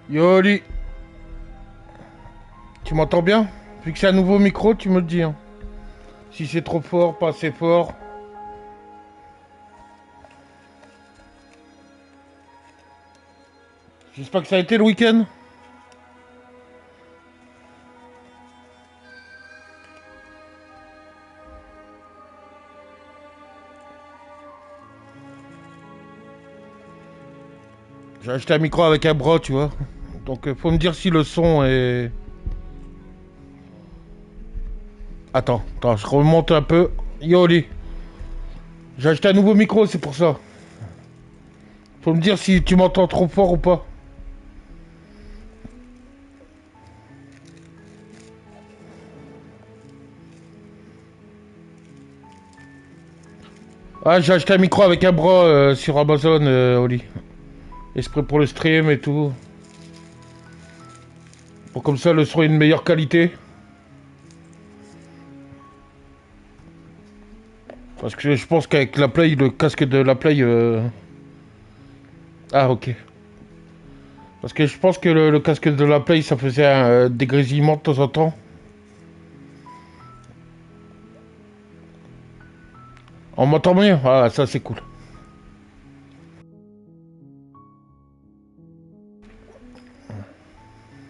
Yo Oli, tu m'entends bien? Vu que c'est un nouveau micro, tu me le dis. Hein. Si c'est trop fort, pas assez fort. J'espère que ça a été le week-end. J'ai acheté un micro avec un bras, tu vois. Donc faut me dire si le son est... Attends, je remonte un peu. Yo Oli, j'ai acheté un nouveau micro, c'est pour ça. Faut me dire si tu m'entends trop fort ou pas. Ah, j'ai acheté un micro avec un bras sur Amazon, Oli. Esprit pour le stream et tout. Pour comme ça, le son est de meilleure qualité. Parce que je pense qu'avec la Play, le casque de la Play... Ah, ok. Parce que je pense que le casque de la Play, ça faisait un dégrésillement de temps en temps. On m'entend mieux? Ah, ça c'est cool.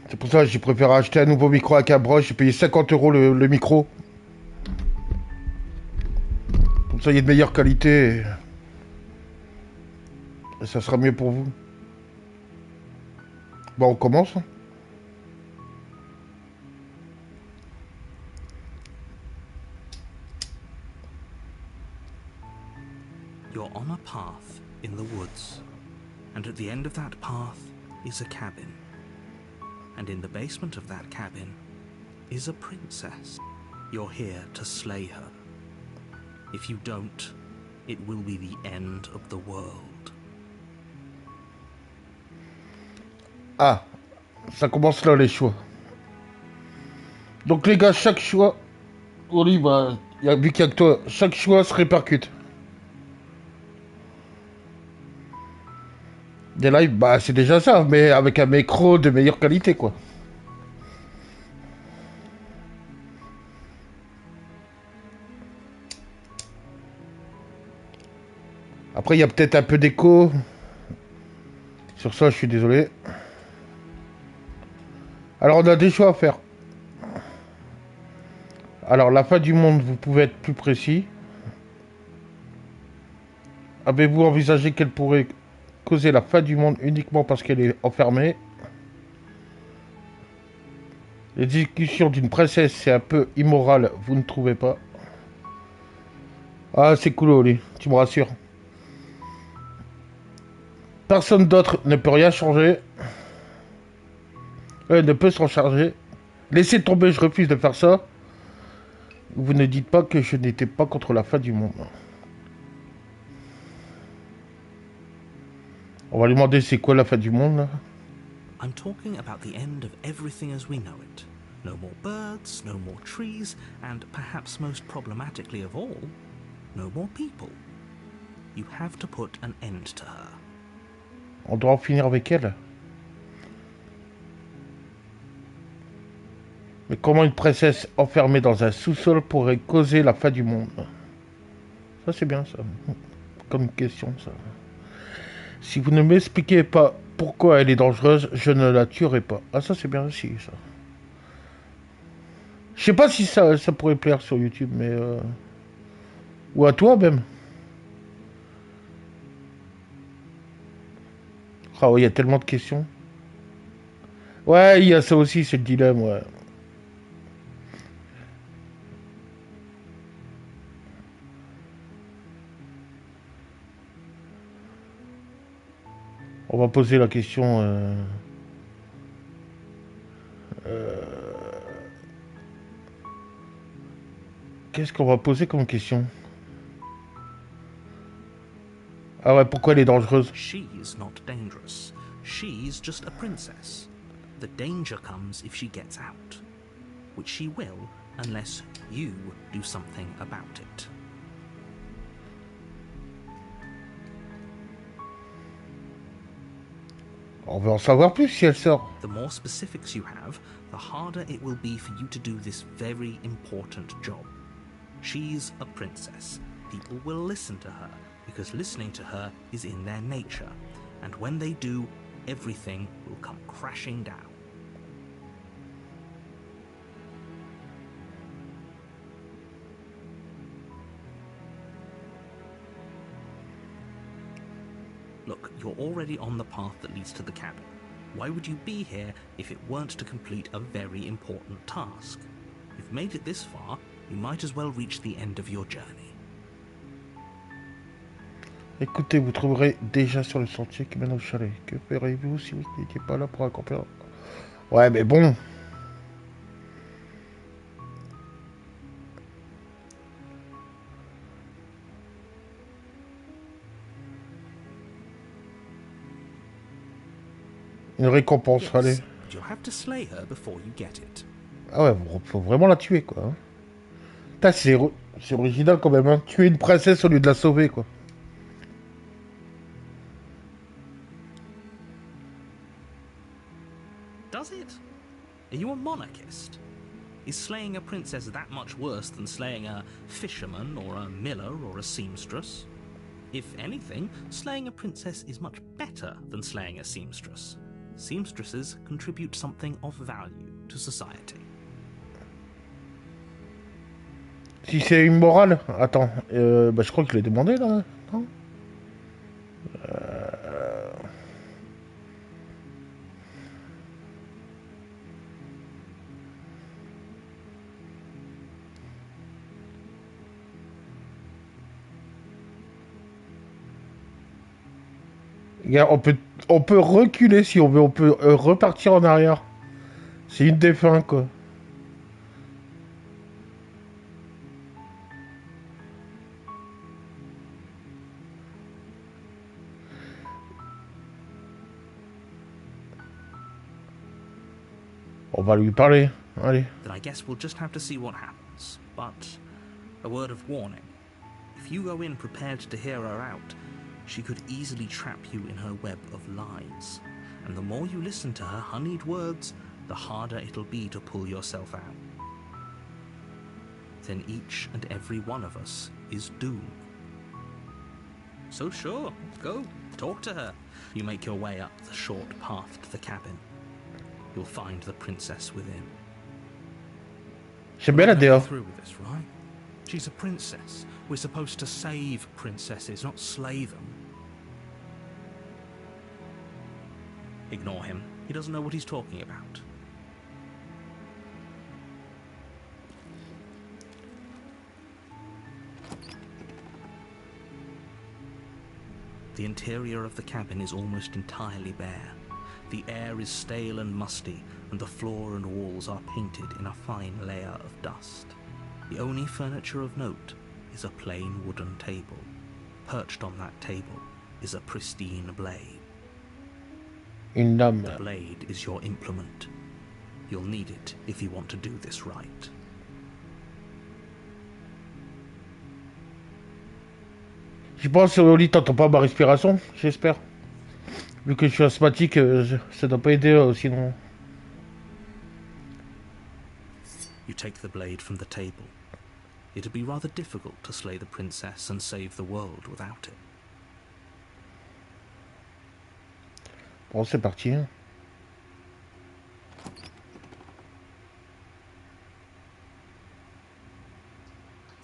C'est pour ça que j'ai préféré acheter un nouveau micro avec un broche. J'ai payé 50 euros le micro. Comme ça, il est de meilleure qualité. Et ça sera mieux pour vous. Bon, on commence. You're on a path in the woods, and at the end of that path is a cabin. And in the basement of that cabin is a princess. You're here to slay her. If you don't, it will be the end of the world. Ah, ça commence là les choix. Donc les gars, chaque choix... Oli, bah, vu qu'il y a que toi, chaque choix se répercute. Des lives, bah c'est déjà ça, mais avec un micro de meilleure qualité, quoi. Après, il y a peut-être un peu d'écho. Sur ça, je suis désolé. Alors, on a des choix à faire. Alors, la fin du monde, vous pouvez être plus précis. Avez-vous envisagé qu'elle pourrait causer la fin du monde uniquement parce qu'elle est enfermée? Les discussions d'une princesse, c'est un peu immoral, vous ne trouvez pas? Ah, c'est cool, Oli, tu me rassures. Personne d'autre ne peut rien changer. Ne peut s'en charger. Laissez tomber, je refuse de faire ça. Vous ne dites pas que je n'étais pas contre la fin du monde. On va lui demander c'est quoi la fin du monde, là. I'm talking about the end of everything as we know it. No more birds, no more trees, and perhaps most problematically of all, no more people. You have to put an end to her. On doit en finir avec elle. Mais comment une princesse enfermée dans un sous-sol pourrait causer la fin du monde? Ça c'est bien ça. Comme question ça. Si vous ne m'expliquez pas pourquoi elle est dangereuse, je ne la tuerai pas. Ah ça c'est bien aussi ça. Je sais pas si ça pourrait plaire sur YouTube, mais... Ou à toi même. Ah oui, il y a tellement de questions. Ouais, il y a ça aussi, c'est le dilemme, ouais. On va poser la question... Qu'est-ce qu'on va poser comme question? Ah ouais, pourquoi elle est dangereuse? She's not dangerous. She's just a princess. The danger comes if she gets out, which she will unless you do something about it. On veut en savoir plus si elle sort. The more specifics you have, the harder it will be for you to do this very important job. She's a princess. People will listen to her, because listening to her is in their nature. And when they do, everything will come crashing down. Look, you're already on the path that leads to the cabin. Why would you be here if it weren't to complete a very important task? You've made it this far, you might as well reach the end of your journey. Écoutez, vous trouverez déjà sur le sentier qui mène au chalet. Que ferez-vous si vous n'étiez pas là pour accomplir... Ouais, mais bon. Une récompense, Yes, allez. but you'll have to slay her before you get it. Ah ouais, faut vraiment la tuer, quoi. Putain, c'est original quand même, hein. Tuer une princesse au lieu de la sauver, quoi. Does it? Are you a monarchist? Is slaying a princess that much worse than slaying a fisherman or a miller or a seamstress? If anything, slaying a princess is much better than slaying a seamstress. Seamstresses contribute something of value to society. Si c'est immoral... Attends, bah je crois que je l'ai demandé, là, non? Regarde, on peut reculer si on veut, on peut repartir en arrière. C'est une des fins, quoi. On va lui parler, allez. Then I guess we'll just have to see what happens. But a word of warning. If you go in prepared to hear her out, she could easily trap you in her web of lies. And the more you listen to her honeyed words, the harder it'll be to pull yourself out. Then each and every one of us is doomed. So sure, go, talk to her. You make your way up the short path to the cabin. You'll find the princess within. J'aime bien la DA. Through with this, right? She's a princess. We're supposed to save princesses, not slay them. Ignore him. He doesn't know what he's talking about. The interior of the cabin is almost entirely bare. The air is stale and musty, and the floor and walls are painted in a fine layer of dust. The only furniture of note is a plain wooden table. Perched on that table is a pristine blade. Une dame. The blade is your implement. You'll need it if you want to do this right. Je pense au lit, t'entends pas ma respiration, j'espère. Vu que je suis asthmatique, ça doit pas aider sinon. You take the blade from the table. It'd be rather difficult to slay the princess and save the world without it. Bon, c'est parti.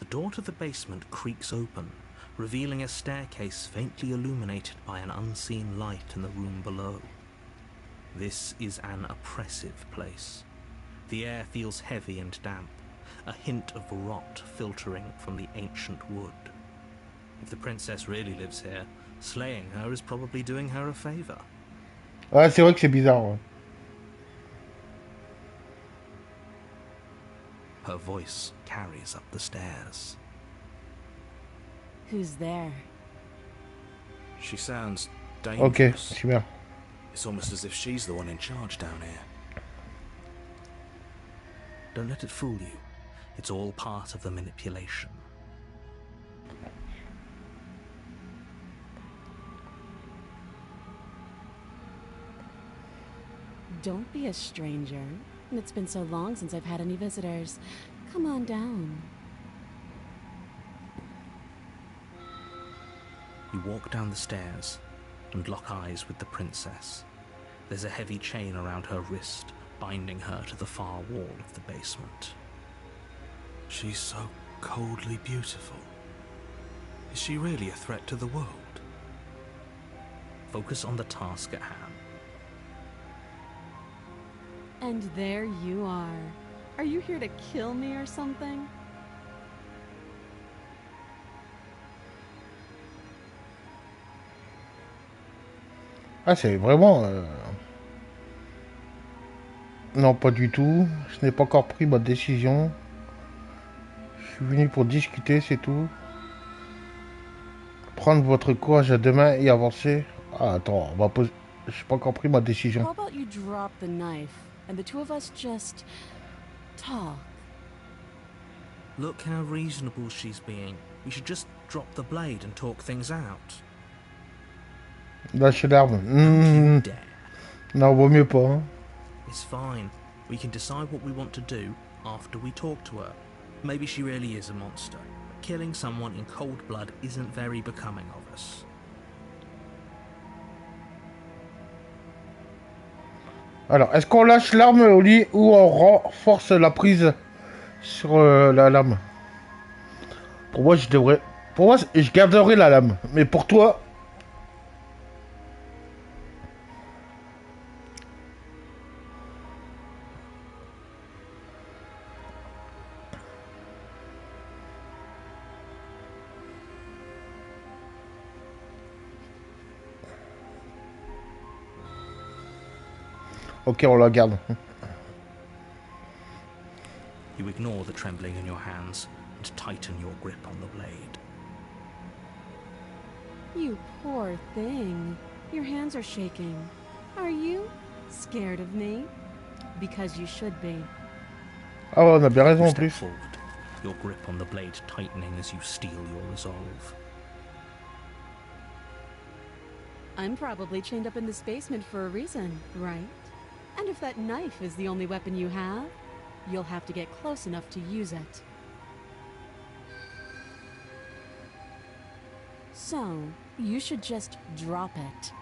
The door to the basement creaks open, revealing a staircase faintly illuminated by an unseen light in the room below. This is an oppressive place. The air feels heavy and damp, a hint of rot filtering from the ancient wood. If the princess really lives here, slaying her is probably doing her a favor. Ouais, c'est vrai que c'est bizarre. Ouais. Her voice carries up the stairs. Who's there? She sounds Ok, dangerous. super. It's almost as if she's the one in charge down here. Don't let it fool you. It's all part of the manipulation. Don't be a stranger. It's been so long since I've had any visitors. Come on down. You walk down the stairs and lock eyes with the princess. There's a heavy chain around her wrist, binding her to the far wall of the basement. She's so coldly beautiful. Is she really a threat to the world? Focus on the task at hand. And there you are. Are you here to kill me or something? Ah, c'est vraiment... Non, pas du tout. Je n'ai pas encore pris ma décision. Je suis venu pour discuter, c'est tout. Prendre votre courage à deux mains et avancer. Ah, attends, on va poser... Je n'ai pas encore pris ma décision. How about you drop the knife and the two of us just talk? Look how reasonable she's being. We should just drop the blade and talk things out. Lâchez l'arme. Don't you dare. Non, vaut mieux pas. Hein. It's fine. We can decide what we want to do after we talk to her. Maybe she really is a monster. But killing someone in cold blood isn't very becoming of us. Alors, est-ce qu'on lâche l'arme au lit ou on renforce la prise sur la lame? Pour moi, je devrais... Pour moi, je garderai la lame. Mais pour toi... Ok, on la garde. You ignore the trembling in your hands and tighten your grip on the blade. You poor thing. Your hands are shaking. Are you scared of me? Because you should be. Ah ouais, on a bien raison You en step plus. forward, your grip on the blade tightening as you steel your resolve. I'm probably chained up in this basement for a reason, right? And if that knife is the only weapon you have, you'll have to get close enough to use it. So, you should just drop it.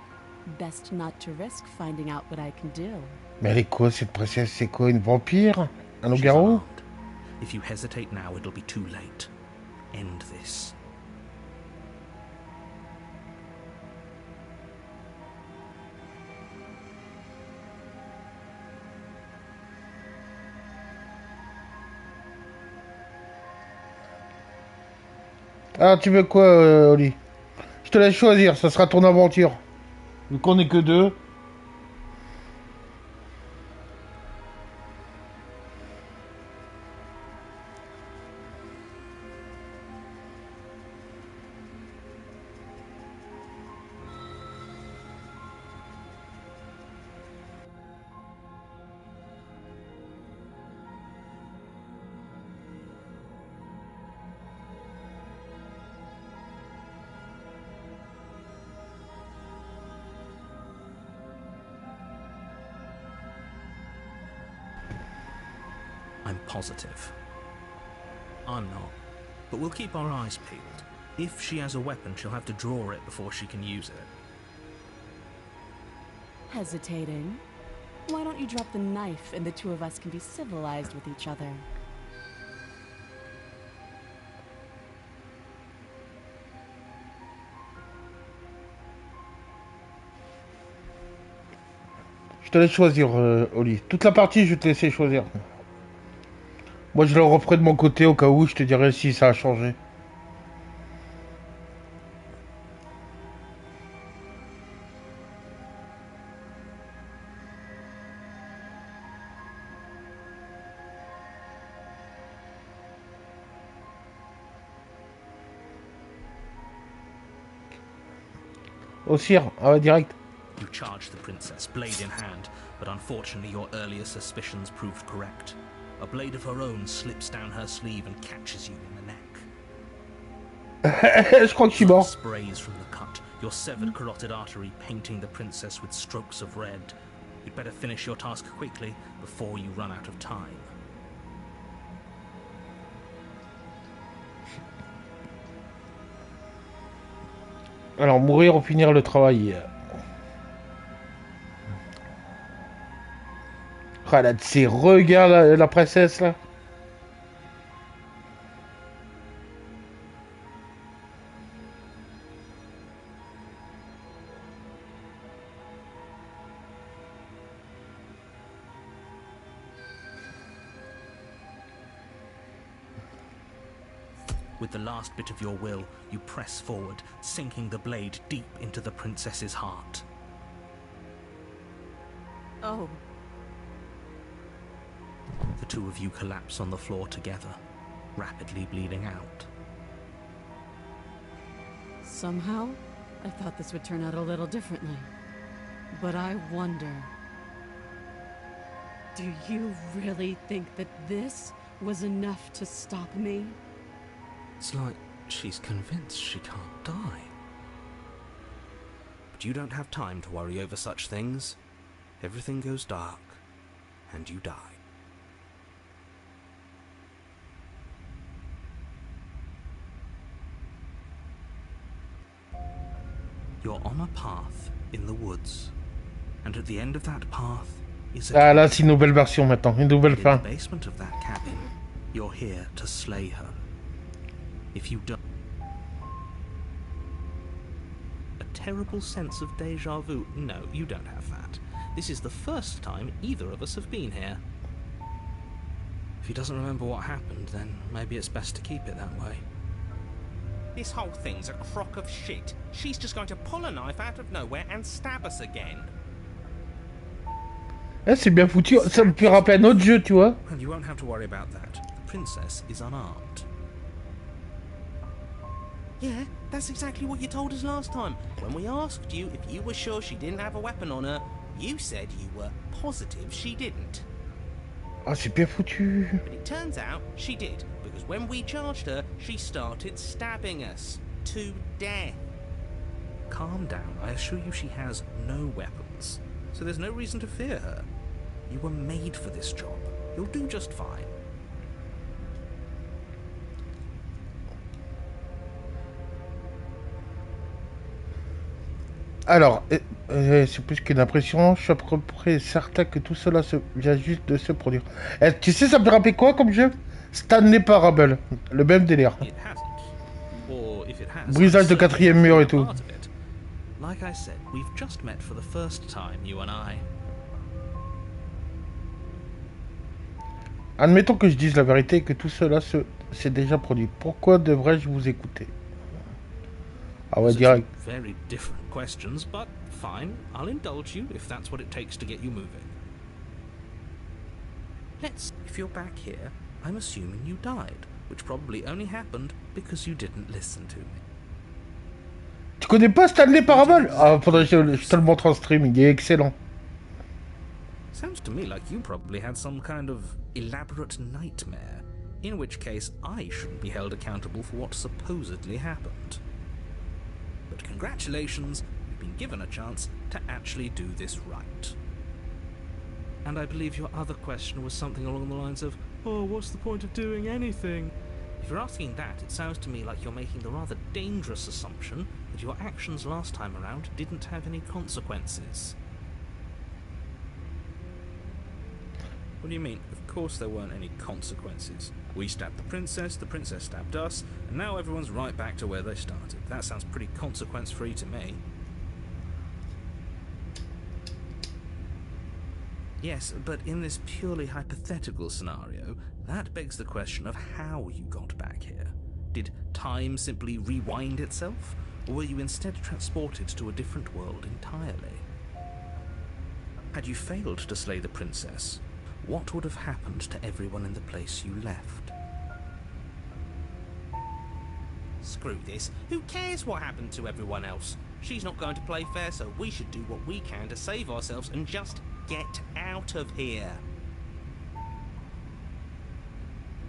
Best not to risk finding out what I can do. Mais elle est quoi cette princesse? C'est quoi, une vampire? Un She's loup-garou? armed. If you hesitate now, it'll be too late. End this. Ah, tu veux quoi, Oli? Je te laisse choisir, ça sera ton aventure. Vu qu'on est que deux. I'm positive. I'm not. But we'll keep our eyes peeled. If she has a weapon, she'll have to draw it before she can use it. Hesitating? Why don't you drop the knife and the two of us can be civilized with each other? Je te laisse choisir, Oli. Toute la partie, je vais te laisser choisir. Moi, je le referai de mon côté au cas où, je te dirai si ça a changé. Au cire, ah ouais, direct. You charge the princess, blade in hand, but unfortunately your earlier suspicions proved correct. A blade of her own slips down her sleeve and catches you in the neck. Je crois que je suis Blood mort. sprays from the cut, your severed carotid artery painting the princess with strokes of red. You'd better finish your task quickly before you run out of time. Alors, mourir ou finir le travail. Ah, là, de ces regards, la princesse, là. With the last bit of your will, you press forward, sinking the blade deep into the princess's heart. Oh. The two of you collapse on the floor together, rapidly bleeding out. Somehow, I thought this would turn out a little differently. But I wonder... Do you really think that this was enough to stop me? It's like she's convinced she can't die. But you don't have time to worry over such things. Everything goes dark, and you die. You're on a path in the woods, and at the end of that path is a Ah là, c'est une nouvelle version maintenant, une nouvelle in fin. the basement of that cabin, you're here to slay her. If you don't... A terrible sense of déjà vu. No, you don't have that. This is the first time either of us have been here. If he doesn't remember what happened, then maybe it's best to keep it that way. This whole thing's a crock of shit. She's just going to pull a knife out of nowhere and stab us again. Eh, c'est bien foutu, ça me fait rappeler un autre jeu, tu vois. Well, you won't have to worry about that. The princess is unarmed. Yeah, that's exactly what you told us last time. When we asked you if you were sure she didn't have a weapon on her, you said you were positive she didn't. Ah, c'est bien foutu. But it turns out she did, because when we charged her, she started stabbing us to death. Calm down. I assure you she has no weapons, so there's no reason to fear her. You were made for this job. You'll do just fine. Alors, c'est plus qu'une impression, je suis à peu près certain que tout cela vient juste de se produire. Eh, tu sais, ça me rappelle quoi comme jeu? Stanley Parable, le même délire. It hasn't. Or if it has, Brisage de quatrième mur et tout. part of it. Like I said, we've just met for the first time, you and I. Admettons que je dise la vérité et que tout cela s'est déjà produit. Pourquoi devrais-je vous écouter? Ah ouais, Those are direct. two very different questions, but fine. I'll indulge you if that's what it takes to get you moving. If you're back here, I'm assuming you died, which probably only happened because you didn't listen to me. Tu connais pas Stanley Parable? Ah, faudrait que je te le montre en stream, il est excellent. Sounds to me like you probably had some kind of elaborate nightmare, in which case I shouldn't be held accountable for what supposedly happened. But congratulations, you've been given a chance to actually do this right. And I believe your other question was something along the lines of, oh, what's the point of doing anything? If you're asking that, it sounds to me like you're making the rather dangerous assumption that your actions last time around didn't have any consequences. What do you mean? Of course there weren't any consequences. We stabbed the princess stabbed us, and now everyone's right back to where they started. That sounds pretty consequence-free to me. Yes, but in this purely hypothetical scenario, that begs the question of how you got back here. Did time simply rewind itself, or were you instead transported to a different world entirely? Had you failed to slay the princess, what would have happened to everyone in the place you left? Screw this. Who cares what happened to everyone else? She's not going to play fair, so we should do what we can to save ourselves and just get out of here.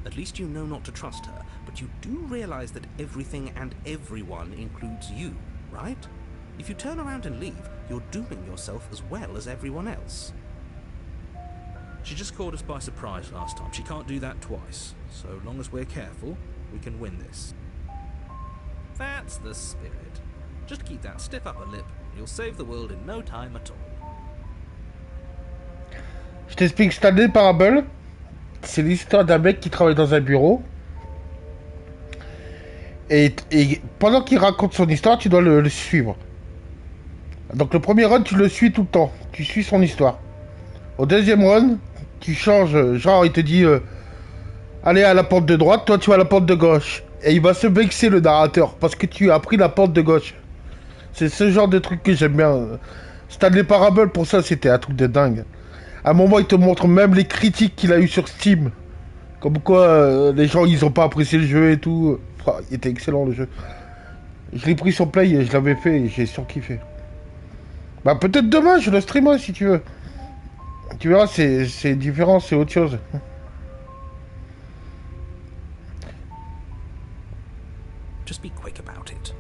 At least you know not to trust her, but you do realize that everything and everyone includes you, right? If you turn around and leave, you're dooming yourself as well as everyone else. She just caught us by surprise last time. She can't do that twice. So long as we're careful, we can win this. That's the spirit. Just keep that stiff upper lip, and you'll save the world in no time at all. Je t'explique Stanley Parable. C'est l'histoire d'un mec qui travaille dans un bureau. Et pendant qu'il raconte son histoire, tu dois le suivre. Donc le premier run, tu le suis tout le temps. Tu suis son histoire. Au deuxième run, tu changes. Genre, il te dit allez à la porte de droite, toi tu vas à la porte de gauche. Et il va se vexer le narrateur parce que tu as pris la porte de gauche. C'est ce genre de truc que j'aime bien. Stanley Parable, pour ça, c'était un truc de dingue. À un moment, il te montre même les critiques qu'il a eu sur Steam. Comme quoi, les gens, ils ont pas apprécié le jeu et tout. Il était excellent, le jeu. Je l'ai pris sur Play et je l'avais fait et j'ai surkiffé. Bah, peut-être demain, je le streamerai si tu veux. Tu verras, c'est différent, c'est autre chose. Just be quick about it.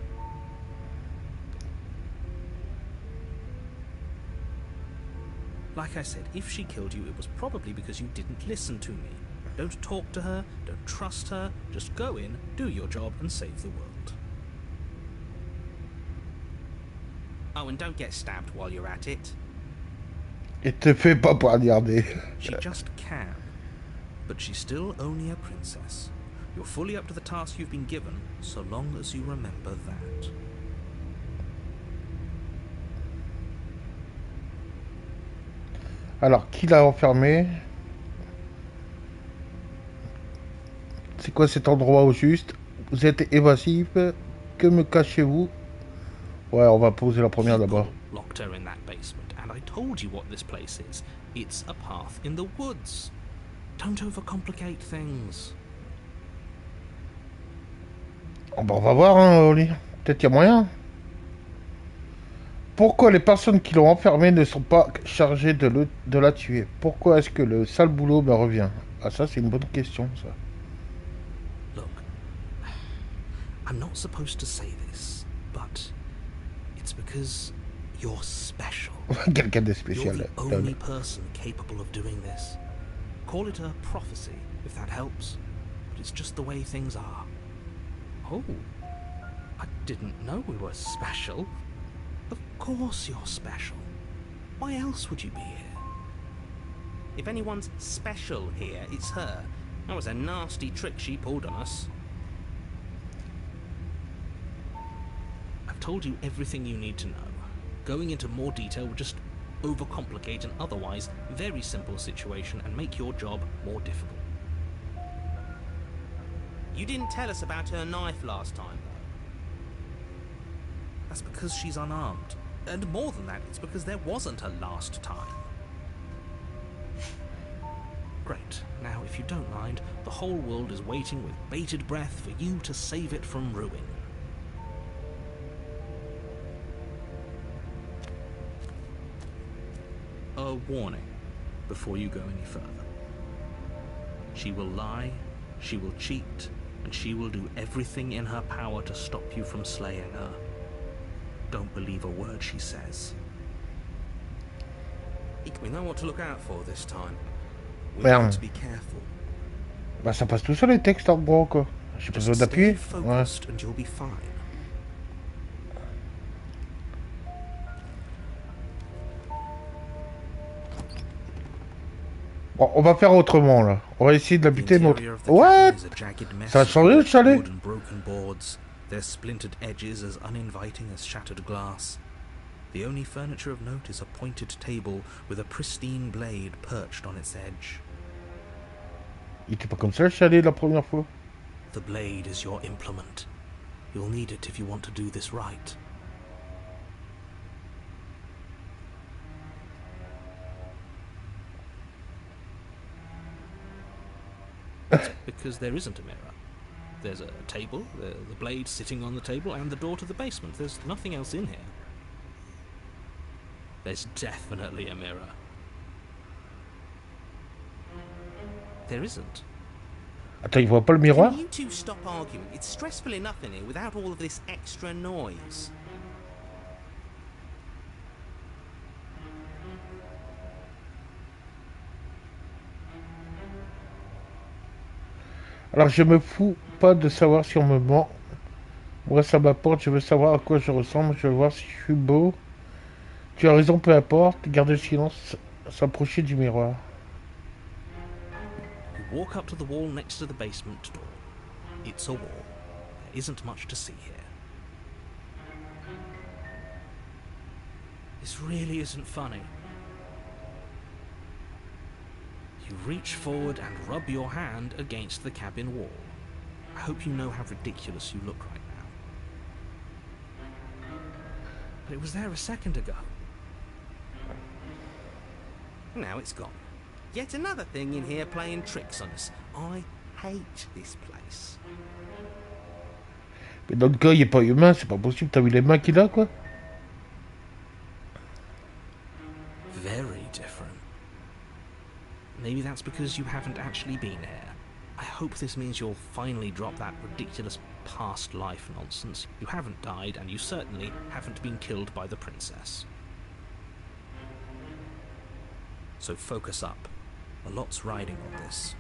Like I said, if she killed you, it was probably because you didn't listen to me. Don't talk to her, don't trust her, just go in, do your job and save the world. Oh, and don't get stabbed while you're at it. Et te fais pas poignarder. She just can. But she's still only a princess. You're fully up to the task you've been given, so long as you remember that. Alors, qui l'a enfermé? C'est quoi cet endroit au juste? Vous êtes évasif. Que me cachez-vous? Ouais, on va poser la première d'abord. Locked her in that basement, and I told you what this place is. It's a path in the woods. Don't overcomplicate things. Oh, bah, on va voir, hein, Oli. Peut-être qu'il y a moyen. Pourquoi les personnes qui l'ont enfermé ne sont pas chargées de la tuer? Pourquoi est-ce que le sale boulot me revient? Ah, ça, c'est une bonne question, ça. Look, I'm not supposed to say this, but it's because you're special. Quelqu'un de spécial. You're the only person capable of doing this. Call it a prophecy, if that helps. But it's just the way things are. Oh, I didn't know we were special. Of course you're special. Why else would you be here? If anyone's special here, it's her. That was a nasty trick she pulled on us. I've told you everything you need to know. Going into more detail would just overcomplicate an otherwise very simple situation and make your job more difficult. You didn't tell us about her knife last time, though. That's because she's unarmed. And more than that, it's because there wasn't a last time. Great. Now, if you don't mind, the whole world is waiting with bated breath for you to save it from ruin. A warning before you go any further. She will lie, she will cheat, and she will do everything in her power to stop you from slaying her. Don't believe a word she says. We know what to look out for this time. We need to be careful. Bah ça passe tout seul les textes en gros quoi. J'ai besoin d'appuyer. Ouais. And you'll be fine. Bon, on va faire autrement là. On va essayer de la buter mais... What? Ça a changé le chalet? Their splintered edges as uninviting as shattered glass. The only furniture of note is a pointed table with a pristine blade perched on its edge. Il était pas comme ça le chalet la première fois. The blade is your implement. You'll need it if you want to do this right. That's because there isn't a mirror. There's a table, the blade sitting on the table, and the door to the basement. There's nothing else in here. There's definitely a mirror. There isn't. Attends, il voit pas le miroir? Can you two stop arguing? It's stressful enough in here without all of this extra noise. Alors je me fous pas de savoir si on me ment. Moi ça m'apporte, je veux savoir à quoi je ressemble, je veux voir si je suis beau. Tu as raison, peu importe, garde le silence, s'approcher du miroir. You walk up to the wall next to the basement door. It's a wall. There isn't much to see here. This really isn't funny. You reach forward and rub your hand against the cabin wall. I hope you know how ridiculous you look right now. But it was there a second ago. Now it's gone. Yet another thing in here playing tricks on us. I hate this place. Mais dans le cas, il est pas humain, c'est pas possible, t'as vu les mains qu'il a, quoi? Very different. Maybe that's because you haven't actually been here. I hope this means you'll finally drop that ridiculous past life nonsense. You haven't died, and you certainly haven't been killed by the princess. So focus up. A lot's riding on this.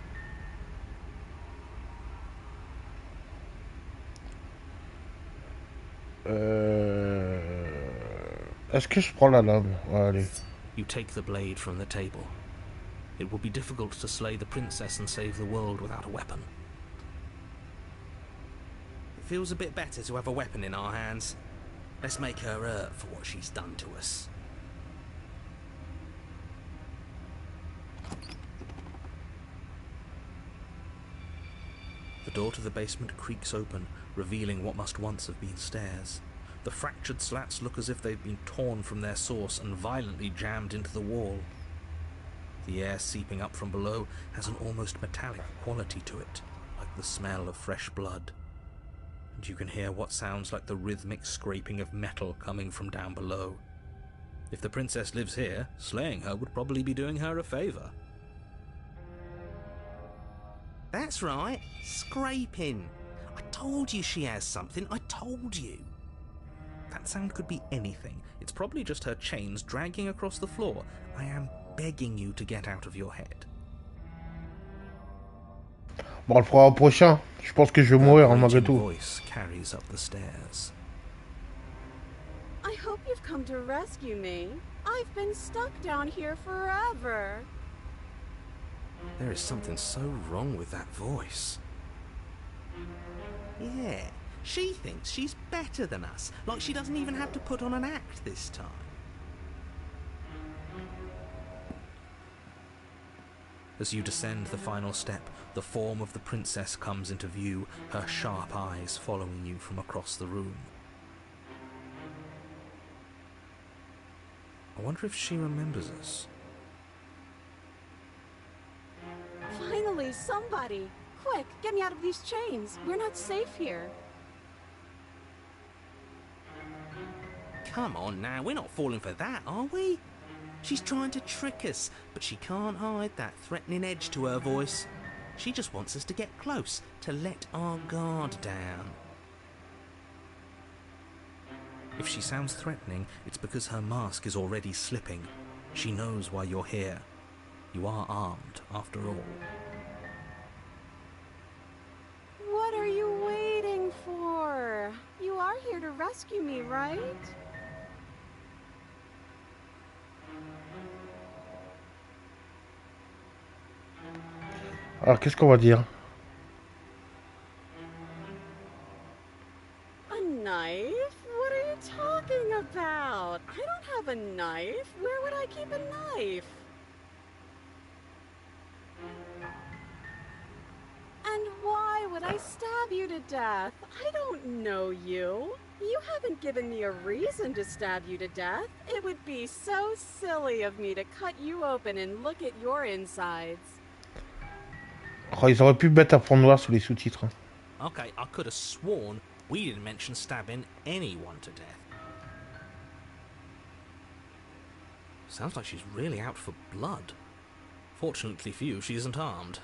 Est-ce que je prends la lame? Ouais, allez. You take the blade from the table. It will be difficult to slay the princess and save the world without a weapon. It feels a bit better to have a weapon in our hands. Let's make her hurt for what she's done to us. The door to the basement creaks open, revealing what must once have been stairs. The fractured slats look as if they've been torn from their source and violently jammed into the wall. The air seeping up from below has an almost metallic quality to it, like the smell of fresh blood. And you can hear what sounds like the rhythmic scraping of metal coming from down below. If the princess lives here, slaying her would probably be doing her a favour. That's right, scraping. I told you she has something, I told you. That sound could be anything. It's probably just her chains dragging across the floor. I am begging you to get out of your head. Bon, on le fera au prochain. Je pense que je vais mourir, malgré tout. Voice carries up the stairs. I hope you've come to rescue me. I've been stuck down here forever. There is something so wrong with that voice. Yeah, she thinks she's better than us, like she doesn't even have to put on an act this time. As you descend the final step, the form of the princess comes into view, her sharp eyes following you from across the room. I wonder if she remembers us. Finally, somebody! Quick, get me out of these chains. We're not safe here. Come on now, we're not falling for that, are we? She's trying to trick us, but she can't hide that threatening edge to her voice. She just wants us to get close, to let our guard down. If she sounds threatening, it's because her mask is already slipping. She knows why you're here. You are armed, after all. What are you waiting for? You are here to rescue me, right? Alors, qu'est-ce qu'on va dire? A knife? What are you talking about? I don't have a knife. Where would I keep a knife? And why would I stab you to death? I don't know you. You haven't given me a reason to stab you to death. It would be so silly of me to cut you open and look at your insides. Oh, ils auraient pu mettre un fond noir sous les sous-titres. Okay, I could have sworn we didn't mention stabbing anyone to death. Sounds like she's really out for blood. Fortunately for you, she isn't armed.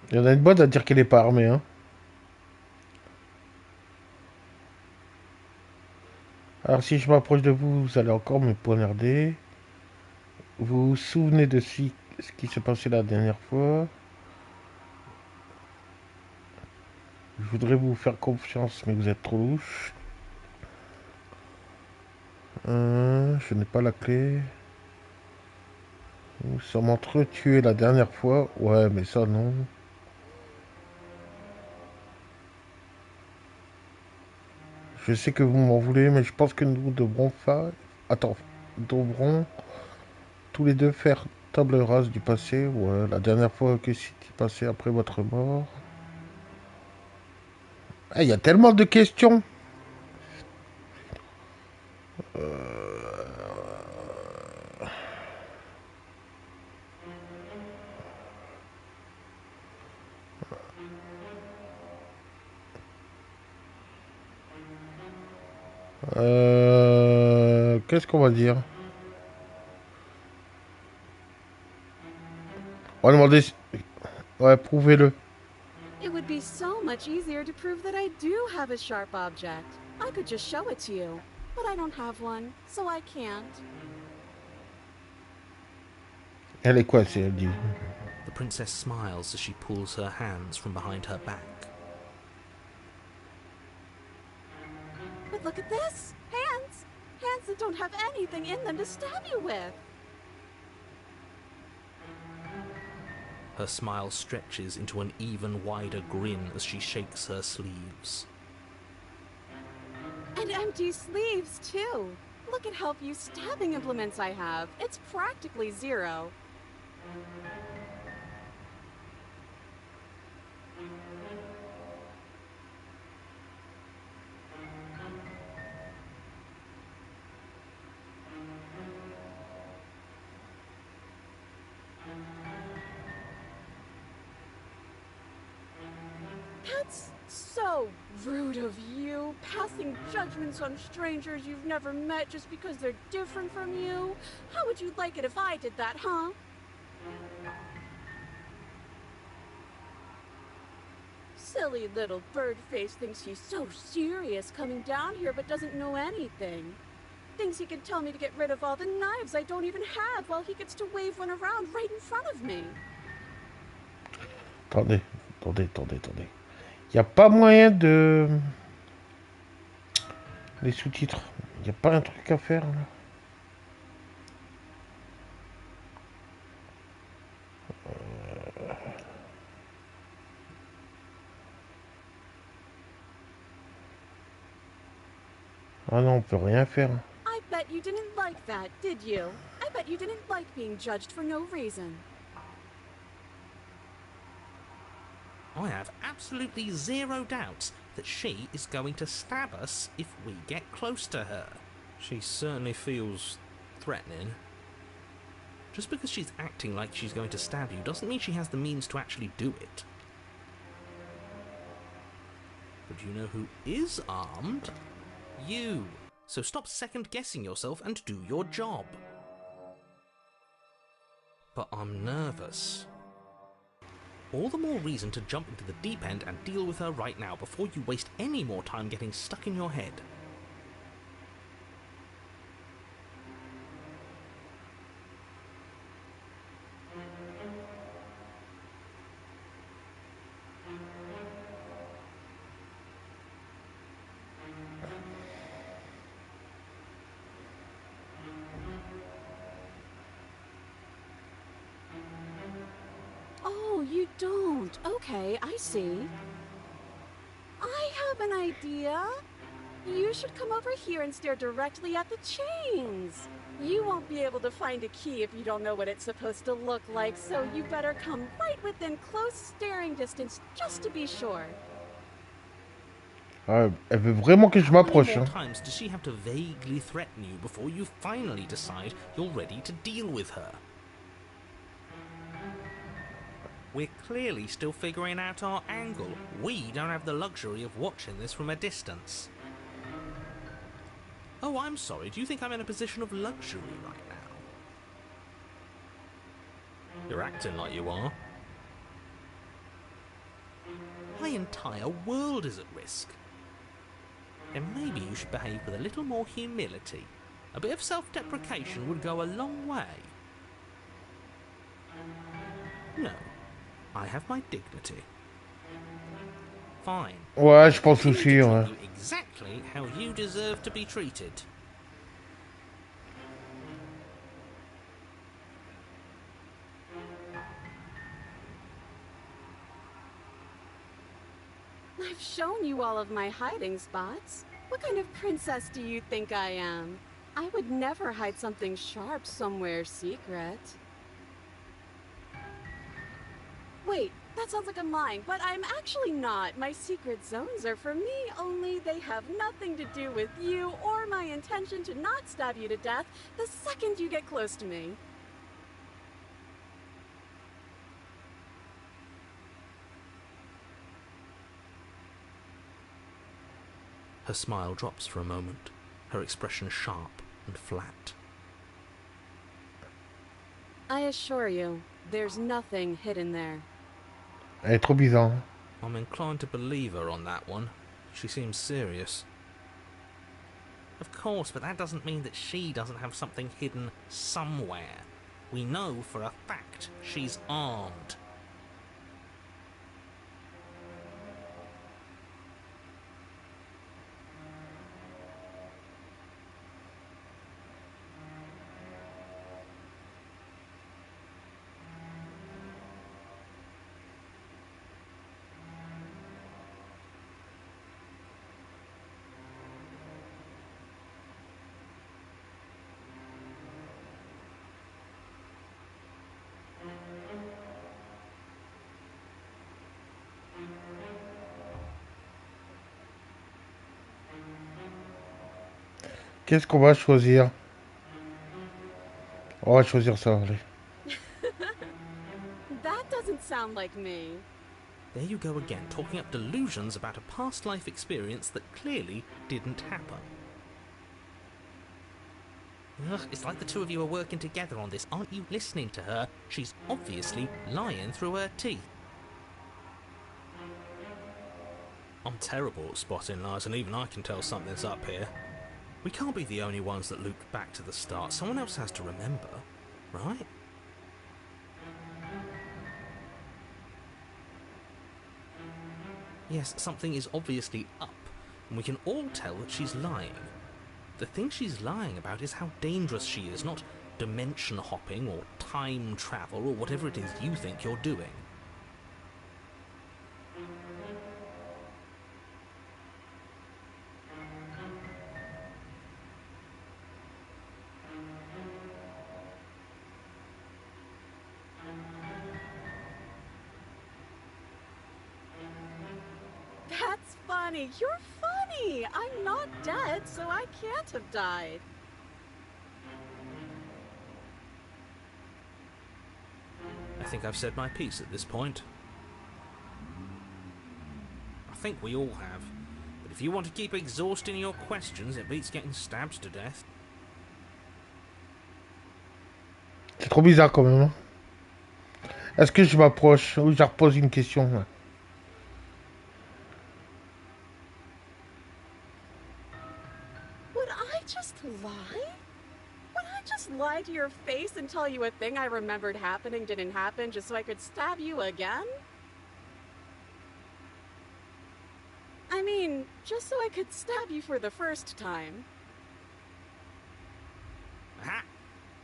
Il y en a une bonne à dire qu'elle n'est pas armée, hein. Alors si je m'approche de vous, vous allez encore me poignarder. Vous vous souvenez de ce qui s'est passé la dernière fois? Je voudrais vous faire confiance, mais vous êtes trop louche. Je n'ai pas la clé. Nous sommes entretués la dernière fois. Ouais, mais ça, non. Je sais que vous m'en voulez, mais je pense que nous devrons faire... Attends, nous devrons tous les deux faire table rase du passé. Ouais, la dernière fois que s'est-il passé après votre mort? Ah, il y a tellement de questions. Qu'est-ce qu'on va dire? On va demander... Ouais, prouvez-le. It would be so much easier to prove that I do have a sharp object. I could just show it to you, but I don't have one, so I can't. Elle est coincée, elle dit. The princess smiles as she pulls her hands from behind her back. But look at this! Hands! Hands that don't have anything in them to stab you with! Her smile stretches into an even wider grin as she shakes her sleeves. And empty sleeves, too! Look at how few stabbing implements I have. It's practically zero. That's so rude of you, passing judgments on strangers you've never met just because they're different from you. How would you like it if I did that, huh? Silly little bird face thinks he's so serious coming down here but doesn't know anything. Thinks he can tell me to get rid of all the knives I don't even have while he gets to wave one around right in front of me. Attendez, attendez. Il n'y a pas moyen de... Les sous-titres. Il n'y a pas un truc à faire, là. Ah non, on peut rien faire. I bet you didn't like that, did you? I bet you didn't like being judged for no reason. I have absolutely zero doubts that she is going to stab us if we get close to her. She certainly feels threatening. Just because she's acting like she's going to stab you doesn't mean she has the means to actually do it. But you know who is armed? You. So stop second-guessing yourself and do your job. But I'm nervous. All the more reason to jump into the deep end and deal with her right now before you waste any more time getting stuck in your head. Oh, you don't. Okay, I see. I have an idea. You should come over here and stare directly at the chains. You won't be able to find a key if you don't know what it's supposed to look like, so you better come right within close staring distance just to be sure. Ah, elle veut vraiment que je How many m'approche. more Hein. times does she have to vaguely threaten you before you finally decide you're ready to deal with her? We're clearly still figuring out our angle. We don't have the luxury of watching this from a distance. Oh, I'm sorry. Do you think I'm in a position of luxury right now? You're acting like you are. My entire world is at risk. And maybe you should behave with a little more humility. A bit of self-deprecation would go a long way. No, I have my dignity. fine. Ouais, je pense Continue aussi, to ouais. treat you exactly how you deserve to be treated. I've shown you all of my hiding spots. What kind of princess do you think I am? I would never hide something sharp somewhere secret. Wait, that sounds like I'm lying, but I'm actually not. My secret zones are for me, only they have nothing to do with you or my intention to not stab you to death the second you get close to me. Her smile drops for a moment, her expression sharp and flat. I assure you, there's nothing hidden there. Elle est trop bizarre. I'm inclined to believe her on that one. She seems serious. Of course, but that doesn't mean that she doesn't have something hidden somewhere. We know for a fact she's armed. Qu'est-ce qu'on va choisir? On va choisir ça, allez. That doesn't sound like me. There you go again, talking up delusions about a past life experience that clearly didn't happen. Ugh, it's like the two of you are working together on this. Aren't you listening to her? She's obviously lying through her teeth. I'm terrible at spotting lies, and even I can tell something's up here. We can't be the only ones that looped back to the start. Someone else has to remember, right? Yes, something is obviously up, and we can all tell that she's lying. The thing she's lying about is how dangerous she is, not dimension hopping or time travel or whatever it is you think you're doing. That's funny. You're funny. I'm not dead, so I can't have died. I think I've said my piece at this point. I think we all have. But if you want to keep exhausting your questions, it beats getting stabbed to death. C'est trop bizarre quand même. Hein. Est-ce que je m'approche ou je repose une question là? Would I just lie? Would I just lie to your face and tell you a thing I remembered happening didn't happen just so I could stab you again? I mean, just so I could stab you for the first time. Aha!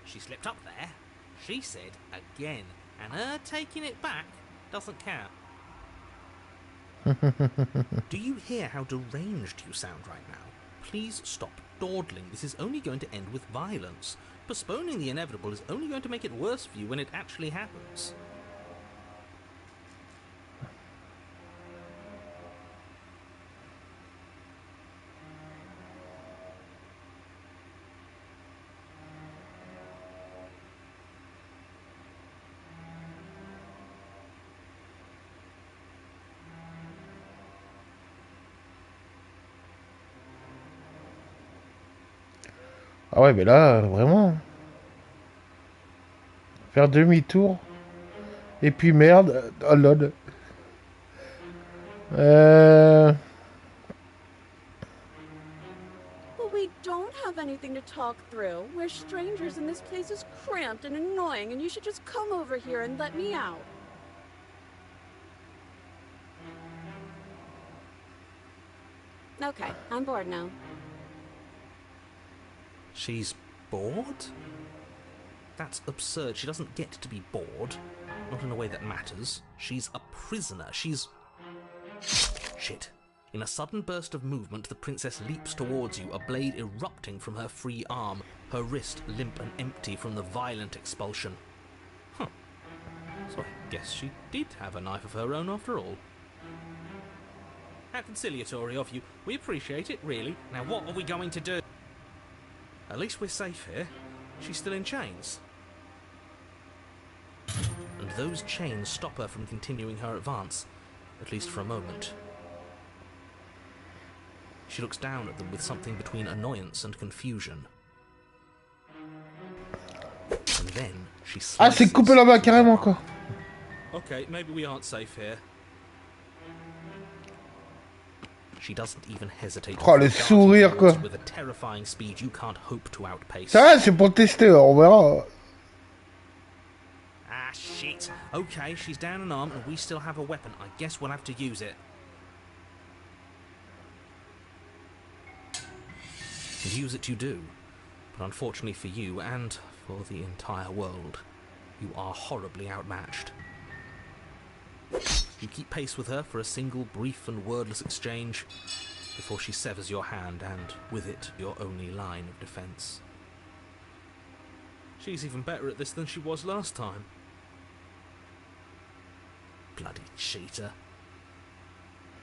She slipped up there. She said again, and her taking it back doesn't count. Do you hear how deranged you sound right now? Please stop dawdling. This is only going to end with violence. Postponing the inevitable is only going to make it worse for you when it actually happens. Ah ouais, mais là, vraiment. Faire demi-tour. Et puis merde. Oh lol. But we don't have anything to talk through. We're strangers and this place is cramped and annoying and you should just come over here and let me out. Okay, I'm bored now. She's bored? That's absurd. She doesn't get to be bored. Not in a way that matters. She's a prisoner. She's... Shit. In a sudden burst of movement, the princess leaps towards you, a blade erupting from her free arm, her wrist limp and empty from the violent expulsion. Huh. So I guess she did have a knife of her own after all. How conciliatory of you. We appreciate it, really. Now what are we going to do? At least we're safe here. She's still in chains. And those chains stop her from continuing her advance, at least for a moment. She looks down at them with something between annoyance and confusion. And then she slices... Ah, c'est coupé là-bas, carrément, quoi. Okay, maybe we aren't safe here. She doesn't even hesitate to Oh, le sourire, quoi. with a terrifying speed you can't hope to outpace. Ça va, c'est pour tester, on verra. Ah, shit. Okay, she's down an arm and we still have a weapon. I guess we'll have to use it. And use it you do. But unfortunately for you and for the entire world, you are horribly outmatched. You keep pace with her for a single brief and wordless exchange before she severs your hand and, with it, your only line of defense. She's even better at this than she was last time. Bloody cheater.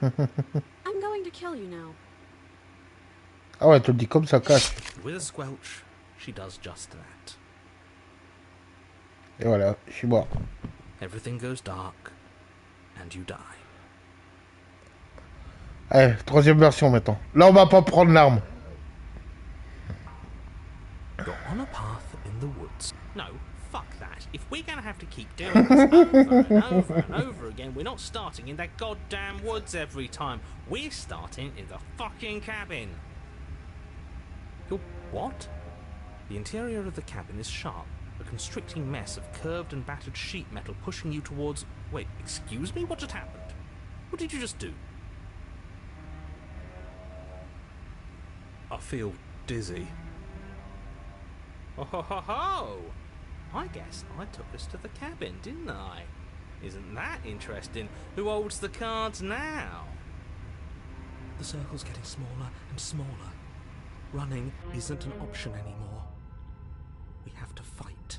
I'm going to kill you now. Ah ouais, tu le dis comme ça, cache. With a squelch, she does just that. Et voilà, je suis mort. Everything goes dark, and you die. Allez, troisième version maintenant. Là, on va pas prendre l'arme. You're on a path in the woods. No, fuck that. If we're gonna have to keep doing this over and over and over again, we're not starting in that goddamn woods every time. We're starting in the fucking cabin. You're what? The interior of the cabin is sharp, a constricting mess of curved and battered sheet metal pushing you towards... Wait, excuse me? What just happened? What did you just do? I feel dizzy. Oh ho ho ho! I guess I took us to the cabin, didn't I? Isn't that interesting? Who holds the cards now? The circle's getting smaller and smaller. Running isn't an option anymore. We have to fight.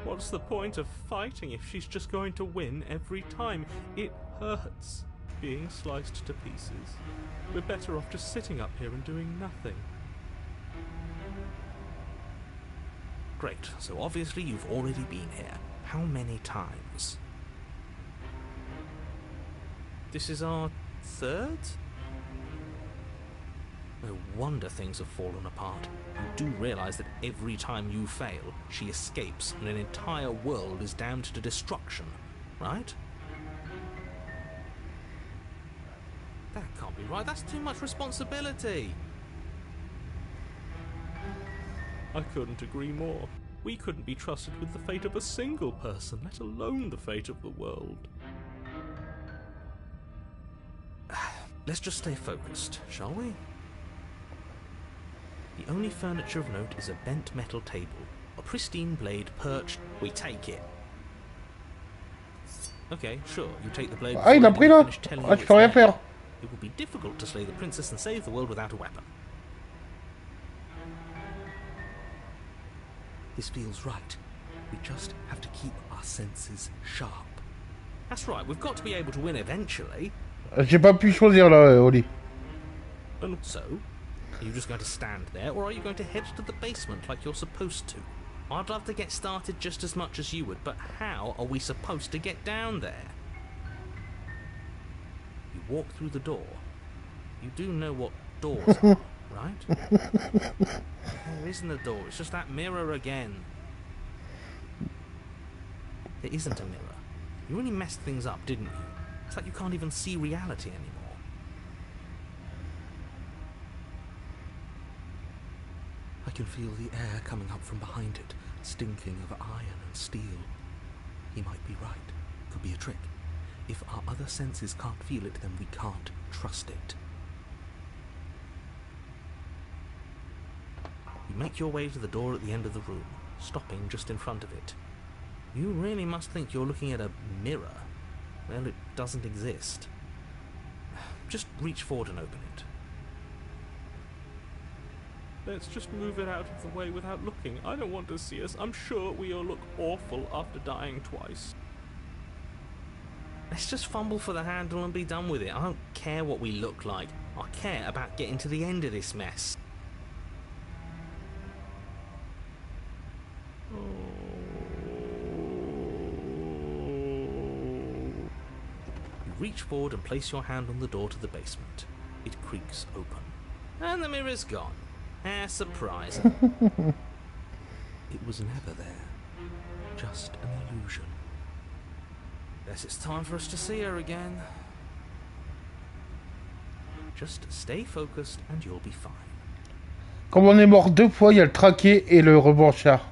What's the point of fighting if she's just going to win every time? It hurts being sliced to pieces. We're better off just sitting up here and doing nothing. Great, so obviously you've already been here. How many times? This is our third? No wonder things have fallen apart. You do realise that every time you fail, she escapes and an entire world is damned to destruction, right? That can't be right. That's too much responsibility. I couldn't agree more. We couldn't be trusted with the fate of a single person, let alone the fate of the world. Let's just stay focused, shall we? The only furniture of note is a bent metal table, a pristine blade perched. We take it. Okay, sure, you take the blade. Ah, il a pris là. Ah, tu peux rien faire. It will be difficult to slay the princess and save the world without a weapon. This feels right. We just have to keep our senses sharp. That's right, we've got to be able to win eventually. J'ai pas pu choisir là, Oli. And so, are you just going to stand there, or are you going to head to the basement like you're supposed to? I'd love to get started just as much as you would, but how are we supposed to get down there? You walk through the door. You do know what doors are, right? There isn't a door, it's just that mirror again. There isn't a mirror. You really messed things up, didn't you? It's like you can't even see reality anymore. I can feel the air coming up from behind it, stinking of iron and steel. He might be right. Could be a trick. If our other senses can't feel it, then we can't trust it. You make your way to the door at the end of the room, stopping just in front of it. You really must think you're looking at a mirror. Well, it doesn't exist. Just reach forward and open it. Let's just move it out of the way without looking. I don't want to see us. I'm sure we all look awful after dying twice. Let's just fumble for the handle and be done with it. I don't care what we look like. I care about getting to the end of this mess. You reach forward and place your hand on the door to the basement. It creaks open. And the mirror's gone. How surprising. It was never there. Just an illusion. Guess it's time for us to see her again. Just stay focused and you'll be fine. Comme on est mort 2 fois, il y a le traqué et le revanchard.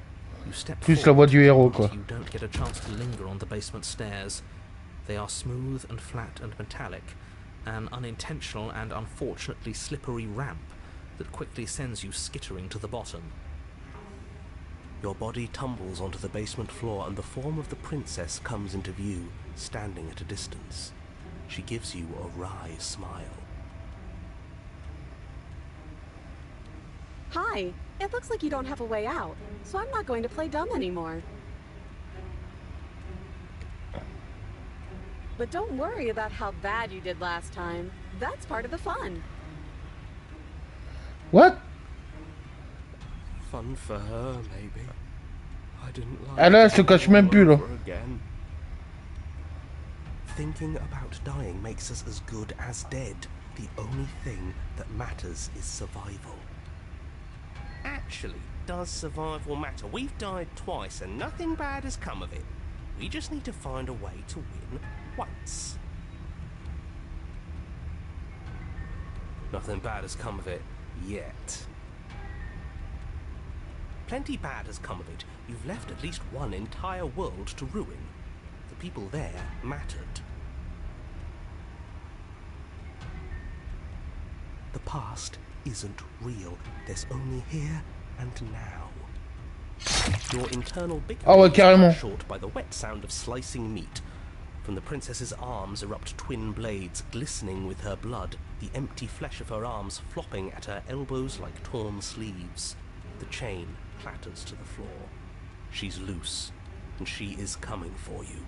Plus la voix du héros, quoi. You don't get a chance to linger on the basement stairs. They are smooth and flat and metallic, an unintentional and unfortunately slippery ramp that quickly sends you skittering to the bottom. Your body tumbles onto the basement floor and the form of the princess comes into view, standing at a distance. She gives you a wry smile. Hi, it looks like you don't have a way out, so I'm not going to play dumb anymore. But don't worry about how bad you did last time. That's part of the fun. What? Fun for her, maybe. I didn't like Ah là, elle se cache même plus, là. again. Thinking about dying makes us as good as dead. The only thing that matters is survival. Actually, does survival matter? We've died twice and nothing bad has come of it. We just need to find a way to win once. Nothing bad has come of it yet. Plenty bad has come of it. You've left at least one entire world to ruin. The people there mattered. The past isn't real. There's only here and now. Your internal bickering is cut short by the wet sound of slicing meat. From the princess's arms erupt twin blades, glistening with her blood, the empty flesh of her arms flopping at her elbows like torn sleeves. The chain clatters to the floor. She's loose, and she is coming for you.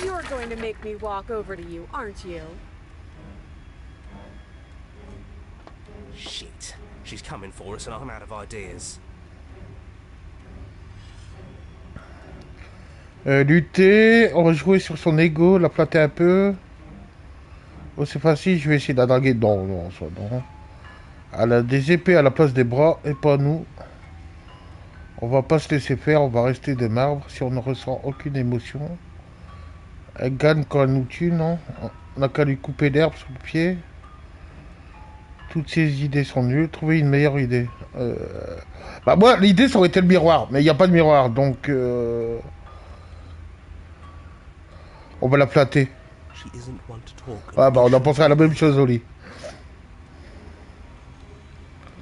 You're going to make me walk over to you, aren't you? Shit. She's coming for us and I'm out of ideas. Lutter, on va jouer sur son ego, la flatter un peu. Oh, c'est facile, je vais essayer de la draguer. Non, non, ça, non. Elle a des épées à la place des bras et pas nous. On va pas se laisser faire, on va rester des marbres si on ne ressent aucune émotion. Elle gagne quand elle nous tue, non? On n'a qu'à lui couper l'herbe sous le pied. Toutes ces idées sont nulles. Trouvez une meilleure idée. Bah moi, l'idée, ça aurait été le miroir. Mais il n'y a pas de miroir, donc... on va la flatter. Ah bah on a pensé à la même chose, Oli.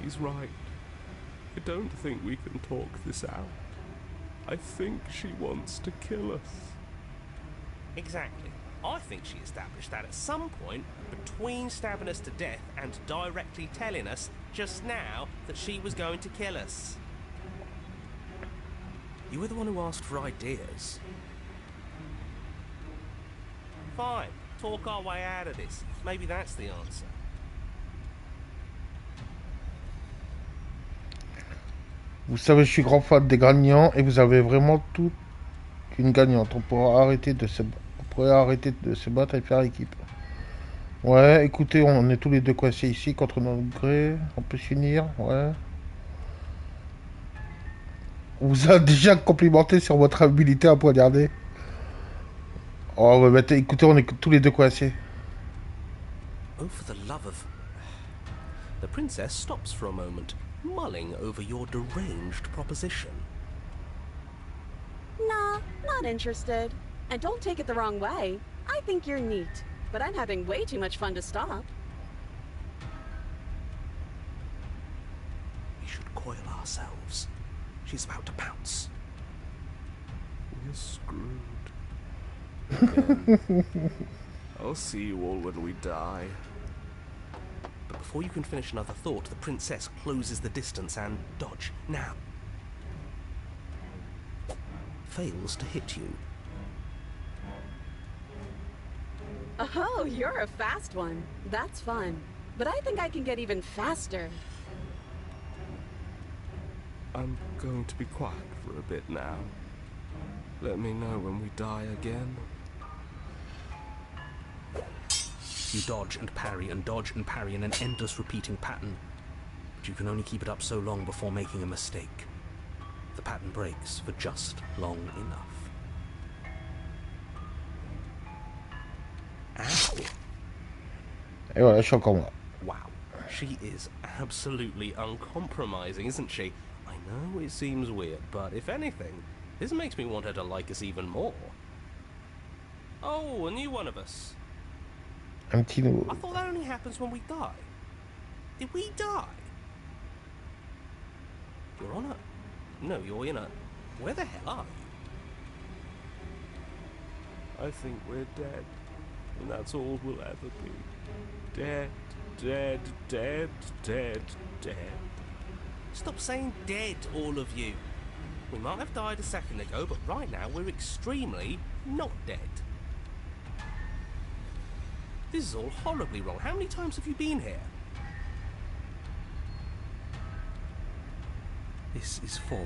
He's right. I don't think we can talk this out. I think she wants to kill us. Exactly. I think she established that at some point between stabbing us to death and directly telling us just now that she was going to kill us. You were the one who asked for ideas. Fine, talk our way out of this. Maybe that's the answer. Vous savez, je suis grand fan des gagnants et vous avez vraiment toute une gagnante. On pourrait arrêter de se battre et faire équipe. Ouais, écoutez, on est tous les deux coincés ici contre notre gré. On peut s'unir, ouais. On vous a déjà complimenté sur votre habilité à poignarder. Oh, on va mettre, écoutez, on est tous les deux coincés. Oh, for the love of... The princess stops for a moment, mulling over your deranged proposition. Nah, not interested. And don't take it the wrong way. I think you're neat, but I'm having way too much fun to stop. should coil ourselves. She's about to pounce. We're screwed. Again. I'll see you all when we die. But before you can finish another thought, the princess closes the distance and dodge now. Fails to hit you. Oh, you're a fast one. That's fun. But I think I can get even faster. I'm going to be quiet for a bit now. Let me know when we die again. You dodge and parry and dodge and parry in an endless repeating pattern, but you can only keep it up so long before making a mistake. The pattern breaks for just long enough. Ow! Et voilà, je suis encore moi. Wow, she is absolutely uncompromising, isn't she? I know it seems weird, but if anything, this makes me want her to like us even more. Oh, a new one of us. Un petit nouveau. I thought that only happens when we die. Did we die? You're on a... No, you're in a... Where the hell are you? I think we're dead. And that's all we'll ever be. Dead, dead, dead, dead, dead. Stop saying dead, all of you. We might have died a second ago, but right now we're extremely not dead. This is all horribly wrong. How many times have you been here? This is 4.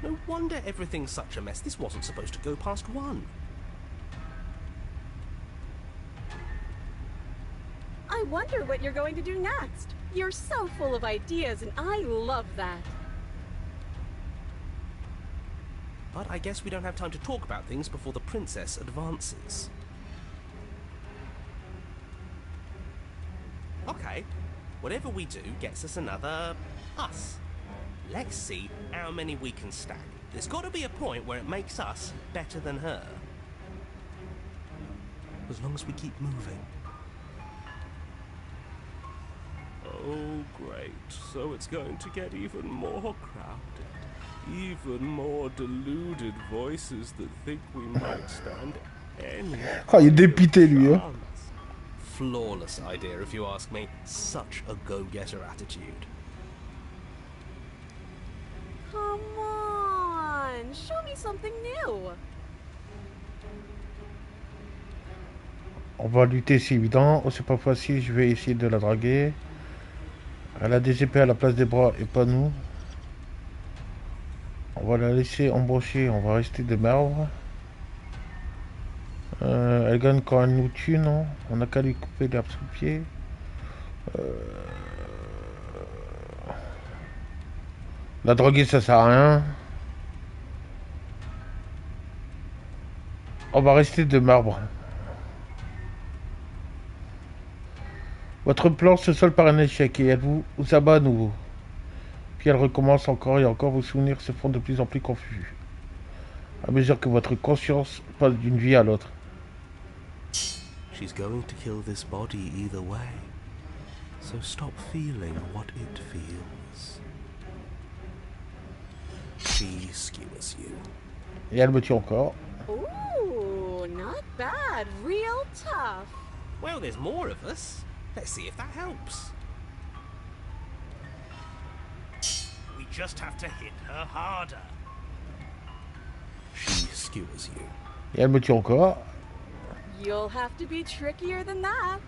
No wonder everything's such a mess. This wasn't supposed to go past 1. I wonder what you're going to do next. You're so full of ideas, and I love that. But I guess we don't have time to talk about things before the princess advances. Okay, whatever we do gets us another us. Let's see how many we can stack. There's got to be a point where it makes us better than her. As long as we keep moving. Oh, great. So it's going to get even more crowded. Even more deluded voices that think we might stand any... Oh, il est dépité, lui, hein. Flawless idea, if you ask me. Such a go-getter attitude. Come on, show me something new. On va lutter, c'est évident. Oh, c'est pas facile, je vais essayer de la draguer. Elle a des épées à la place des bras et pas nous. On va la laisser embaucher, on va rester de marbre. Elle gagne quand elle nous tue, non? On n'a qu'à lui couper l'herbe sous le pied. La droguer, ça sert à rien. On va rester de marbre. Votre plan se solde par un échec et elle vous abat à nouveau. Puis elle recommence encore et encore, vos souvenirs se font de plus en plus confus. À mesure que votre conscience passe d'une vie à l'autre. She's going to kill this body either way. So stop feeling what it feels. She skewers you. Et elle me tue encore. Ooh, not bad. Real tough. Well, there's more of us. Let's see if that helps. We just have to hit her harder. She skewers you. Et elle me tue encore. You'll have to be trickier than that.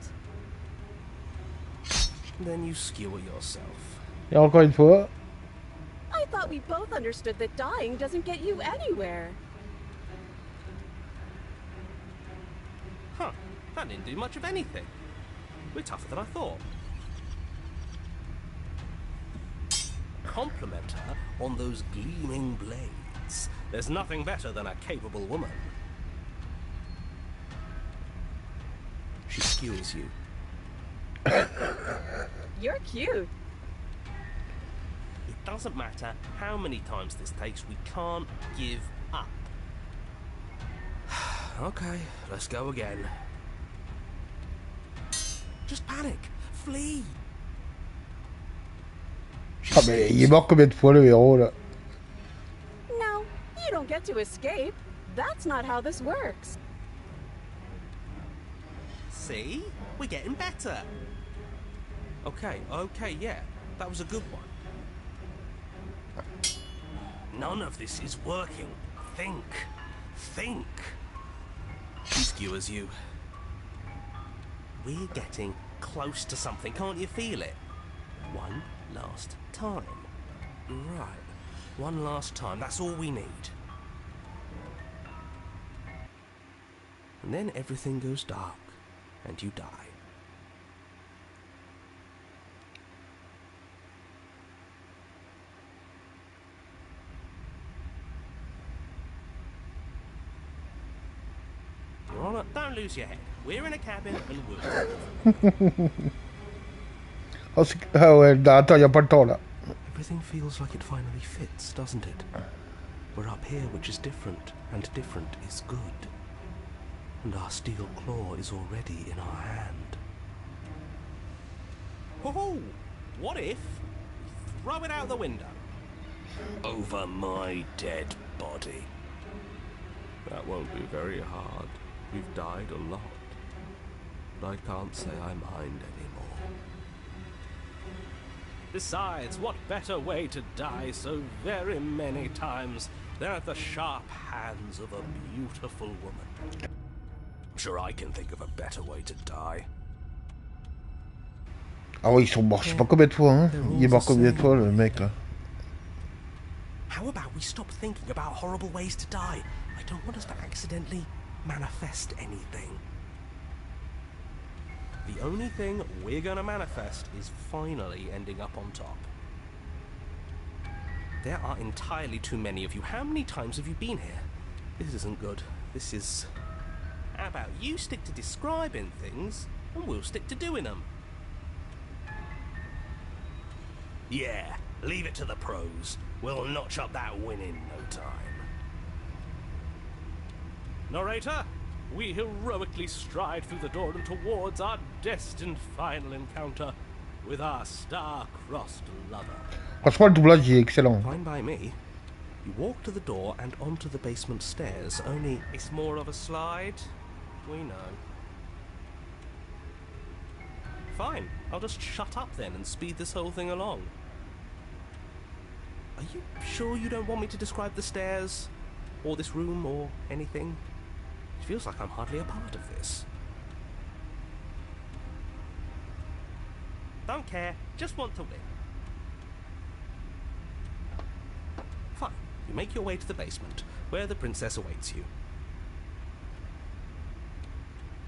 Then you skewer yourself. Et encore une fois. I thought we both understood that dying doesn't get you anywhere. Huh, that didn't do much of anything. We're tougher than I thought. Compliment her on those gleaming blades. There's nothing better than a capable woman. She skewers you. You're cute. It doesn't matter how many times this takes, we can't give up. Okay, let's go again. Just panic. Flee. Ah mais il est mort combien de fois le héros là? No, you don't get to escape. That's not how this works. See? We're getting better. Okay, yeah. That was a good one. None of this is working. Think. He skewers you. We're getting close to something, can't you feel it? One last time. Right. One last time. That's all we need. And then everything goes dark, and you die. Your Honor, don't lose your head. We're in a cabin and we'll... Ah ouais, attends, y a pas le temps là. Everything feels like it finally fits, doesn't it? We're up here, which is different, and different is good. And our steel claw is already in our hand. Oh, what if we throw it out the window? Over my dead body. That won't be very hard. We've died a lot. But I can't say I mind anymore. Besides, what better way to die so very many times than at the sharp hands of a beautiful woman? I'm sure I can think of a better way to die. Ah ouais, ils sont morts, je sais pas combien de fois, hein. Il est mort combien de fois le mec là. How about we stop thinking about horrible ways to die? I don't want us to accidentally manifest anything. The only thing we're gonna manifest is finally ending up on top. There are entirely too many of you. How many times have you been here? This isn't good. This is... How about you stick to describing things, and we'll stick to doing them? Yeah, leave it to the pros. We'll notch up that win in no time. Narrator, we heroically stride through the door and towards our destined final encounter with our star-crossed lover. Franchement, le doublage il est excellent. Fine by me. You walk to the door and onto the basement stairs, only It's more of a slide. We know. Fine, I'll just shut up then and speed this whole thing along. Are you sure you don't want me to describe the stairs? Or this room, or anything? It feels like I'm hardly a part of this. Don't care, just want to win. Fine, you make your way to the basement, where the princess awaits you.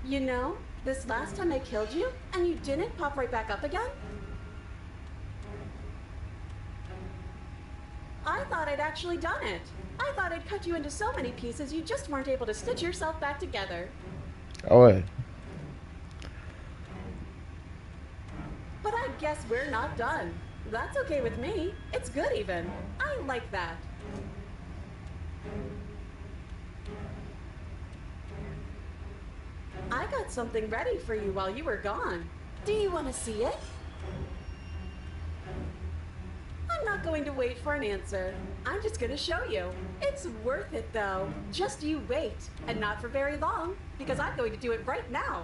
You know, this last time I killed you, and you didn't pop right back up again? I thought I'd actually done it. I thought I'd cut you into so many pieces you just weren't able to stitch yourself back together. Ah ouais. But I guess we're not done. That's okay with me. It's good even. I like that. I got something ready for you while you were gone. Do you want to see it? I'm not going to wait for an answer. I'm just going to show you. It's worth it though. Just you wait. And not for very long, because I'm going to do it right now.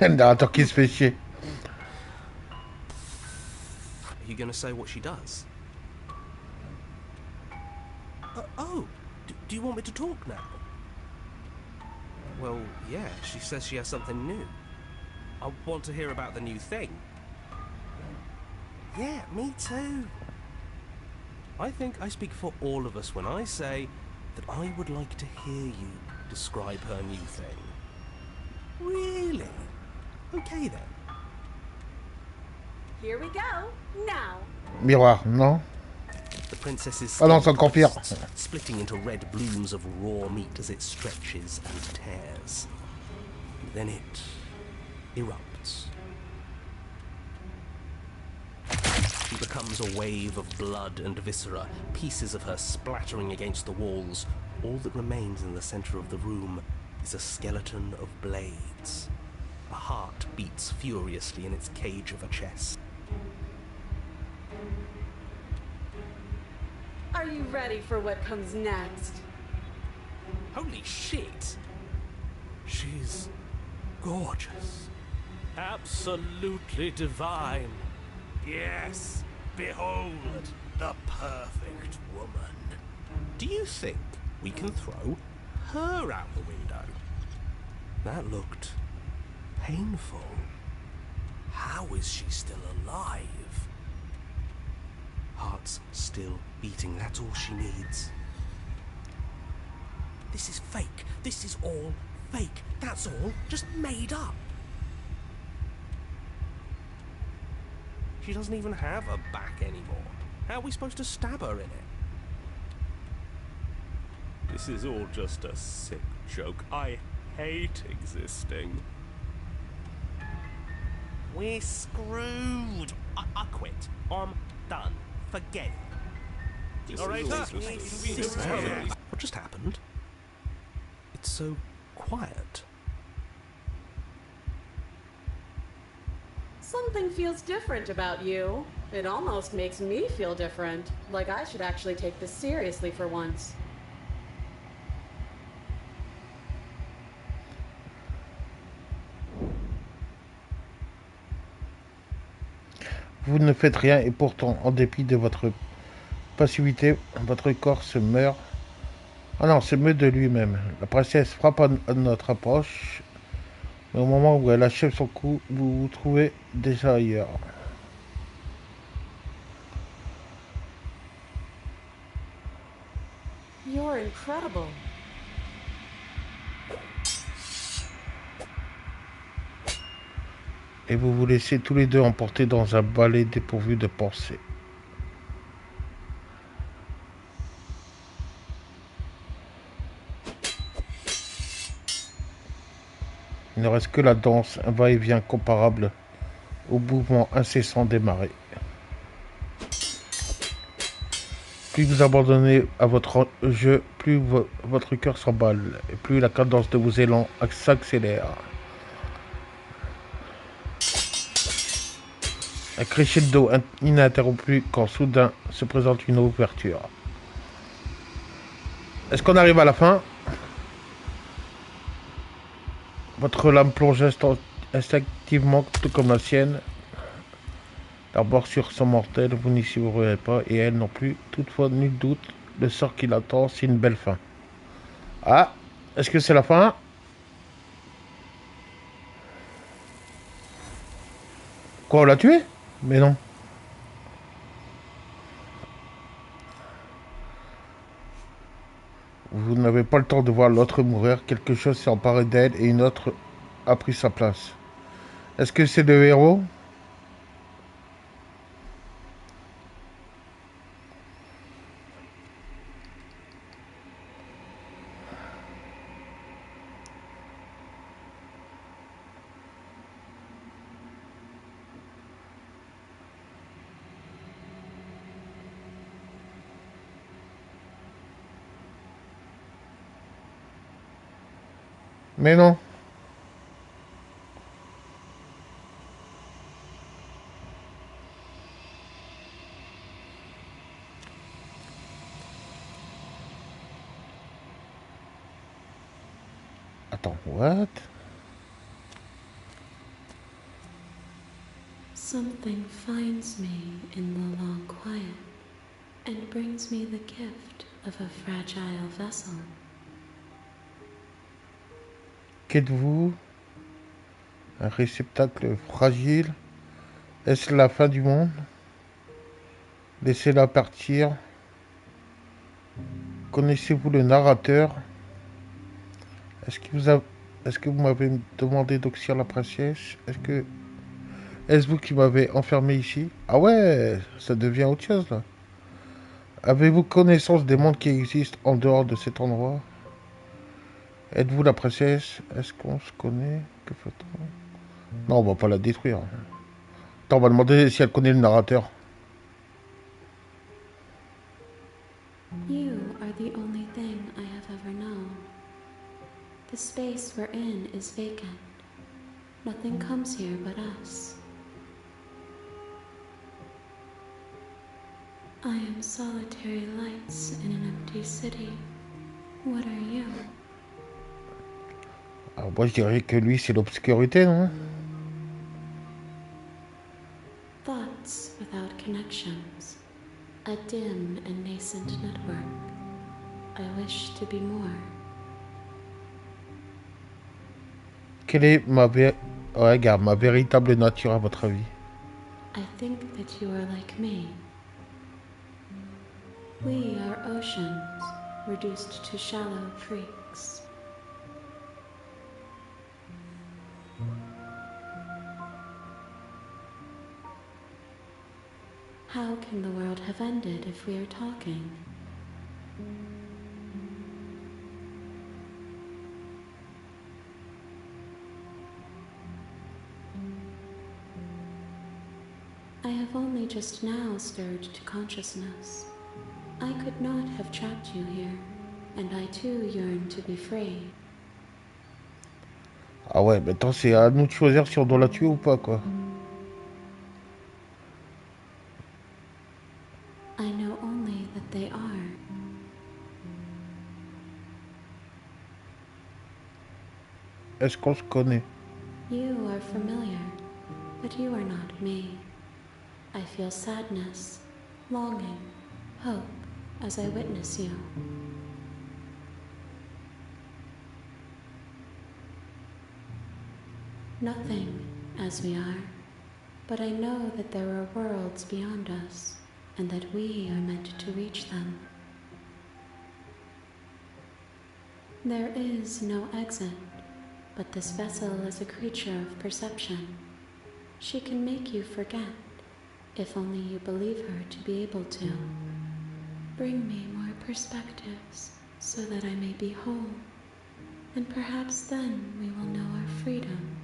Attends qu'il se fait chier. Are you going to say what she does? Do you want me to talk now? Well, yeah, she says she has something new. I want to hear about the new thing. Yeah, me too. I think I speak for all of us when I say that I would like to hear you describe her new thing. Really? Okay then. Here we go. Now. Miroir, non? The princess's Ah non, c'est encore pire. bursts, splitting into red blooms of raw meat as it stretches and tears. Then it erupts. She becomes a wave of blood and viscera, pieces of her splattering against the walls. All that remains in the center of the room is a skeleton of blades. A heart beats furiously in its cage of a chest. Are you ready for what comes next? Holy shit! She's gorgeous. Absolutely divine. Yes, behold the perfect woman. Do you think we can throw her out the window? That looked painful. How is she still alive? Heart's still beating, that's all she needs. This is fake. This is all fake. That's all just made up. She doesn't even have a back anymore. How are we supposed to stab her in it? This is all just a sick joke. I hate existing. We're screwed. I quit. I'm done. Forget it. What just happened? It's so quiet. Something feels different about you. It almost makes me feel different. Like I should actually take this seriously for once. Vous ne faites rien et pourtant, en dépit de votre passivité, votre corps se meurt. Ah non, se meut de lui-même. La princesse frappe à notre approche. Mais au moment où elle achève son coup, vous vous trouvez déjà ailleurs. You're incredible. Et vous vous laissez tous les deux emporter dans un balai dépourvu de pensée. Il ne reste que la danse, un va-et-vient comparable au mouvement incessant des marées. Plus vous abandonnez à votre jeu, plus votre cœur s'emballe, et plus la cadence de vos élans s'accélère. Un crescendo ininterrompu quand soudain se présente une ouverture. Est-ce qu'on arrive à la fin? Votre lame plonge instinctivement, tout comme la sienne. La morsure sont mortelles, vous n'y survivrez pas, et elle non plus. Toutefois, nul doute, le sort qui l'attend, c'est une belle fin. Ah, est-ce que c'est la fin? Quoi, on l'a tué? Mais non. Vous n'avez pas le temps de voir l'autre mourir. Quelque chose s'est emparé d'elle et une autre a pris sa place. Est-ce que c'est le héros? Mais non. Attends, what? Something finds me in the long quiet and brings me the gift of a fragile vessel. Qu'êtes-vous? Un réceptacle fragile? Est-ce la fin du monde? Laissez-la partir. Connaissez-vous le narrateur? Est-ce que vous m'avez demandé d'oxyre la princesse? Est-ce vous qui m'avez enfermé ici? Ah ouais, ça devient autre chose là. Avez-vous connaissance des mondes qui existent en dehors de cet endroit? Êtes-vous la princesse? Est-ce qu'on se connaît? Que fait-on? Non, on va pas la détruire. Attends, on va demander si elle connaît le narrateur. You are the only thing I have ever known. The space we're in is vacant. Nothing comes here but us. I am solitary lights in an empty city. What are you? Alors moi je dirais que lui c'est l'obscurité, non? Thoughts without connections. A dim and nascent network. I wish to be more. Quelle est regarde, ma véritable nature à votre avis? I think that you are like me. We are oceans, reduced to shallow creeks. How can the world have ended if we are talking? I have only just now stirred to consciousness. I could not have trapped you here, and I too yearn to be free. Ah ouais, maintenant c'est à nous de choisir si on doit la tuer ou pas, quoi. I know only that they are. Est-ce qu'on se connaît? You are familiar, but you are not me. I feel sadness, longing, hope as I witness you. Nothing as we are, but I know that there are worlds beyond us, and that we are meant to reach them. There is no exit, but this vessel is a creature of perception. She can make you forget, if only you believe her to be able to. Bring me more perspectives, so that I may be whole, and perhaps then we will know our freedom.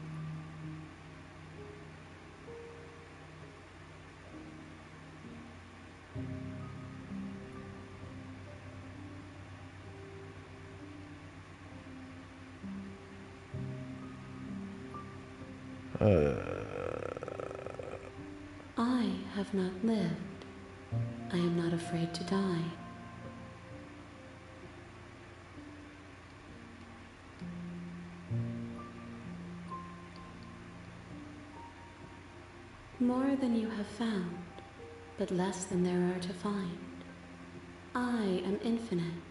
I have not lived. I am not afraid to die. More than you have found, but less than there are to find. I am infinite.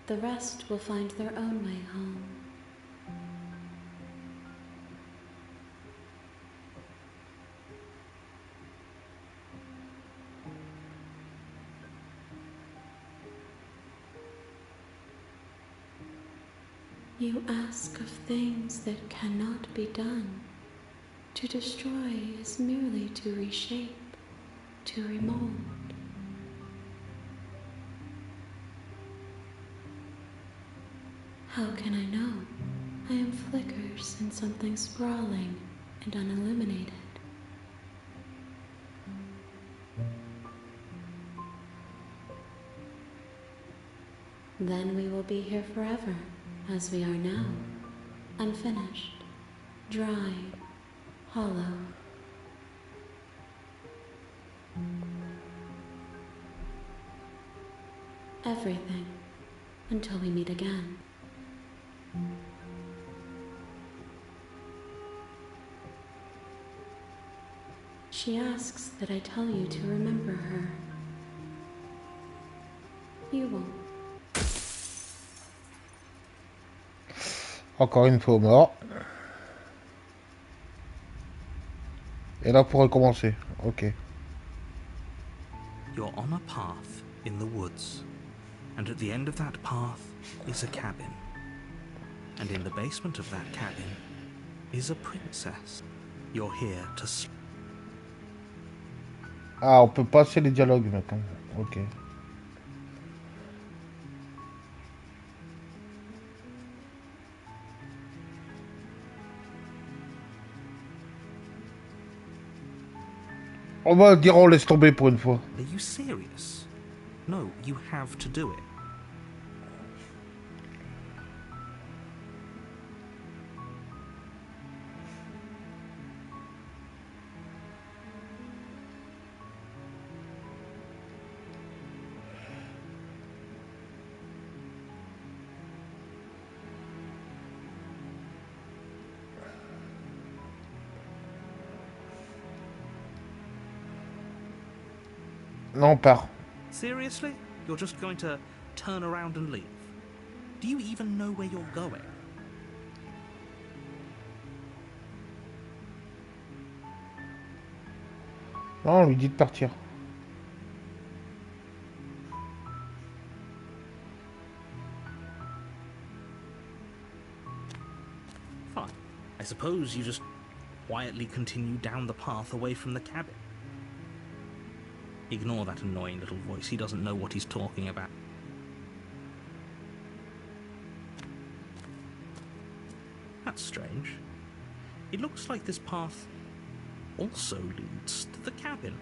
The rest will find their own way home. You ask of things that cannot be done. To destroy is merely to reshape, to remold. How can I know? I am flickers in something sprawling and unilluminated. Then we will be here forever, as we are now, unfinished, dry, hollow. Everything, until we meet again. She asks that I tell you to remember her. You won't. Encore une fois mort. Et là pour recommencer. Ok. You're on a path in the woods, and at the end of that path is a cabin. And in the basement of that cabin is a princess. You're here to sleep. Ah, on peut passer les dialogues maintenant. Ok. On va dire on laisse tomber pour une fois. Are you serious? No, you have to do it. Non, on part. Seriously? You're just going to turn around and leave? Do you even know where you're going? Non, on lui dit de partir. Fine. I suppose you just quietly continue down the path away from the cabin. Ignore that annoying little voice. He doesn't know what he's talking about. That's strange. It looks like this path also leads to the cabin.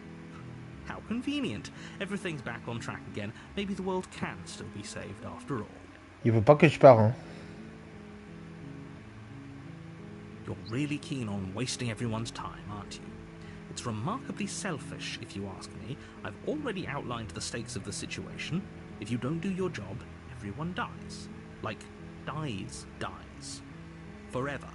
How convenient. Everything's back on track again. Maybe the world can still be saved after all. Il veut pas que je parte, hein. You're really keen on wasting everyone's time, aren't you? It's remarkably selfish, if you ask me. I've already outlined the stakes of the situation. If you don't do your job, everyone dies. Like, dies. Forever.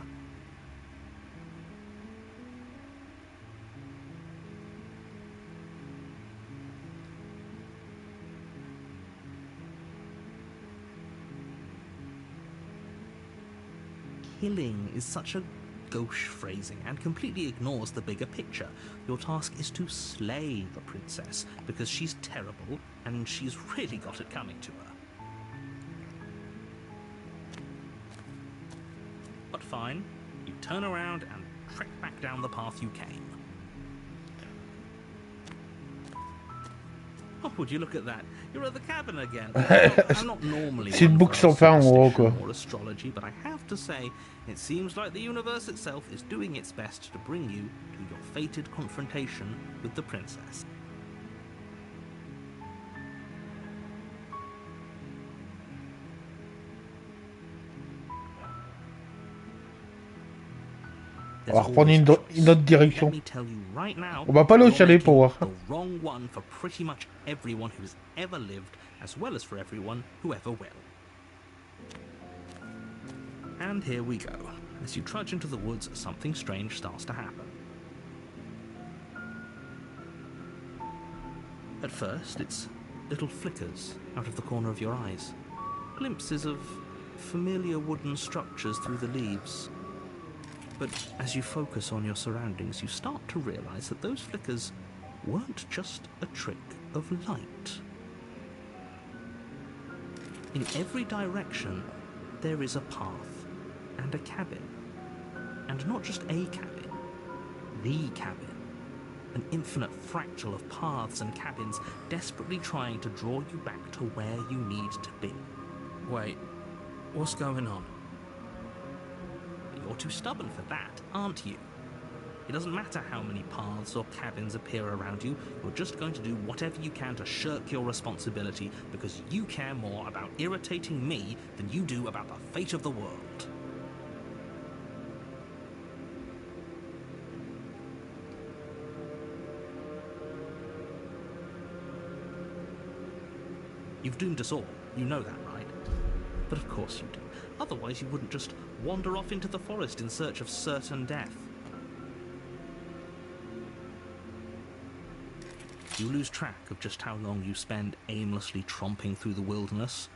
Killing is such a gauche phrasing and completely ignores the bigger picture. Your task is to slay the princess because she's terrible and she's really got it coming to her. But fine, you turn around and trek back down the path you came. Oh, would you look at that? You're at the cabin again. I'm not normally C'est une boucle sans fin en gros, quoi. or astrology, but I have to say, it seems like the universe itself is doing its best to bring you to your fated confrontation with the princess. On va reprendre une autre direction. Let me tell you right now, On va pas aller au you're chalet pour making voir. the wrong one for pretty much everyone who's ever lived, as well as for everyone who ever will. And here we go. As you trudge into the woods, something strange starts to happen. At first, it's little flickers out of the corner of your eyes. Glimpses of familiar wooden structures through the leaves. But as you focus on your surroundings, you start to realize that those flickers weren't just a trick of light. In every direction, there is a path and a cabin. And not just a cabin, the cabin. An infinite fractal of paths and cabins desperately trying to draw you back to where you need to be. Wait, what's going on? You're too stubborn for that, aren't you? It doesn't matter how many paths or cabins appear around you, you're just going to do whatever you can to shirk your responsibility because you care more about irritating me than you do about the fate of the world. You've doomed us all, you know that, right? But of course you do. Otherwise you wouldn't just wander off into the forest in search of certain death. You lose track of just how long you spend aimlessly tromping through the wilderness.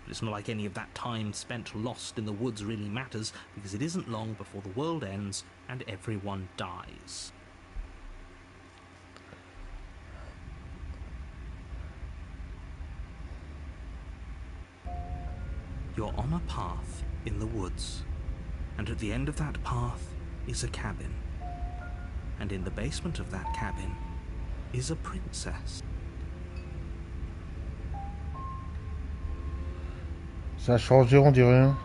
But it's not like any of that time spent lost in the woods really matters, because it isn't long before the world ends and everyone dies. You're on a path in the woods, and at the end of that path is a cabin. And in the basement of that cabin is a princess. Ça a changé, on dit rien.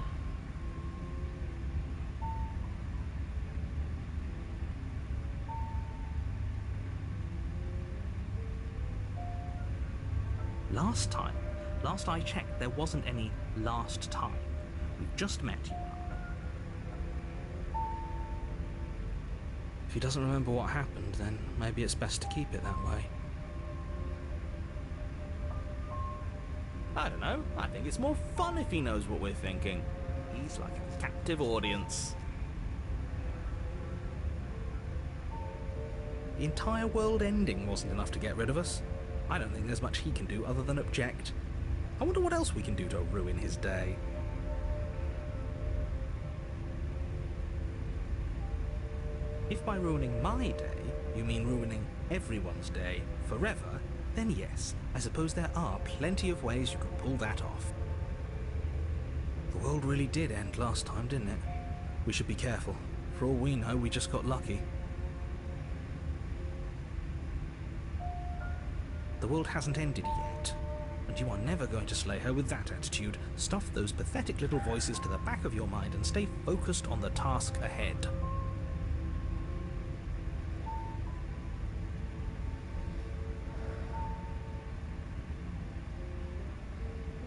Last I checked, there wasn't any last time. We've just met you. If he doesn't remember what happened, then maybe it's best to keep it that way. I don't know. I think it's more fun if he knows what we're thinking. He's like a captive audience. The entire world ending wasn't enough to get rid of us. I don't think there's much he can do other than object. I wonder what else we can do to ruin his day. If by ruining my day, you mean ruining everyone's day forever, then yes, I suppose there are plenty of ways you could pull that off. The world really did end last time, didn't it? We should be careful. For all we know, we just got lucky. The world hasn't ended yet, and you are never going to slay her with that attitude. Stuff those pathetic little voices to the back of your mind and stay focused on the task ahead.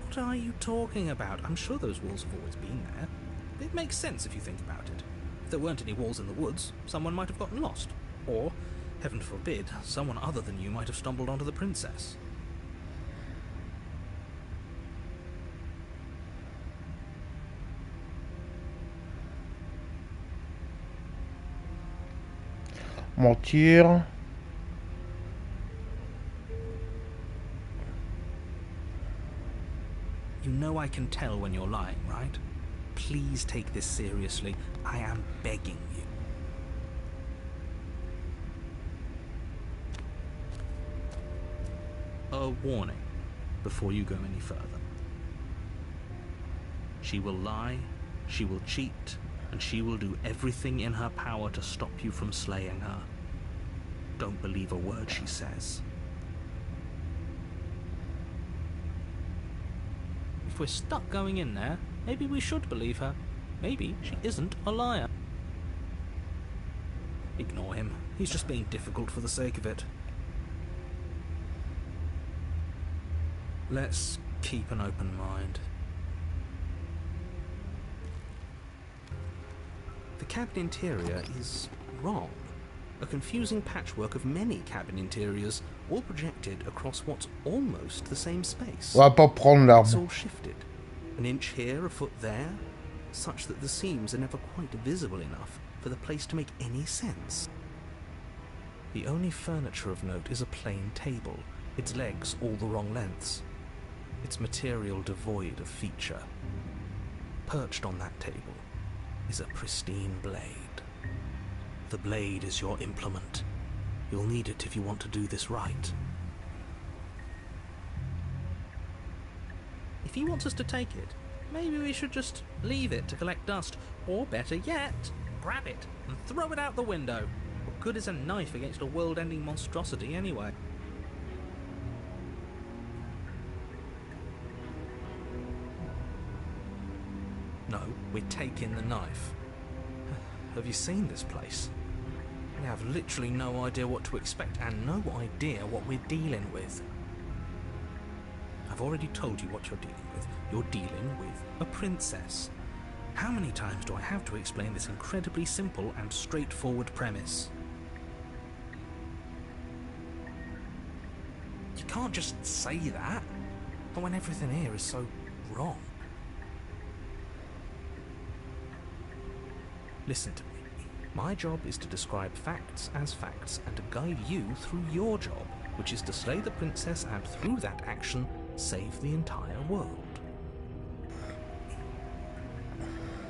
What are you talking about? I'm sure those walls have always been there. It makes sense if you think about it. If there weren't any walls in the woods, someone might have gotten lost. Or, heaven forbid, someone other than you might have stumbled onto the princess. Mentir. You know I can tell when you're lying, right? Please take this seriously. I am begging you. A warning before you go any further. She will lie, she will cheat, and she will do everything in her power to stop you from slaying her. Don't believe a word she says. If we're stuck going in there, maybe we should believe her. Maybe she isn't a liar. Ignore him. He's just being difficult for the sake of it. Let's keep an open mind. The cabin interior is wrong. A confusing patchwork of many cabin interiors, all projected across what's almost the same space. On va pas prendre It's l'arme. all shifted. An inch here, a foot there, such that the seams are never quite visible enough for the place to make any sense. The only furniture of note is a plain table, its legs all the wrong lengths, its material devoid of feature. Perched on that table is a pristine blade. The blade is your implement. You'll need it if you want to do this right. If he wants us to take it, maybe we should just leave it to collect dust. Or better yet, grab it and throw it out the window. What good is a knife against a world-ending monstrosity anyway? No, we're taking the knife. Have you seen this place? We have literally no idea what to expect and no idea what we're dealing with. I've already told you what you're dealing with. You're dealing with a princess. How many times do I have to explain this incredibly simple and straightforward premise? You can't just say that, but when everything here is so wrong. Listen to me. My job is to describe facts as facts and to guide you through your job, which is to slay the princess and through that action, save the entire world.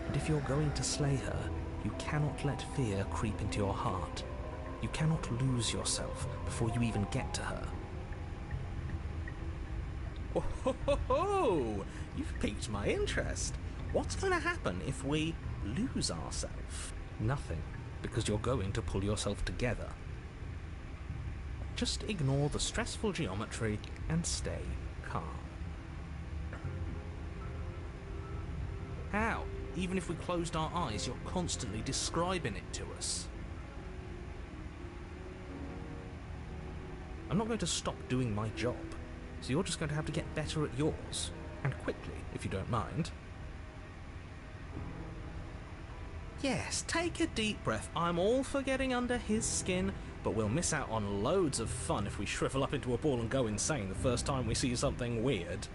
And if you're going to slay her, you cannot let fear creep into your heart. You cannot lose yourself before you even get to her. Oh, ho, ho, ho. You've piqued my interest. What's going to happen if we lose ourselves? Nothing, because you're going to pull yourself together. Just ignore the stressful geometry and stay calm. How? Even if we closed our eyes, you're constantly describing it to us. I'm not going to stop doing my job, so you're just going to have to get better at yours, and quickly, if you don't mind. Yes, take a deep breath. I'm all for getting under his skin, but we'll miss out on loads of fun if we shrivel up into a ball and go insane the first time we see something weird.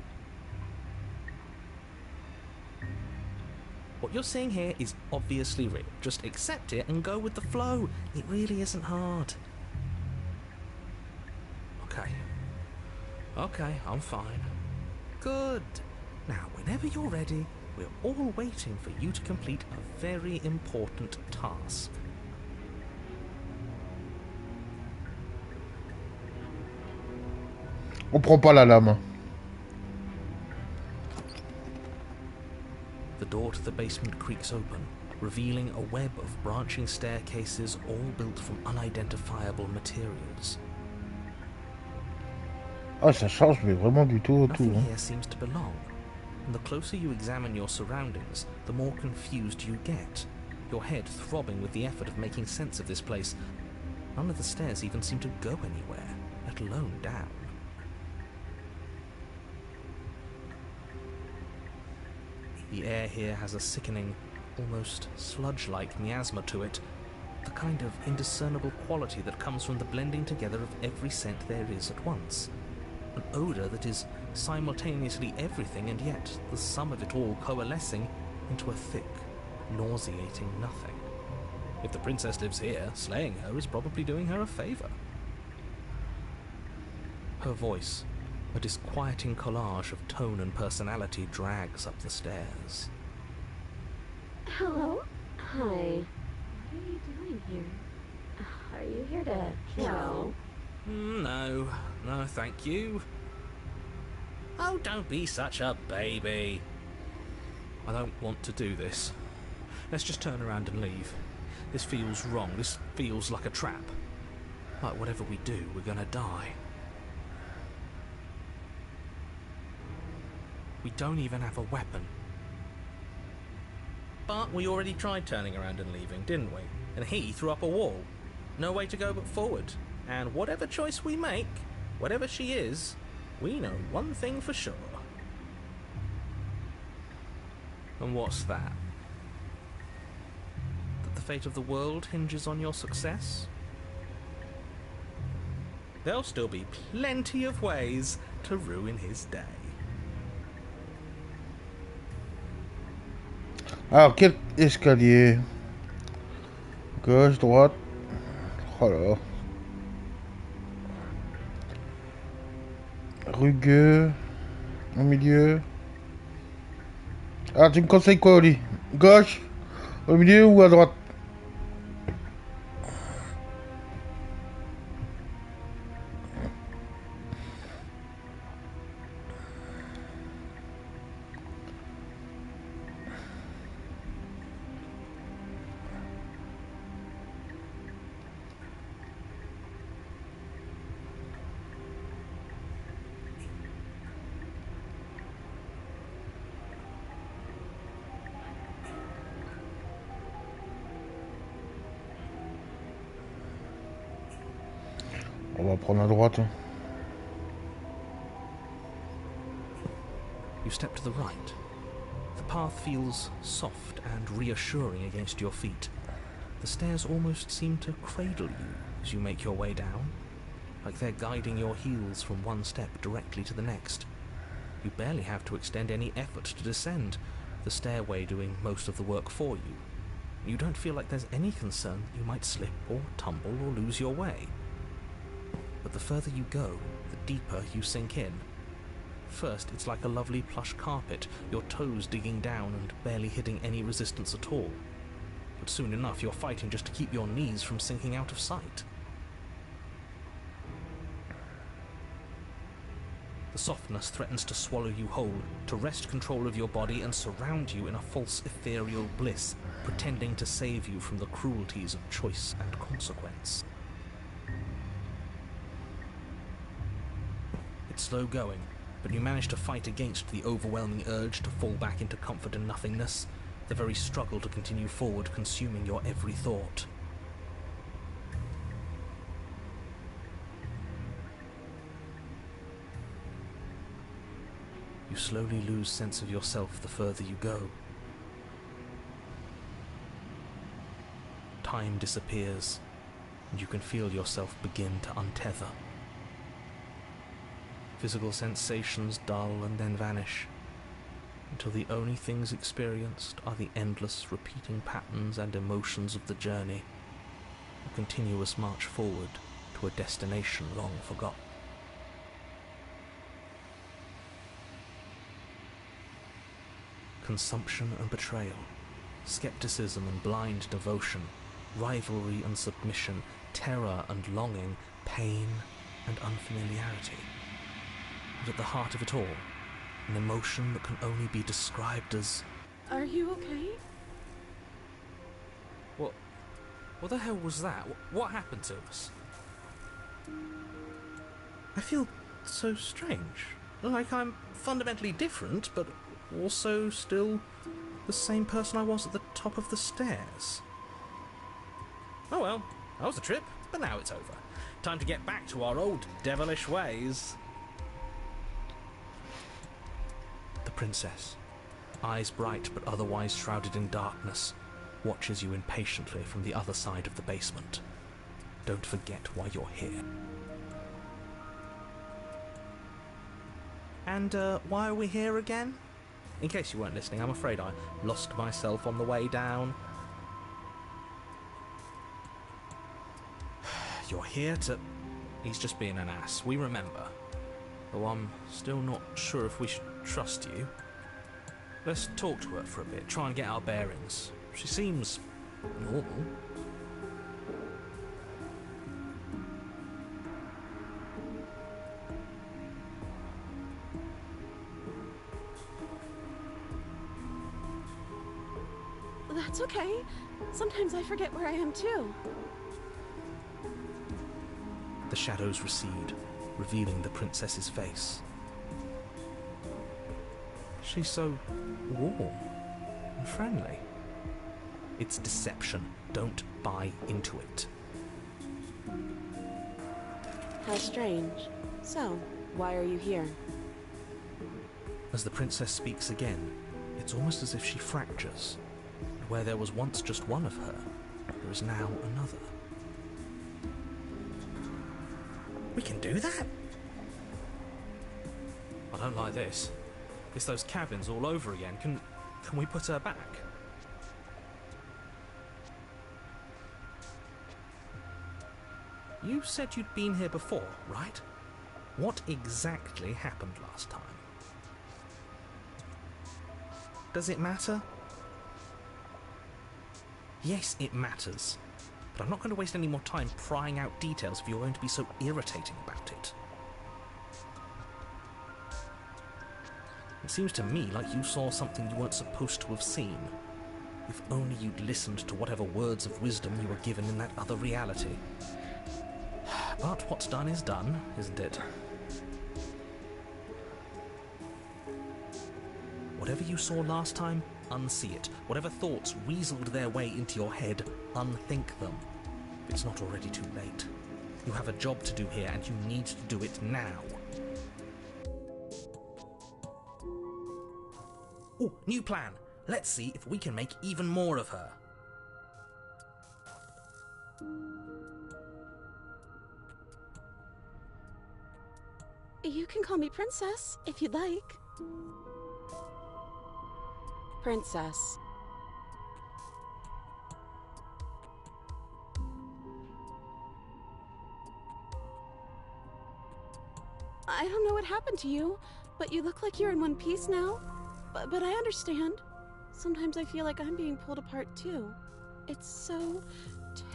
What you're seeing here is obviously real. Just accept it and go with the flow. It really isn't hard. Okay. Okay, I'm fine. Good. Now, whenever you're ready, we're all waiting for you to complete a very important task. On prend pas la lame. The door to the basement creaks open, revealing a web of branching staircases all built from unidentifiable materials. Ah, ça change, mais vraiment du tout au tout. Nothing Hein. here seems to belong, and the closer you examine your surroundings, the more confused you get, your head throbbing with the effort of making sense of this place. None of the stairs even seem to go anywhere, let alone down. The air here has a sickening, almost sludge-like miasma to it, the kind of indiscernible quality that comes from the blending together of every scent there is at once. An odour that is simultaneously everything and yet the sum of it all coalescing into a thick, nauseating nothing. If the princess lives here, slaying her is probably doing her a favour. Her voice, a disquieting collage of tone and personality, drags up the stairs. Hello? Hi. What are you doing here? Are you here to kill? No, thank you. Oh, don't be such a baby. I don't want to do this. Let's just turn around and leave. This feels wrong. This feels like a trap. Like whatever we do, we're gonna die. We don't even have a weapon. But we already tried turning around and leaving, didn't we? And he threw up a wall. No way to go but forward. And whatever choice we make, whatever she is, we know one thing for sure. And what's that? That the fate of the world hinges on your success? There'll still be plenty of ways to ruin his day. Alors, quel escalier? Gauche, droite. Oh là là. Rugueux. Au milieu. Ah, tu me conseilles quoi, Oli? Gauche, au milieu ou à droite? On va prendre à droite. You step to the right. The path feels soft and reassuring against your feet. The stairs almost seem to cradle you as you make your way down, like they're guiding your heels from one step directly to the next. You barely have to extend any effort to descend, the stairway doing most of the work for you. You don't feel like there's any concern that you might slip or tumble or lose your way. But the further you go, the deeper you sink in. First, it's like a lovely plush carpet, your toes digging down and barely hitting any resistance at all. But soon enough, you're fighting just to keep your knees from sinking out of sight. The softness threatens to swallow you whole, to wrest control of your body and surround you in a false ethereal bliss, pretending to save you from the cruelties of choice and consequence. It's slow going, but you manage to fight against the overwhelming urge to fall back into comfort and nothingness, the very struggle to continue forward consuming your every thought. You slowly lose sense of yourself the further you go. Time disappears, and you can feel yourself begin to untether. Physical sensations dull and then vanish, until the only things experienced are the endless repeating patterns and emotions of the journey, a continuous march forward to a destination long forgotten. consumption and betrayal, skepticism and blind devotion, rivalry and submission, terror and longing, pain and unfamiliarity. And at the heart of it all, an emotion that can only be described as... Are you okay? What the hell was that? What happened to us? I feel so strange. Like I'm fundamentally different, but also still the same person I was at the top of the stairs. Oh well, that was a trip, but now it's over. Time to get back to our old devilish ways. The princess, eyes bright but otherwise shrouded in darkness, watches you impatiently from the other side of the basement. Don't forget why you're here. And why are we here again? In case you weren't listening, I'm afraid I lost myself on the way down. You're here to... He's just being an ass, we remember. Though I'm still not sure if we should trust you. Let's talk to her for a bit, try and get our bearings. She seems normal. That's okay. Sometimes I forget where I am too. The shadows recede, revealing the princess's face. She's so warm and friendly. It's deception. Don't buy into it. How strange. So, why are you here? As the princess speaks again, it's almost as if she fractures. And where there was once just one of her, there is now another. We can do that? I don't like this. It's those cabins all over again. Can we put her back? You said you'd been here before, right? What exactly happened last time? Does it matter? Yes, it matters. But I'm not going to waste any more time prying out details if you're going to be so irritating about it. It seems to me like you saw something you weren't supposed to have seen. If only you'd listened to whatever words of wisdom you were given in that other reality. But what's done is done, isn't it? Whatever you saw last time, unsee it. Whatever thoughts weaseled their way into your head, unthink them. If it's not already too late. You have a job to do here, and you need to do it now. Ooh, new plan. Let's see if we can make even more of her. You can call me Princess, if you'd like. Princess. I don't know what happened to you, but you look like you're in one piece now. But I understand. Sometimes I feel like I'm being pulled apart too. It's so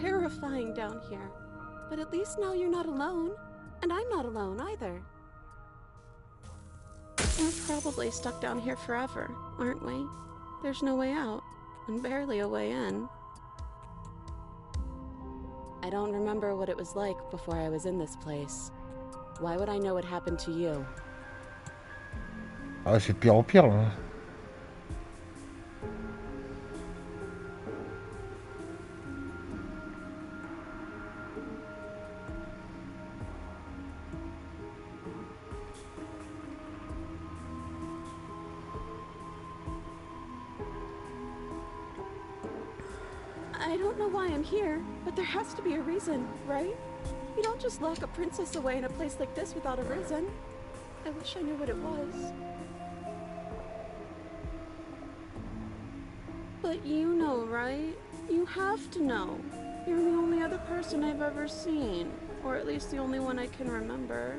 terrifying down here. But at least now you're not alone. And I'm not alone either. We're probably stuck down here forever, aren't we? There's no way out, and barely a way in. I don't remember what it was like before I was in this place. Why would I know what happened to you? Ah, c'est de pire en pire, là. I don't know why I'm here, but there has to be a reason, right? You don't just lock a princess away in a place like this without a reason. I wish I knew what it was. But you know, right? You have to know. You're the only other person I've ever seen, or at least the only one I can remember.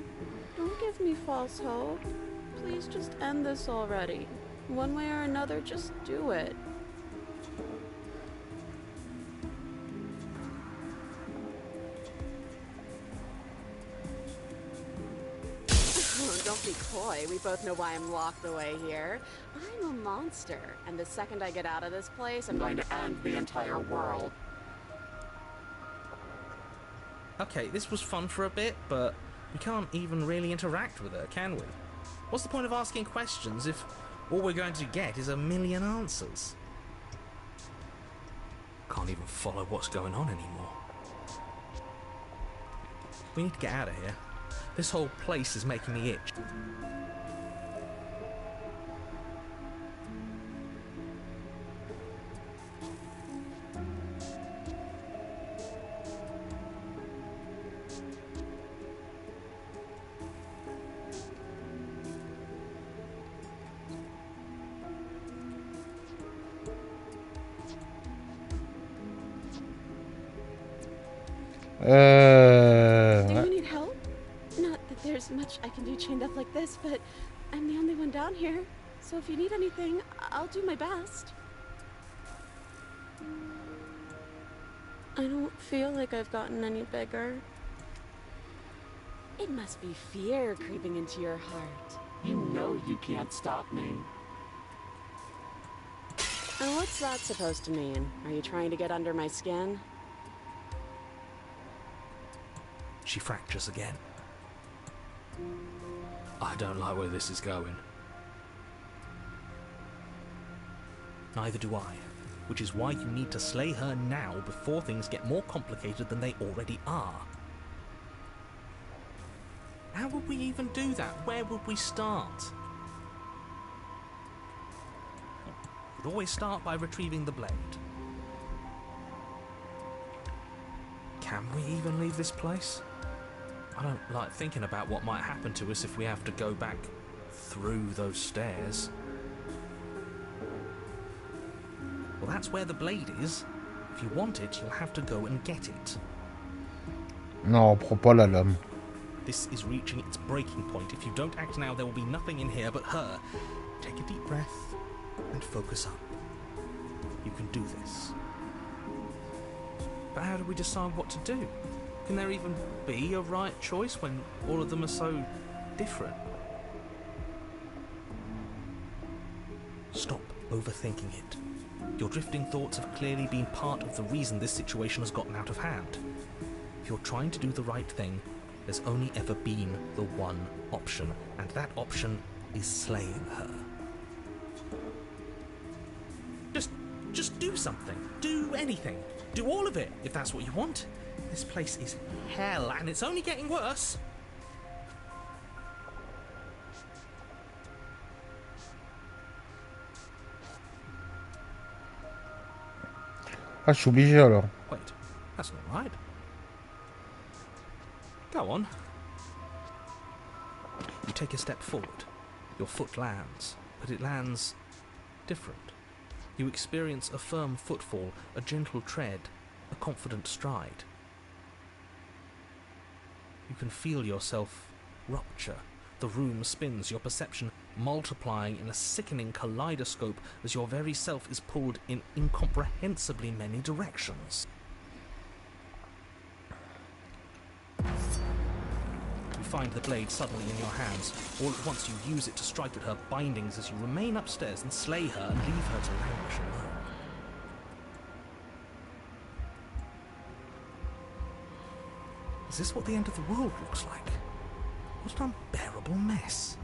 Don't give me false hope. Please just end this already. One way or another, just do it. Don't be coy. We both know why I'm locked away here. I'm a monster, and the second I get out of this place, I'm going to end the entire world. Okay, this was fun for a bit, but we can't even really interact with her, can we? What's the point of asking questions if all we're going to get is a million answers? Can't even follow what's going on anymore. We need to get out of here. This whole place is making me itch. Do you need help? Not that there's much I can do chained up like this, but I'm the only one down here. So if you need anything, I'll do my best. I don't feel like I've gotten any bigger. It must be fear creeping into your heart. You know you can't stop me. And what's that supposed to mean? Are you trying to get under my skin? She fractures again. I don't like where this is going. Neither do I, which is why you need to slay her now before things get more complicated than they already are. How would we even do that? Where would we start? We'd always start by retrieving the blade. Can we even leave this place? I don't like thinking about what might happen to us if we have to go back through those stairs. Well, that's where the blade is. If you want it, you'll have to go and get it. Non, prends pas la lame. This is reaching its breaking point. If you don't act now, there will be nothing in here but her. Take a deep breath and focus up. You can do this. But how do we decide what to do? Can there even be a right choice when all of them are so different? Stop overthinking it. Your drifting thoughts have clearly been part of the reason this situation has gotten out of hand. If you're trying to do the right thing, there's only ever been the one option, and that option is slaying her. Just do something. Do anything. Do all of it, if that's what you want. This place is hell, and it's only getting worse. Ah, je suis obligé alors. Wait, that's not right. Go on. You take a step forward. Your foot lands, but it lands different. You experience a firm footfall, a gentle tread, a confident stride. You can feel yourself rupture. The room spins, your perception multiplying in a sickening kaleidoscope as your very self is pulled in incomprehensibly many directions. You find the blade suddenly in your hands. All at once you use it to strike at her bindings as you remain upstairs and slay her and leave her to languish alone. Is this what the end of the world looks like? What an unbearable mess.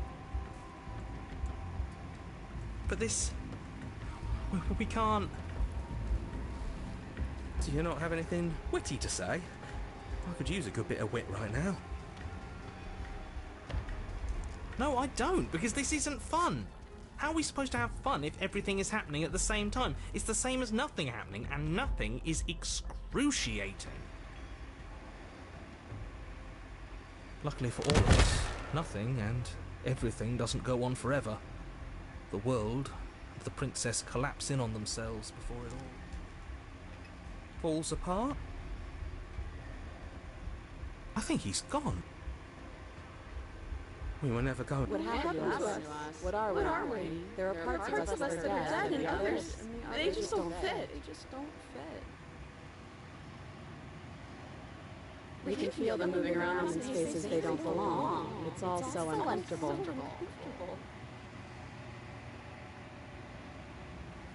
But this... we can't... Do you not have anything witty to say? I could use a good bit of wit right now. No, I don't, because this isn't fun. How are we supposed to have fun if everything is happening at the same time? It's the same as nothing happening, and nothing is excruciating. Luckily for all of us, nothing and everything doesn't go on forever. The world and the princess collapse in on themselves before it all falls apart. I think he's gone. We were never going. What happened to us? What are we? There are parts of us that are dead, and others, they just don't fit. We can feel them moving around in spaces they don't belong. It's all so uncomfortable.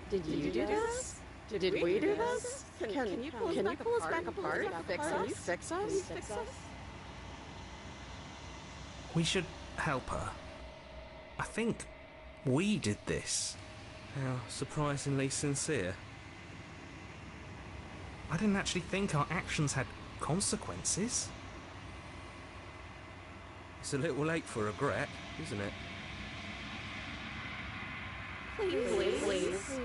Did you do this? Did we do this? Can you pull us back apart? Can you fix us? We should help her. I think we did this. How surprisingly sincere. I didn't actually think our actions had consequences. It's a little late for regret, isn't it? Please.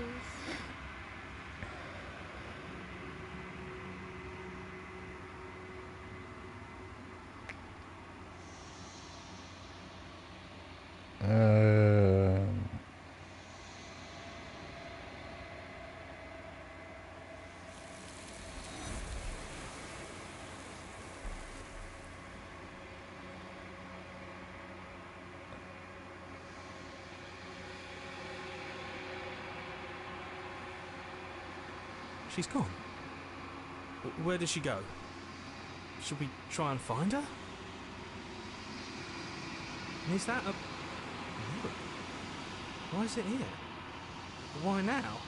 She's gone. Where did she go? Should we try and find her? Is that a mirror? Why is it here? Why now?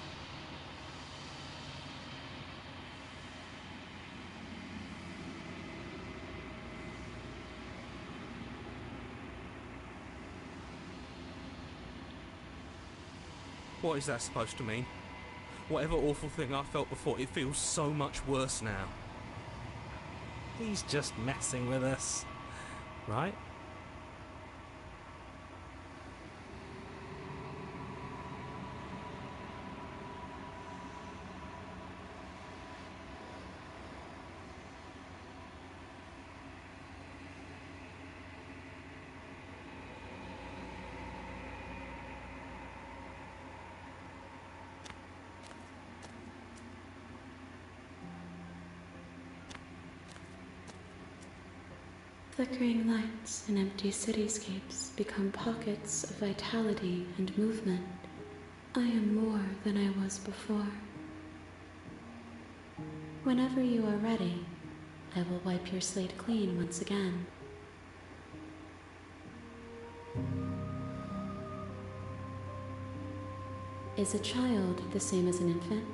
What is that supposed to mean? Whatever awful thing I felt before, it feels so much worse now. He's just messing with us, right? Flickering lights and empty cityscapes become pockets of vitality and movement. I am more than I was before. Whenever you are ready, I will wipe your slate clean once again. Is a child the same as an infant?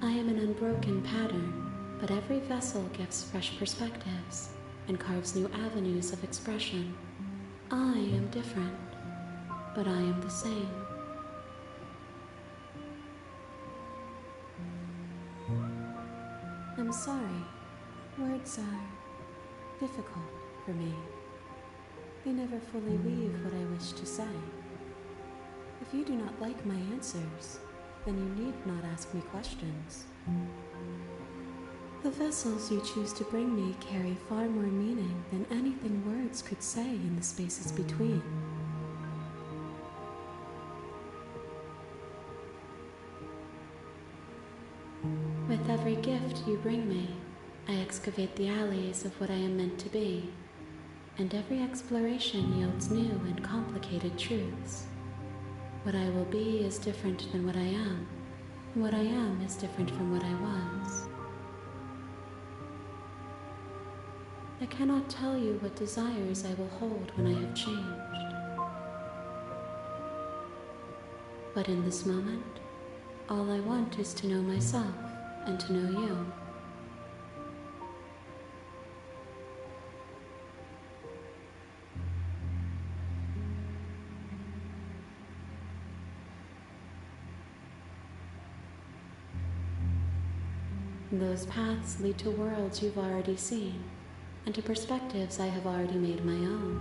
I am an unbroken pattern, but every vessel gives fresh perspectives and carves new avenues of expression. I am different, but I am the same. I'm sorry. Words are difficult for me. They never fully weave what I wish to say. If you do not like my answers, then you need not ask me questions. The vessels you choose to bring me carry far more meaning than anything words could say in the spaces between. With every gift you bring me, I excavate the alleys of what I am meant to be, and every exploration yields new and complicated truths. What I will be is different than what I am, and what I am is different from what I was. I cannot tell you what desires I will hold when I have changed. But in this moment, all I want is to know myself and to know you. Those paths lead to worlds you've already seen, and to perspectives I have already made my own.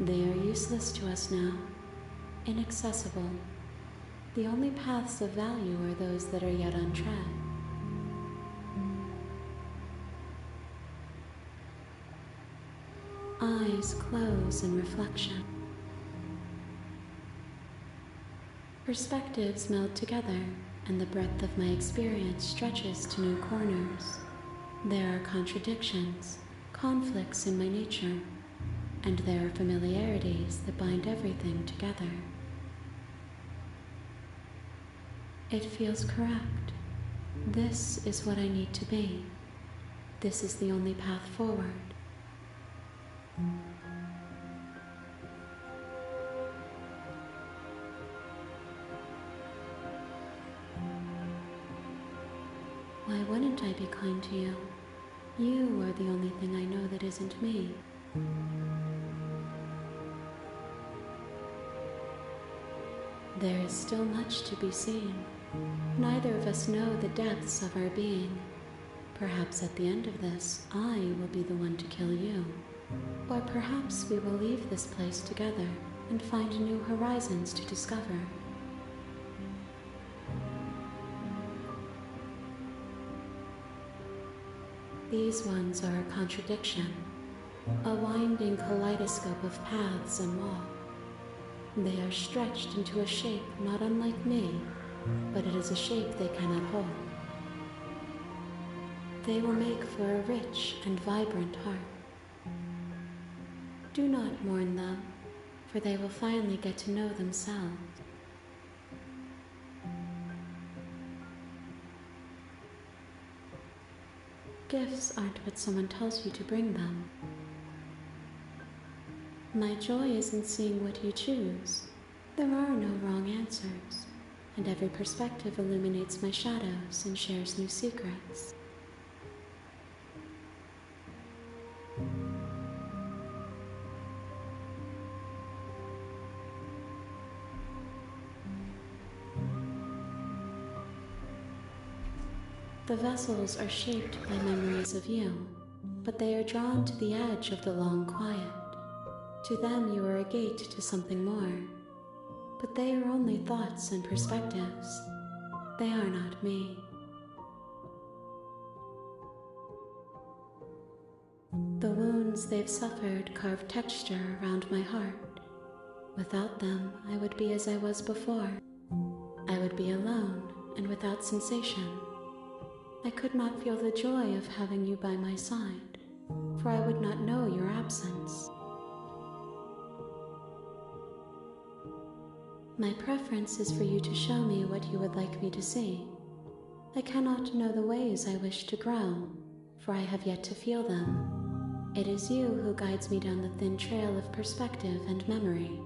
They are useless to us now, inaccessible. The only paths of value are those that are yet untread. Eyes close in reflection. Perspectives meld together, and the breadth of my experience stretches to new corners. There are contradictions, conflicts in my nature, and there are familiarities that bind everything together. It feels correct. This is what I need to be. This is the only path forward. Why wouldn't I be kind to you? You are the only thing I know that isn't me. There is still much to be seen. Neither of us know the depths of our being. Perhaps at the end of this, I will be the one to kill you. Or perhaps we will leave this place together and find new horizons to discover. These ones are a contradiction, a winding kaleidoscope of paths and walk. They are stretched into a shape not unlike me, but it is a shape they cannot hold. They will make for a rich and vibrant heart. Do not mourn them, for they will finally get to know themselves. Gifts aren't what someone tells you to bring them. My joy is in seeing what you choose. There are no wrong answers, and every perspective illuminates my shadows and shares new secrets. The vessels are shaped by memories of you, but they are drawn to the edge of the long quiet. To them you are a gate to something more, but they are only thoughts and perspectives. They are not me. The wounds they've suffered carve texture around my heart. Without them, I would be as I was before. I would be alone and without sensation. I could not feel the joy of having you by my side, for I would not know your absence. My preference is for you to show me what you would like me to see. I cannot know the ways I wish to grow, for I have yet to feel them. It is you who guides me down the thin trail of perspective and memory.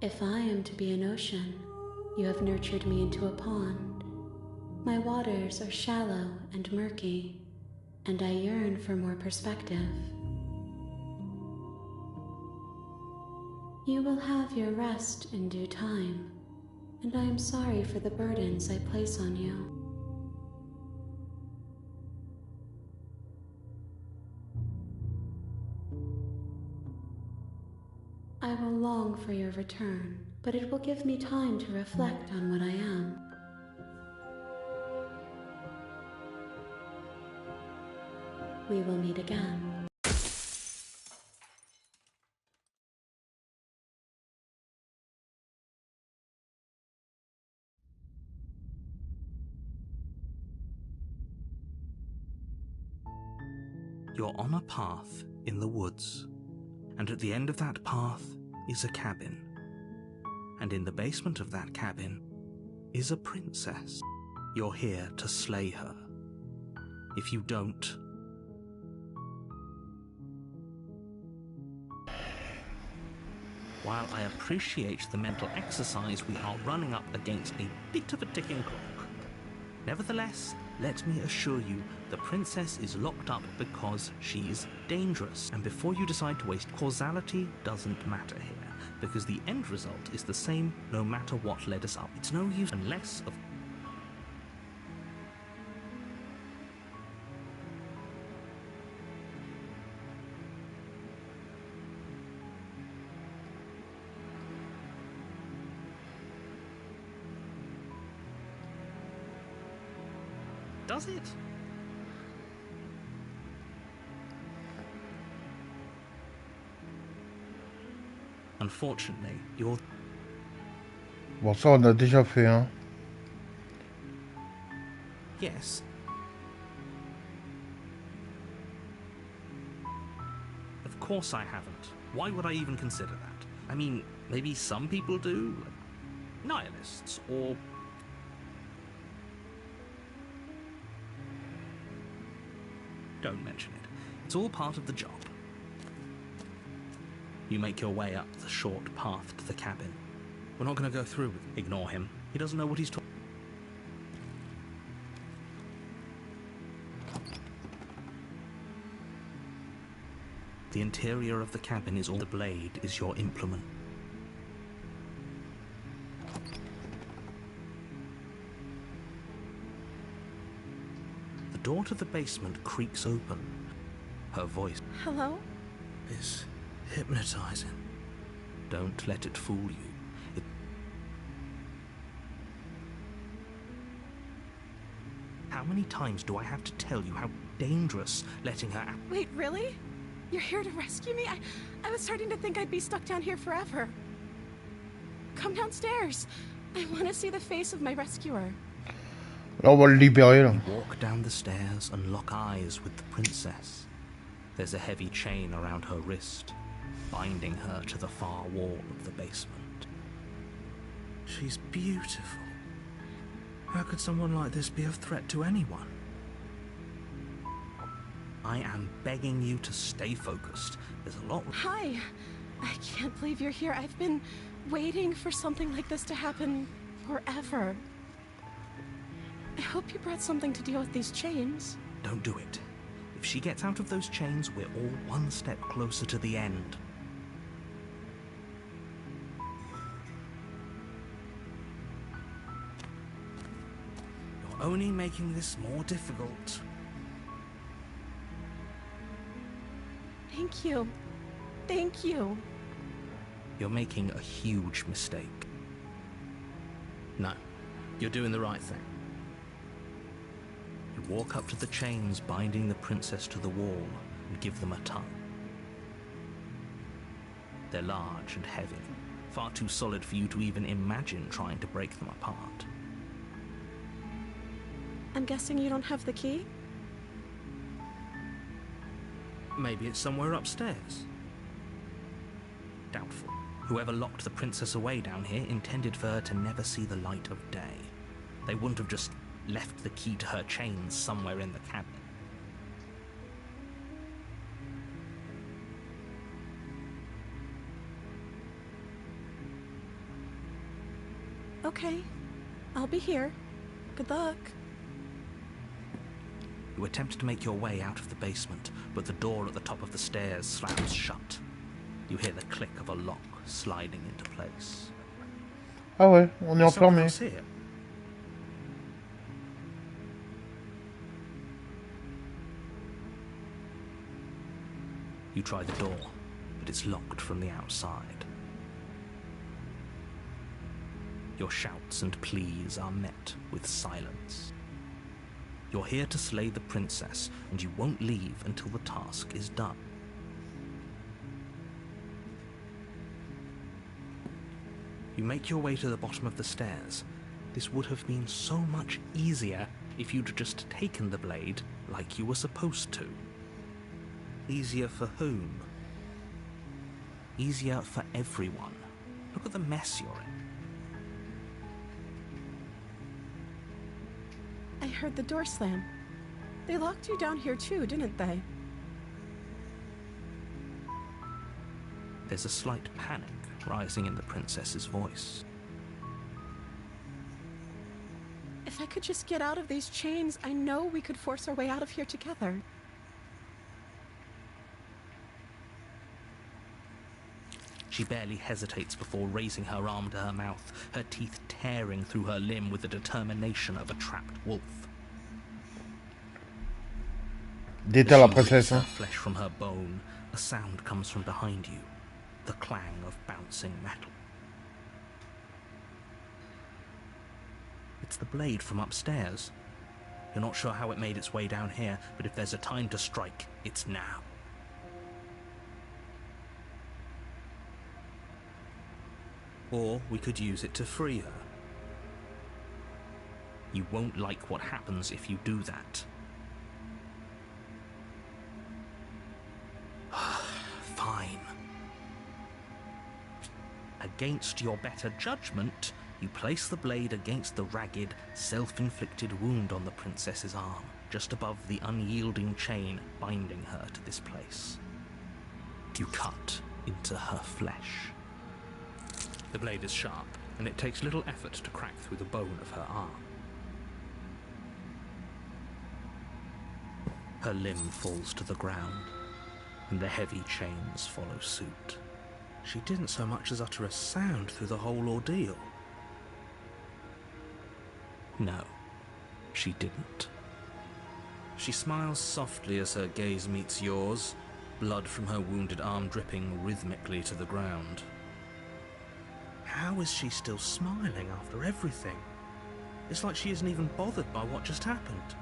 If I am to be an ocean, you have nurtured me into a pond. My waters are shallow and murky, and I yearn for more perspective. You will have your rest in due time, and I am sorry for the burdens I place on you. I will long for your return, but it will give me time to reflect on what I am. We will meet again. You're on a path in the woods, and at the end of that path is a cabin. And in the basement of that cabin is a princess. You're here to slay her. If you don't, while I appreciate the mental exercise, we are running up against a bit of a ticking clock. Nevertheless, Let me assure you, the princess is locked up because she's dangerous. And before you decide to waste, causality doesn't matter here, because the end result is the same no matter what led us up. It's no use unless of... Does it? Unfortunately, you're... Bon, ça, on a déjà fait, hein. Yes. Of course I haven't. Why would I even consider that? I mean, maybe some people do, like nihilists, or... Don't mention it. It's all part of the job. You make your way up the short path to the cabin. We're not going to go through with it. Ignore him. He doesn't know what he's talking. The interior of the cabin is all... The blade is your implement. The door to the basement creaks open. Her voice... Hello? ...is hypnotizing. Don't let it fool you. How many times do I have to tell you how dangerous letting her out? Wait, really? You're here to rescue me? I was starting to think I'd be stuck down here forever. Come downstairs. I want to see the face of my rescuer. Là, on va le libérer, là. You walk down the stairs and lock eyes with the princess. There's a heavy chain around her wrist, binding her to the far wall of the basement. She's beautiful. How could someone like this be of threat to anyone? I am begging you to stay focused. There's a lot... Hi. I can't believe you're here. I've been waiting for something like this to happen forever. I hope you brought something to deal with these chains. Don't do it. If she gets out of those chains, we're all one step closer to the end. You're only making this more difficult. Thank you. Thank you. You're making a huge mistake. No, you're doing the right thing. You walk up to the chains binding the princess to the wall and give them a tug. They're large and heavy, far too solid for you to even imagine trying to break them apart. I'm guessing you don't have the key? Maybe it's somewhere upstairs. Doubtful. Whoever locked the princess away down here intended for her to never see the light of day. They wouldn't have just left the key to her chains somewhere in the cabin. Okay. I'll be here. Good luck. You attempt to make your way out of the basement, but the door at the top of the stairs slams shut. You hear the click of a lock sliding into place. Ah ouais, on est enfermé. You try the door, but it's locked from the outside. Your shouts and pleas are met with silence. You're here to slay the princess, and you won't leave until the task is done. You make your way to the bottom of the stairs. This would have been so much easier if you'd just taken the blade like you were supposed to. Easier for whom? Easier for everyone. Look at the mess you're in. I heard the door slam. They locked you down here too, didn't they? There's a slight panic rising in the princess's voice. If If I could just get out of these chains, I know we could force our way out of here together. She barely hesitates before raising her arm to her mouth, her teeth tearing through her limb with the determination of a trapped wolf. Détends la As she rips princesse. her Hein. flesh from her bone, a sound comes from behind you, the clang of bouncing metal. It's the blade from upstairs. You're not sure how it made its way down here, but if there's a time to strike, it's now. Or we could use it to free her. You won't like what happens if you do that. Fine. Against your better judgment, you place the blade against the ragged, self-inflicted wound on the princess's arm, just above the unyielding chain binding her to this place. You cut into her flesh. The blade is sharp, and it takes little effort to crack through the bone of her arm. Her limb falls to the ground, and the heavy chains follow suit. She didn't so much as utter a sound through the whole ordeal. No, she didn't. She smiles softly as her gaze meets yours, blood from her wounded arm dripping rhythmically to the ground. How is she still smiling after everything? It's like she isn't even bothered by what just happened.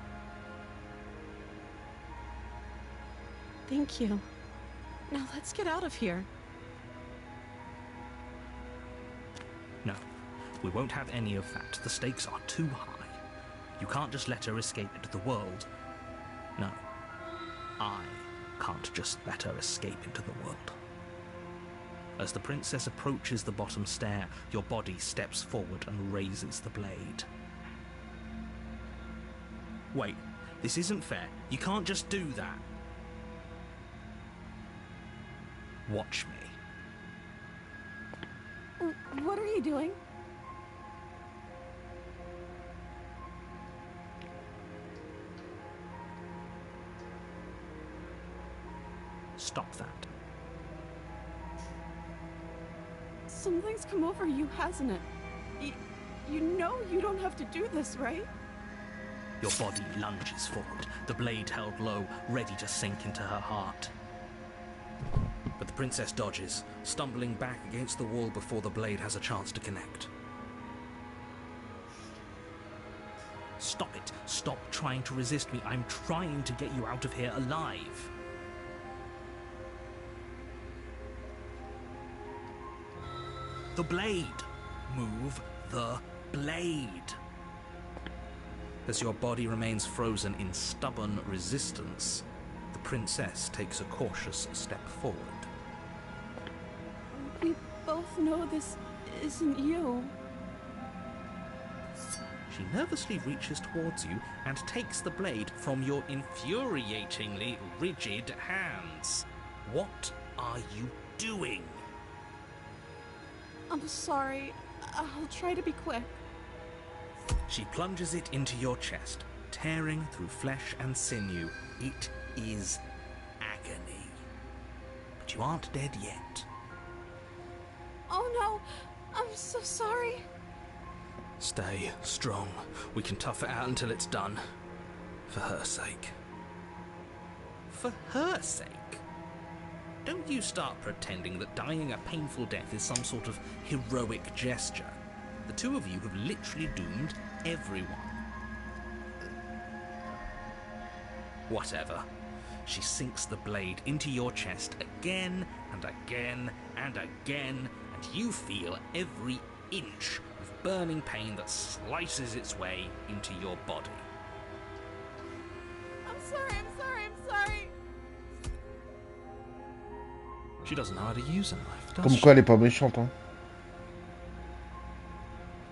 Thank you. Now let's get out of here. No, we won't have any of that. The stakes are too high. You can't just let her escape into the world. No, I can't just let her escape into the world. As the princess approaches the bottom stair, your body steps forward and raises the blade. Wait, this isn't fair. You can't just do that. Watch me. What are you doing? Stop that. Something's come over you, hasn't it? You know you don't have to do this, right? Your body lunges forward, the blade held low, ready to sink into her heart. But the princess dodges, stumbling back against the wall before the blade has a chance to connect. Stop it. Stop trying to resist me. I'm trying to get you out of here alive. The blade. Move the blade. As your body remains frozen in stubborn resistance, the princess takes a cautious step forward. We both know this isn't you. She nervously reaches towards you and takes the blade from your infuriatingly rigid hands. What are you doing? I'm sorry. I'll try to be quick. She plunges it into your chest, tearing through flesh and sinew. It is agony. But you aren't dead yet. Oh no! I'm so sorry. Stay strong. We can tough it out until it's done. For her sake. For her sake? Don't you start pretending that dying a painful death is some sort of heroic gesture. The two of you have literally doomed everyone. Whatever. She sinks the blade into your chest again and again and again, and you feel every inch of burning pain that slices its way into your body. I'm sorry. She doesn't know how to use a knife, does Comme she? quoi elle est pas méchante. Hein.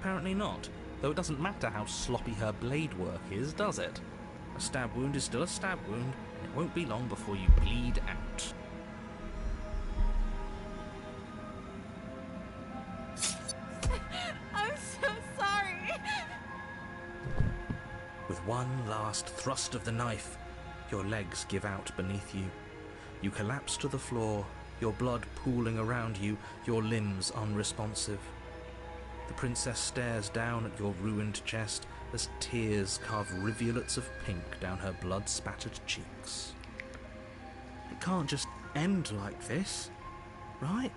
Apparently not, though it doesn't matter how sloppy her blade work is, does it? A stab wound is still a stab wound, and it won't be long before you bleed out. I'm so sorry. one last thrust of the knife, your legs give out beneath you. You collapse to the floor, your blood pooling around you, your limbs unresponsive. The princess stares down at your ruined chest as tears carve rivulets of pink down her blood-spattered cheeks. It can't just end like this, right?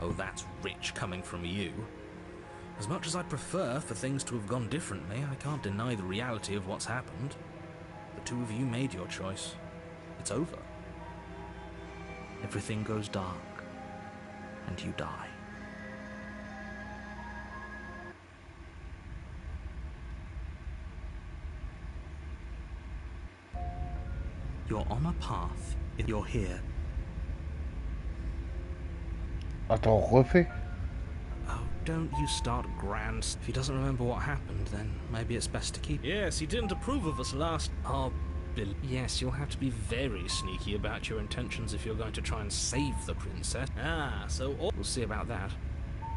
Oh, that's rich coming from you. As much as I'd prefer for things to have gone differently, I can't deny the reality of what's happened. The two of you made your choice. It's over. Everything goes dark, and you die. You're on a path. You're here. Attends, refais. Oh, don't you start grand. If he doesn't remember what happened, then maybe it's best to keep... Yes, he didn't approve of us last... Oh, Bill. Yes, you'll have to be very sneaky about your intentions if you're going to try and save the princess. Ah, so... We'll see about that.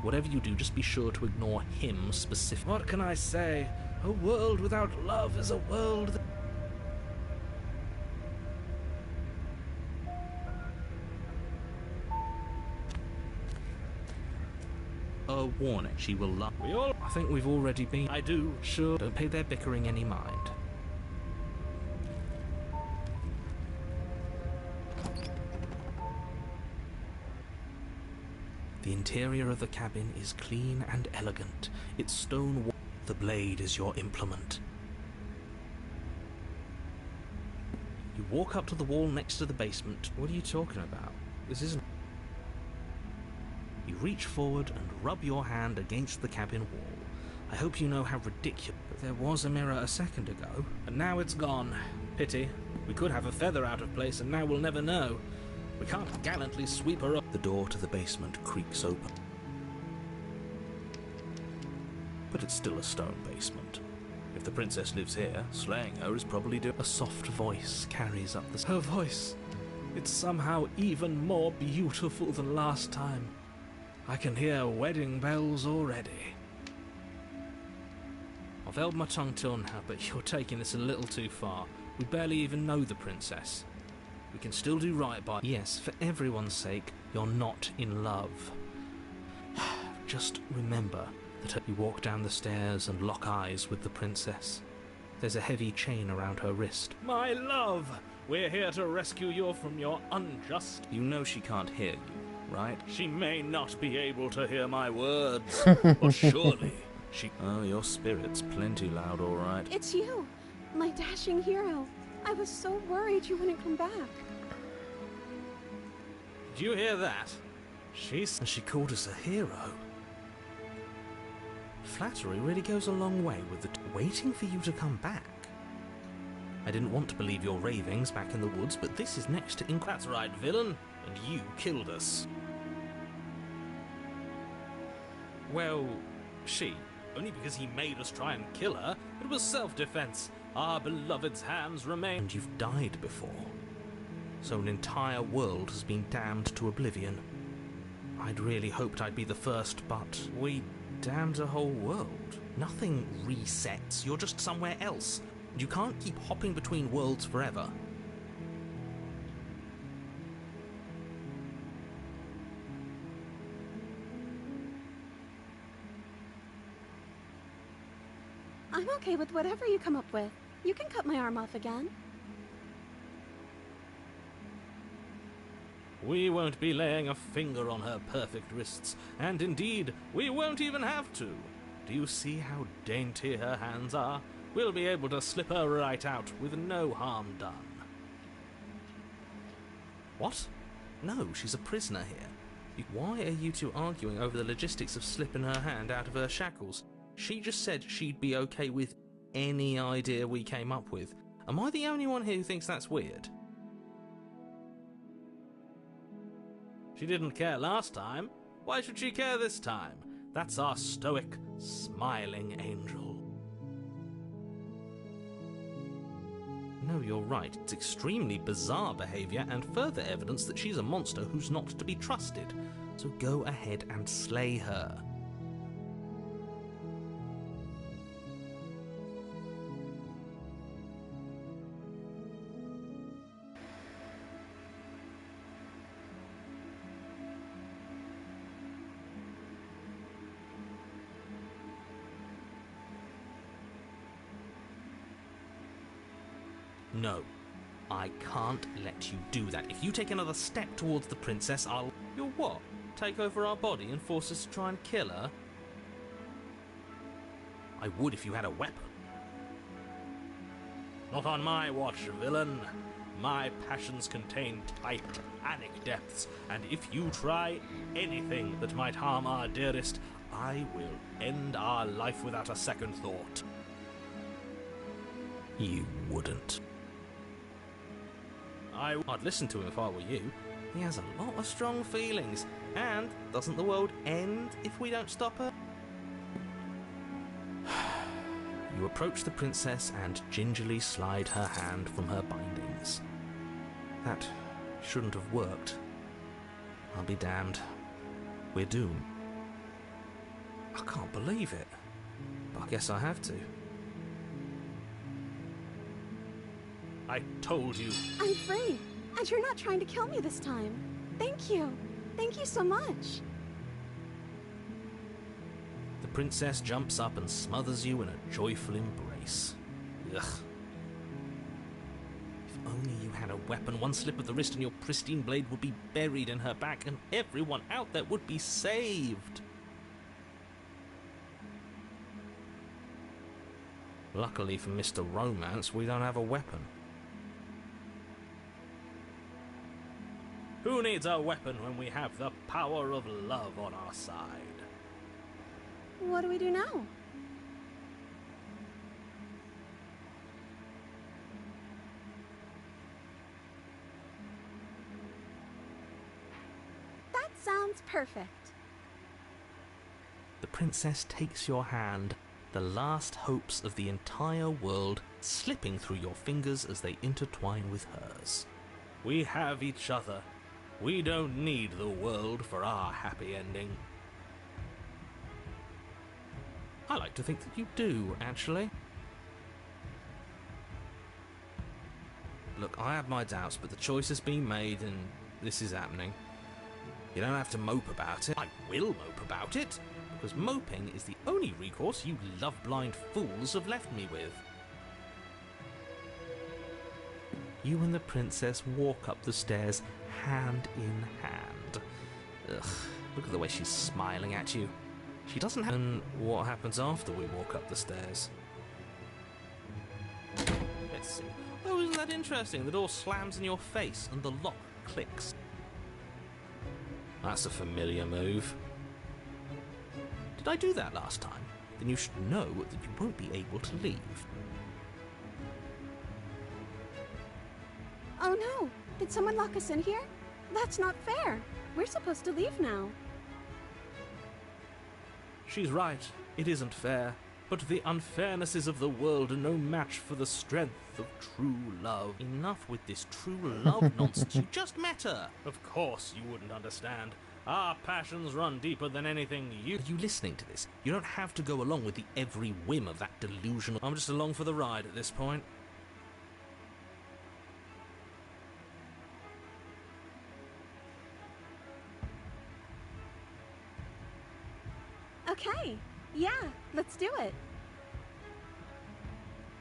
Whatever you do, just be sure to ignore him specifically. What can I say? A world without love is a world that... A warning, she will love. I think we've already been. I do. Sure. Don't pay their bickering any mind. The interior of the cabin is clean and elegant. Its stone wall. The blade is your implement. You walk up to the wall next to the basement. What are you talking about? This isn't... You reach forward and rub your hand against the cabin wall. I hope you know how ridiculous... But there was a mirror a second ago, and now it's gone. Pity. We could have a feather out of place, and now we'll never know. We can't gallantly sweep her up. The door to the basement creaks open. But it's still a stone basement. If the princess lives here, slaying her is probably A soft voice carries up the... Her voice. It's somehow even more beautiful than last time. I can hear wedding bells already. I've held my tongue till now, but you're taking this a little too far. We barely even know the princess. We can still do right by... Yes, for everyone's sake, you're not in love. Just remember that you walk down the stairs and lock eyes with the princess. There's a heavy chain around her wrist. My love! We're here to rescue you from your unjust... You know she can't hear you. Right? She may not be able to hear my words, but surely she... Oh, your spirit's plenty loud, all right. It's you, my dashing hero. I was so worried you wouldn't come back. Did you hear that? And she called us a hero. Flattery really goes a long way with the... Waiting for you to come back. I didn't want to believe your ravings back in the woods, but this is next to... That's right, villain. And you killed us. Well, only because he made us try and kill her. It was self-defense. Our beloved's hands remain. And you've died before. So an entire world has been damned to oblivion. I'd really hoped I'd be the first, but we damned a whole world. Nothing resets. You're just somewhere else. And you can't keep hopping between worlds forever. I'm okay with whatever you come up with. You can cut my arm off again. We won't be laying a finger on her perfect wrists, and indeed, we won't even have to. Do you see how dainty her hands are? We'll be able to slip her right out with no harm done. What? No, she's a prisoner here. Why are you two arguing over the logistics of slipping her hand out of her shackles? She just said she'd be okay with any idea we came up with. Am I the only one here who thinks that's weird? She didn't care last time. Why should she care this time? That's our stoic, smiling angel. No, you're right. It's extremely bizarre behavior and further evidence that she's a monster who's not to be trusted. So go ahead and slay her. No, I can't let you do that. If you take another step towards the princess, I'll... You'll what? Take over our body and force us to try and kill her? I would if you had a weapon. Not on my watch, villain. My passions contain titanic depths, and if you try anything that might harm our dearest, I will end our life without a second thought. You wouldn't. I'd listen to him if I were you. He has a lot of strong feelings, and doesn't the world end if we don't stop her? You approach the princess and gingerly slide her hand from her bindings. That shouldn't have worked. I'll be damned. We're doomed. I can't believe it, but I guess I have to. I told you. I'm free, and you're not trying to kill me this time. Thank you. Thank you so much. The princess jumps up and smothers you in a joyful embrace. Ugh. If only you had a weapon, one slip of the wrist and your pristine blade would be buried in her back, and everyone out there would be saved. Luckily for Mr. Romance, we don't have a weapon. Who needs a weapon when we have the power of love on our side? What do we do now? That sounds perfect. The princess takes your hand, the last hopes of the entire world slipping through your fingers as they intertwine with hers. We have each other. We don't need the world for our happy ending. I like to think that you do, actually. Look, I have my doubts, but the choice has been made and this is happening. You don't have to mope about it. I will mope about it, because moping is the only recourse you love-blind fools have left me with. You and the princess walk up the stairs hand in hand. Ugh, look at the way she's smiling at you. She doesn't have... And what happens after we walk up the stairs? Let's see. Oh, isn't that interesting? The door slams in your face and the lock clicks. That's a familiar move. Did I do that last time? Then you should know that you won't be able to leave. Oh no! Did someone lock us in here? That's not fair. We're supposed to leave now. She's right. It isn't fair. But the unfairnesses of the world are no match for the strength of true love. Enough with this true love nonsense. You just met her. Of course you wouldn't understand. Our passions run deeper than anything you... Are you listening to this? You don't have to go along with the every whim of that delusional... I'm just along for the ride at this point. Okay. Yeah, let's do it.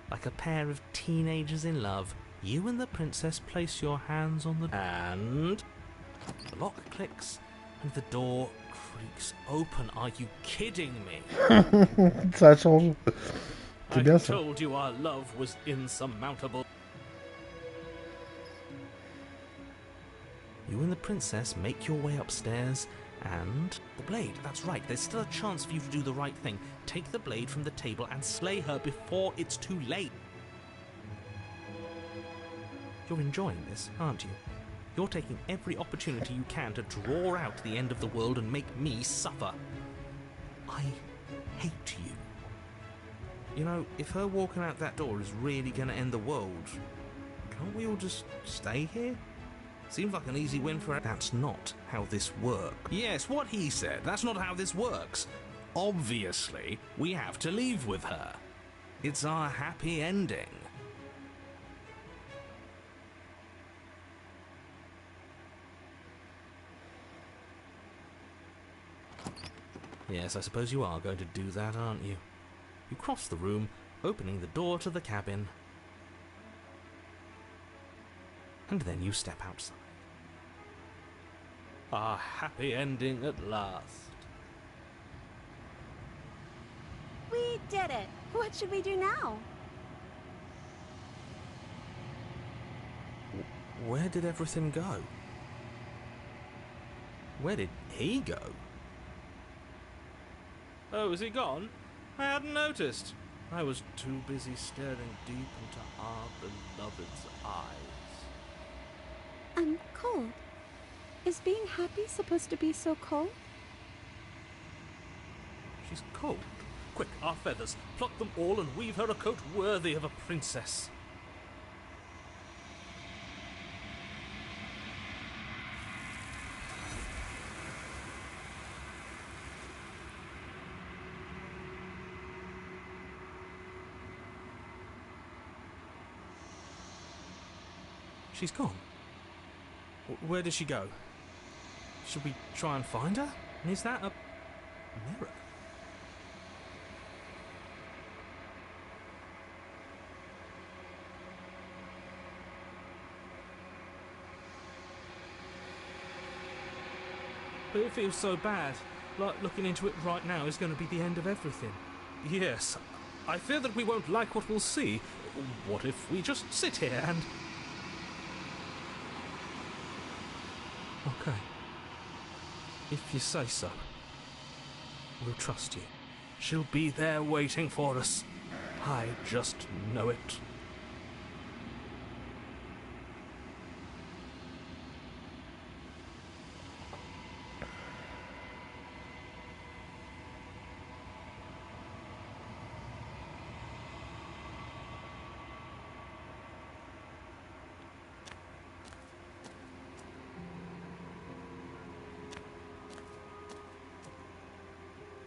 Like a pair of teenagers in love, you and the princess place your hands on the... And... The lock clicks, and the door creaks open. Are you kidding me? Ça change. C'est bien I ça. told you our love was insurmountable. You and the princess make your way upstairs, and... The blade, that's right, there's still a chance for you to do the right thing. Take the blade from the table and slay her before it's too late. You're enjoying this, aren't you? You're taking every opportunity you can to draw out the end of the world and make me suffer. I hate you. You know, if her walking out that door is really going to end the world, can't we all just stay here? Seems like an easy win for her. That's not how this works. Yes, what he said. That's not how this works. Obviously, we have to leave with her. It's our happy ending. Yes, I suppose you are going to do that, aren't you? You cross the room, opening the door to the cabin. and then you step outside. A happy ending at last. We did it! What should we do now? Where did everything go? Where did he go? Oh, is he gone? I hadn't noticed. I was too busy staring deep into our beloved's eyes. I'm cold. Is being happy supposed to be so cold? She's cold. Quick, our feathers. Pluck them all and weave her a coat worthy of a princess. She's gone. Where did she go? Should we try and find her? And is that a mirror? But it feels so bad. Like looking into it right now is going to be the end of everything. Yes, I fear that we won't like what we'll see. What if we just sit here and... Okay. If you say so. We'll trust you. She'll be there waiting for us. I just know it.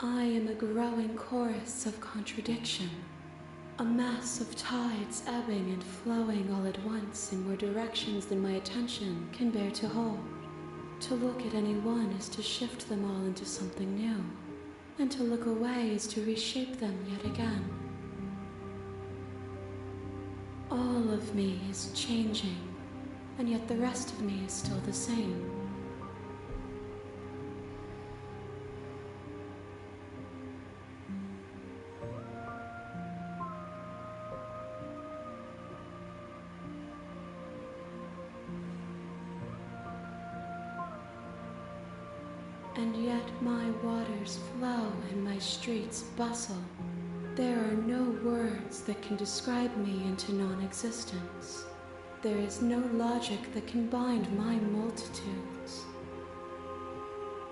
I am a growing chorus of contradiction, a mass of tides ebbing and flowing all at once in more directions than my attention can bear to hold. To look at any one is to shift them all into something new, and to look away is to reshape them yet again. All of me is changing, and yet the rest of me is still the same. And yet my waters flow and my streets bustle. There are no words that can describe me into non-existence. There is no logic that can bind my multitudes.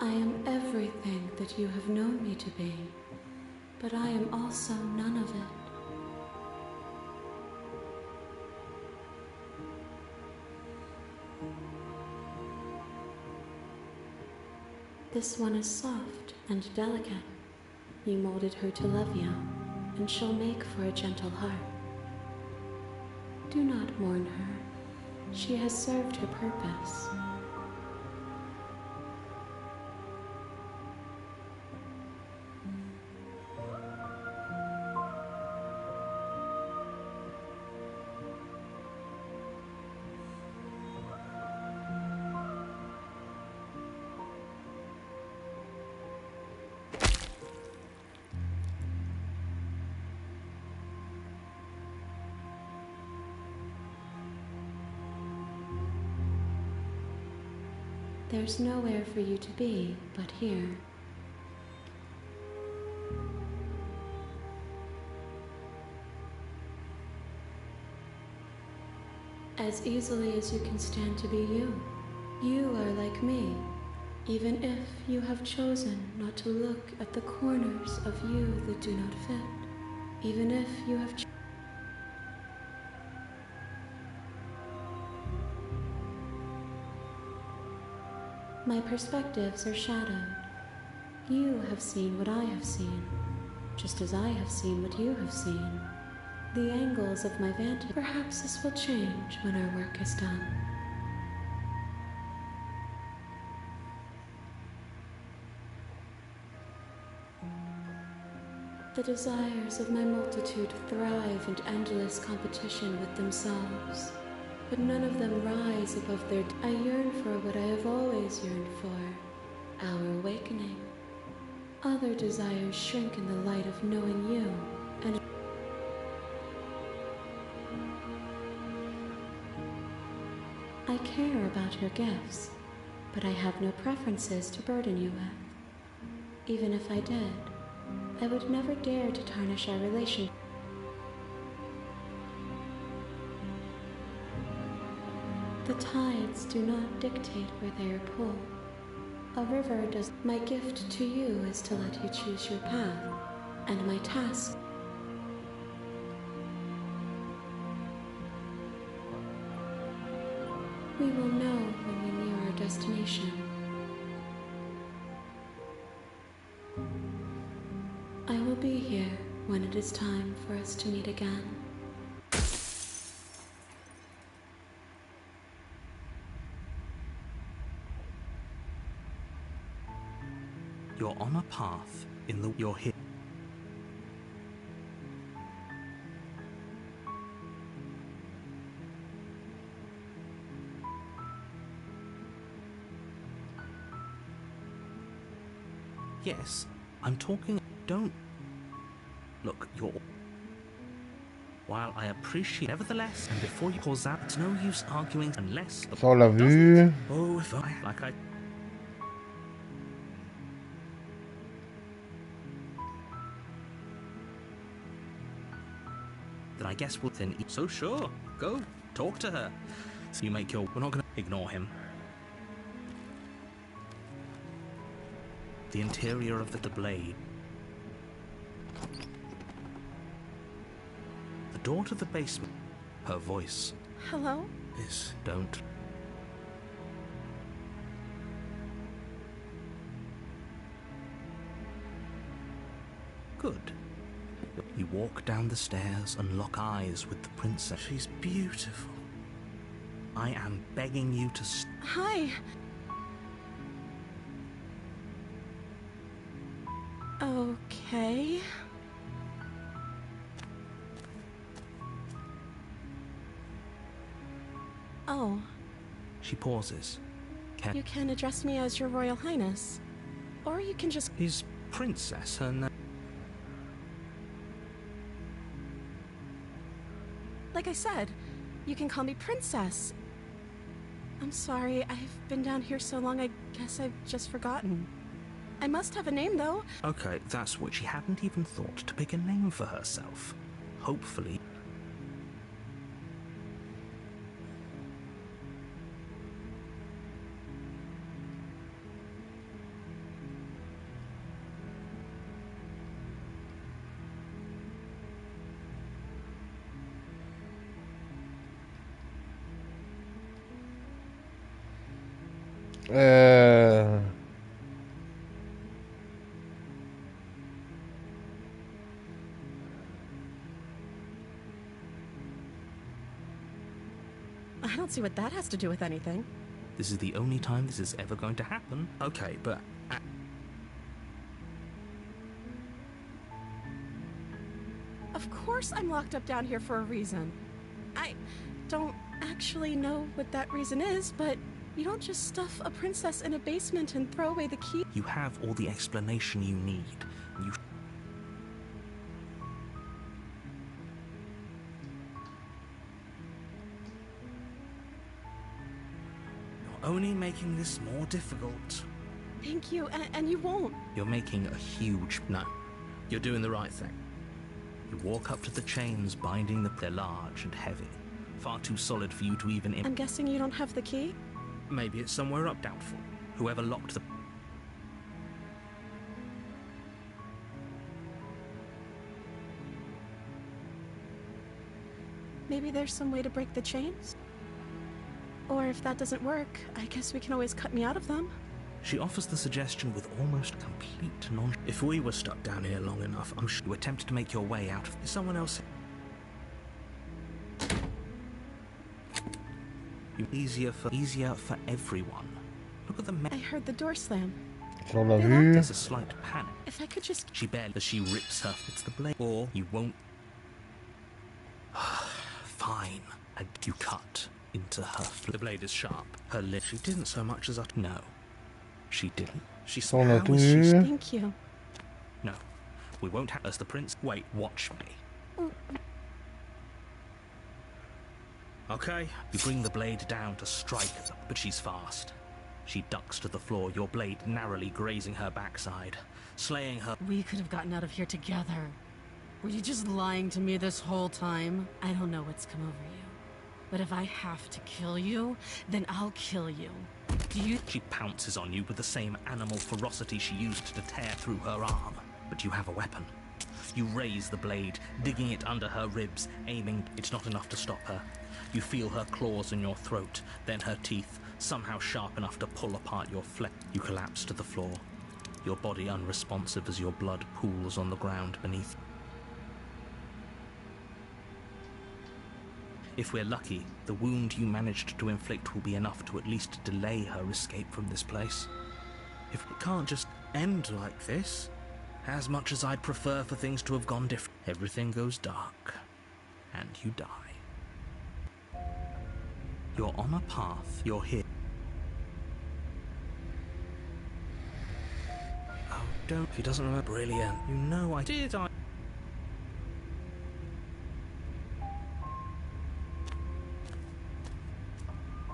I am everything that you have known me to be, but I am also none of it. This one is soft and delicate. You molded her to love you, and she'll make for a gentle heart. Do not mourn her. She has served her purpose. There's nowhere for you to be but here. As easily as you can stand to be you. You are like me, even if you have chosen not to look at the corners of you that do not fit. Even if you have My perspectives are shadowed. You have seen what I have seen, just as I have seen what you have seen. The angles of my vantage. Perhaps this will change when our work is done. The desires of my multitude thrive in endless competition with themselves. but none of them rise above their... I yearn for what I have always yearned for, our awakening. Other desires shrink in the light of knowing you, and... I care about your gifts, but I have no preferences to burden you with. Even if I did, I would never dare to tarnish our relationship. The tides do not dictate where they are pulled. A river does. My gift to you is to let you choose your path, and my task. We will know when we near our destination. I will be here when it is time for us to meet again. You're on a path in the... You're here. Yes, I'm talking... Don't... Look, you're... While I appreciate... Nevertheless, and before you pause out, it's no use arguing unless... Ça, on l'a vu. Oh, if I... Like I... Then I guess we'll then... So sure, go, talk to her. So you make your... We're not gonna ignore him. The interior of the blade. The door to the basement. Her voice. Hello? Is don't. Good. You walk down the stairs and lock eyes with the princess. She's beautiful. I am begging you to... Hi. Okay. Oh. She pauses. You can address me as Your Royal Highness. Or you can just... Is Princess her name? Like I said, you can call me Princess. I'm sorry, I've been down here so long, I guess I've just forgotten. I must have a name, though. Okay, that's what she hadn't even thought to pick a name for herself. Hopefully. I don't see what that has to do with anything. This is the only time this is ever going to happen. Okay, but... Of course I'm locked up down here for a reason. I don't actually know what that reason is, but you don't just stuff a princess in a basement and throw away the key. You have all the explanation you need. You... You're only making this more difficult. Thank you, and you won't. You're making a huge... No. You're doing the right thing. You walk up to the chains binding the... They're large and heavy. Far too solid for you to even... I'm guessing you don't have the key? Maybe it's somewhere up. Doubtful. Whoever locked the... Maybe there's some way to break the chains? Or if that doesn't work, I guess we can always cut me out of them. She offers the suggestion with almost complete non... If we were stuck down here long enough, I'm sure you attempted to make your way out of... Is someone else... Easier for everyone. Look at the... I heard the door slam. On l'a vu. There's a slight panic. If I could just... She barely... As she rips her... It's the blade. Or you won't... Fine. And you cut into her. The blade is sharp. Her lip. She didn't so much as no. She didn't. She saw On a how is she. tout. Thank you. No, we won't have as the prince. Wait, watch me. Okay, you bring the blade down to strike her, but she's fast. She ducks to the floor, your blade narrowly grazing her backside, slaying her. We could have gotten out of here together. Were you just lying to me this whole time? I don't know what's come over you. But if I have to kill you, then I'll kill you. Do you... She pounces on you with the same animal ferocity she used to tear through her arm. But you have a weapon. You raise the blade, digging it under her ribs, aiming. It's not enough to stop her. You feel her claws in your throat, then her teeth, somehow sharp enough to pull apart your flesh. You collapse to the floor, your body unresponsive as your blood pools on the ground beneath. If we're lucky, the wound you managed to inflict will be enough to at least delay her escape from this place. If it can't just end like this, as much as I'd prefer for things to have gone different, everything goes dark, and you die. You're on a path, you're here. Oh, don't, if he doesn't remember, brilliant. You know I did,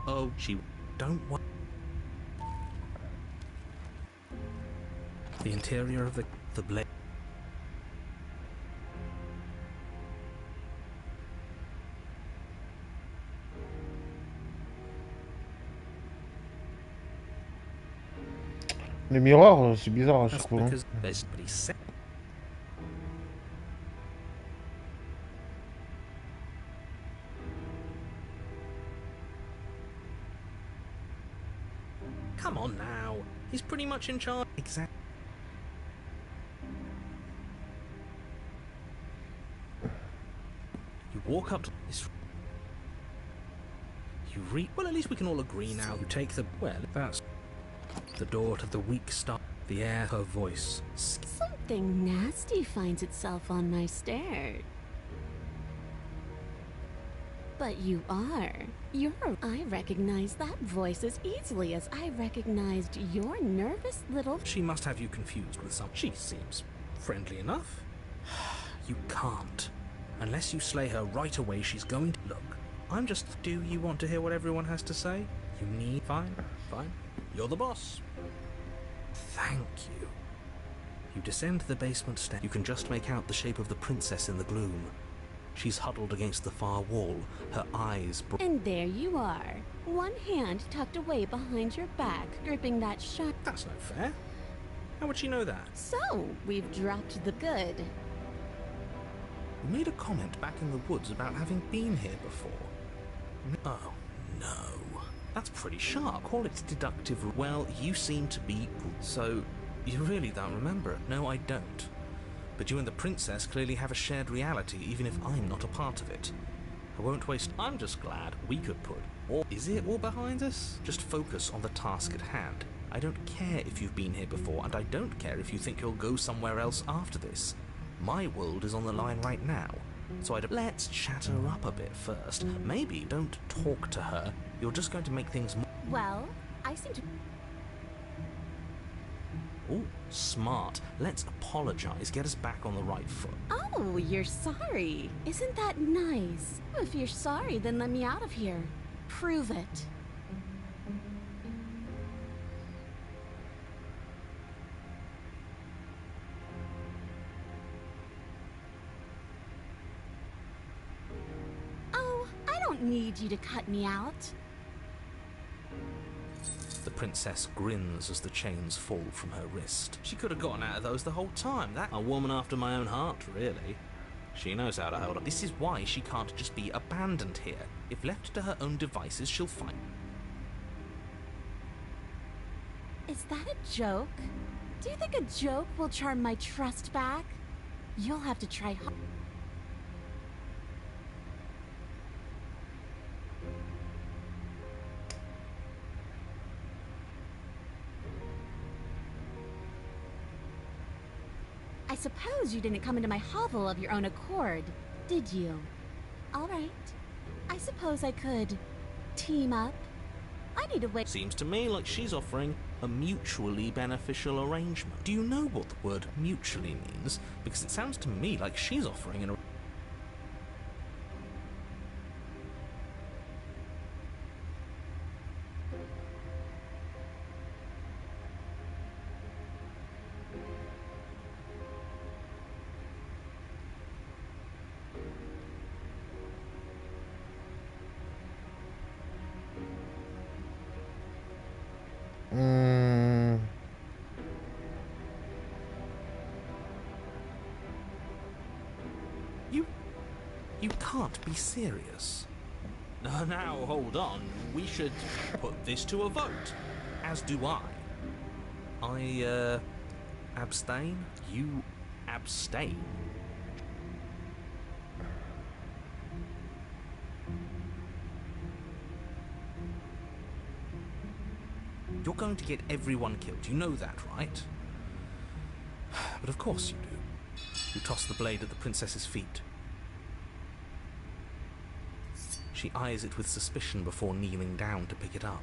Oh, she don't want the interior of the blade. Les miroirs, c'est bizarre à chaque That's fois. because there's nobody said. Come on now, he's pretty much in charge. Exactly. You walk up to this. You read. Well, at least we can all agree now. You take the. Well, that's the door to the weak star. The air, her voice. Something nasty finds itself on my stairs. But you are. I recognize that voice as easily as I recognized your nervous little... She must have you confused with some... She seems friendly enough. You can't. Unless you slay her right away, she's going to... Look, I'm just... Do you want to hear what everyone has to say? You need... Fine, fine. You're the boss. Thank you. You descend the basement stairs. You can just make out the shape of the princess in the gloom. She's huddled against the far wall, her eyes... And there you are. One hand tucked away behind your back, gripping that sharp... That's no fair. How would she know that? So, we've dropped the good. You made a comment back in the woods about having been here before. Oh, no. That's pretty sharp. Call it deductive. Well, you seem to be... So, you really don't remember it? No, I don't. But you and the princess clearly have a shared reality, even if I'm not a part of it. I won't waste... I'm just glad we could put... Or is it all behind us? Just focus on the task at hand. I don't care if you've been here before, and I don't care if you think you'll go somewhere else after this. My world is on the line right now. So let's chat her up a bit first. Maybe don't talk to her. You're just going to make things more... Well, I seem to... Ooh, smart. Let's apologize, get us back on the right foot. Oh, you're sorry. Isn't that nice? If you're sorry, then let me out of here. Prove it. Oh, I don't need you to cut me out. The princess grins as the chains fall from her wrist. She could have gotten out of those the whole time. That a woman after my own heart, really. She knows how to hold up. This is why she can't just be abandoned here. If left to her own devices, she'll find... Is that a joke? Do you think a joke will charm my trust back? You'll have to try hard. I suppose you didn't come into my hovel of your own accord, did you? All right. I suppose I could team up? I need a way. Seems to me like she's offering a mutually beneficial arrangement. Do you know what the word mutually means? Because it sounds to me like she's offering an You can't be serious. Now, hold on. We should put this to a vote. As do I. I, abstain? You abstain? You're going to get everyone killed. You know that, right? But of course you do. You toss the blade at the princess's feet. She eyes it with suspicion before kneeling down to pick it up.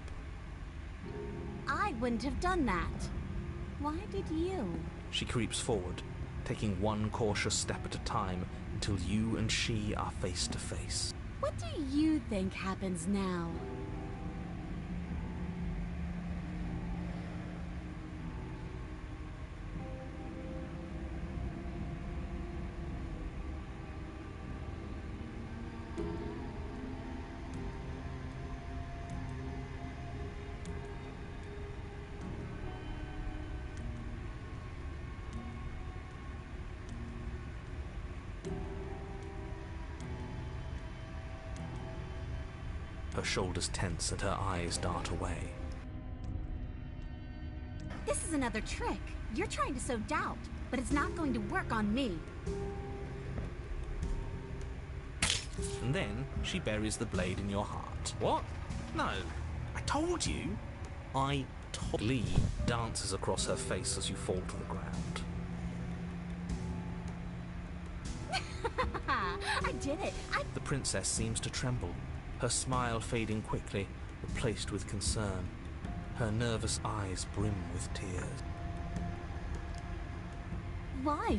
I wouldn't have done that. Why did you? She creeps forward, taking one cautious step at a time until you and she are face to face. What do you think happens now? Her shoulders tense and her eyes dart away. This is another trick. You're trying to sow doubt, but it's not going to work on me. And then she buries the blade in your heart. What? No. I told you. Glee dances across her face as you fall to the ground. I did it. The princess seems to tremble, her smile fading quickly, replaced with concern. Her nervous eyes brim with tears. Why?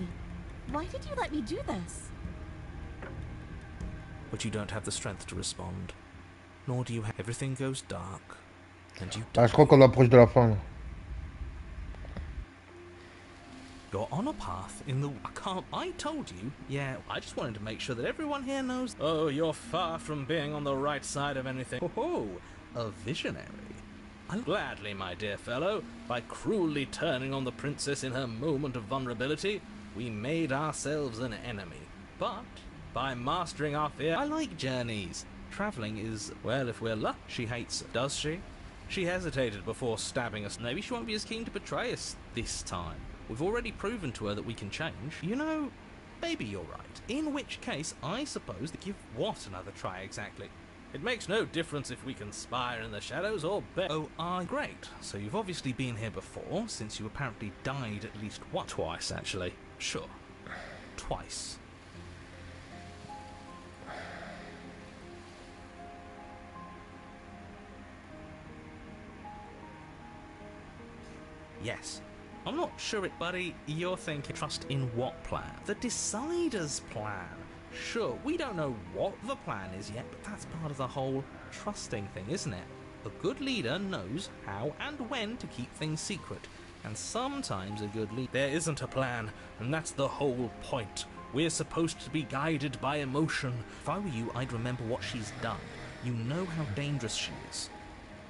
Why did you let me do this? But you don't have the strength to respond. Nor do you have... Everything goes dark, and you Ah, je crois qu'on approche de la fin. Là. You're on a path in the... I told you. Yeah, I just wanted to make sure that everyone here knows... Oh, you're far from being on the right side of anything. Oh, a visionary. Gladly, my dear fellow, by cruelly turning on the princess in her moment of vulnerability, we made ourselves an enemy. But, by mastering our fear... I like journeys. Travelling is, well, if we're lucky, she hates it. Does she? She hesitated before stabbing us. Maybe she won't be as keen to betray us this time. We've already proven to her that we can change. You know, maybe you're right. In which case, I suppose, give what another try exactly? It makes no difference if we conspire in the shadows or great. So you've obviously been here before, since you apparently died at least twice, actually. Sure. Twice. Yes. I'm not sure it, buddy. You're thinking trust in what plan? The Decider's plan. Sure, we don't know what the plan is yet, but that's part of the whole trusting thing, isn't it? A good leader knows how and when to keep things secret. And sometimes a good leader... There isn't a plan, and that's the whole point. We're supposed to be guided by emotion. If I were you, I'd remember what she's done. You know how dangerous she is.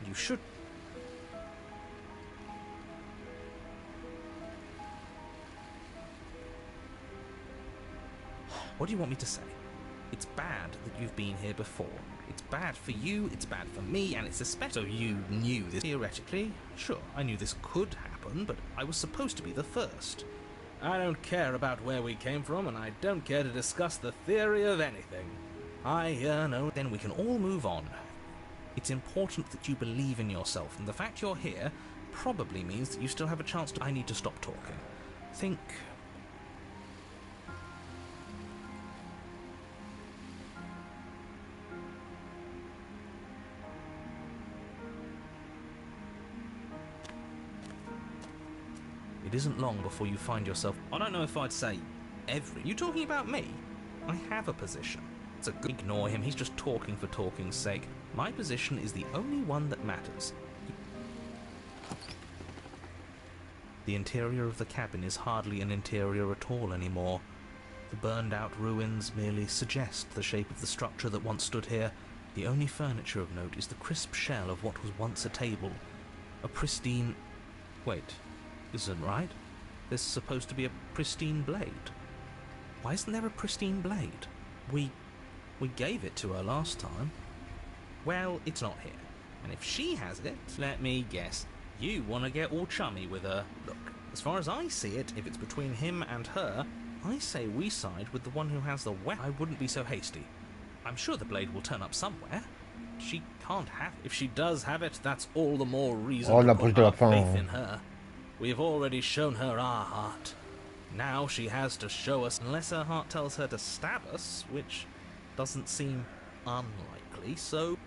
You should... What do you want me to say? It's bad that you've been here before. It's bad for you, it's bad for me, and it's especially... So you knew this. Theoretically, sure, I knew this could happen, but I was supposed to be the first. I don't care about where we came from, and I don't care to discuss the theory of anything. I know. Then we can all move on. It's important that you believe in yourself, and the fact you're here probably means that you still have a chance to... I need to stop talking. Think... It isn't long before you find yourself... I don't know if I'd say every... You talking about me? I have a position. It's a good... Ignore him, he's just talking for talking's sake. My position is the only one that matters. The interior of the cabin is hardly an interior at all anymore. The burned-out ruins merely suggest the shape of the structure that once stood here. The only furniture of note is the crisp shell of what was once a table. A pristine... Wait, this isn't right. There's supposed to be a pristine blade. Why isn't there a pristine blade? We gave it to her last time. Well, it's not here. And if she has it, let me guess, you want to get all chummy with her. Look, as far as I see it, if it's between him and her, I say we side with the one who has the weapon. I wouldn't be so hasty. I'm sure the blade will turn up somewhere. She can't have it. If she does have it, that's all the more reason to put our faith in her. We've already shown her our heart. Now she has to show us, unless her heart tells her to stab us, which doesn't seem unlikely, so...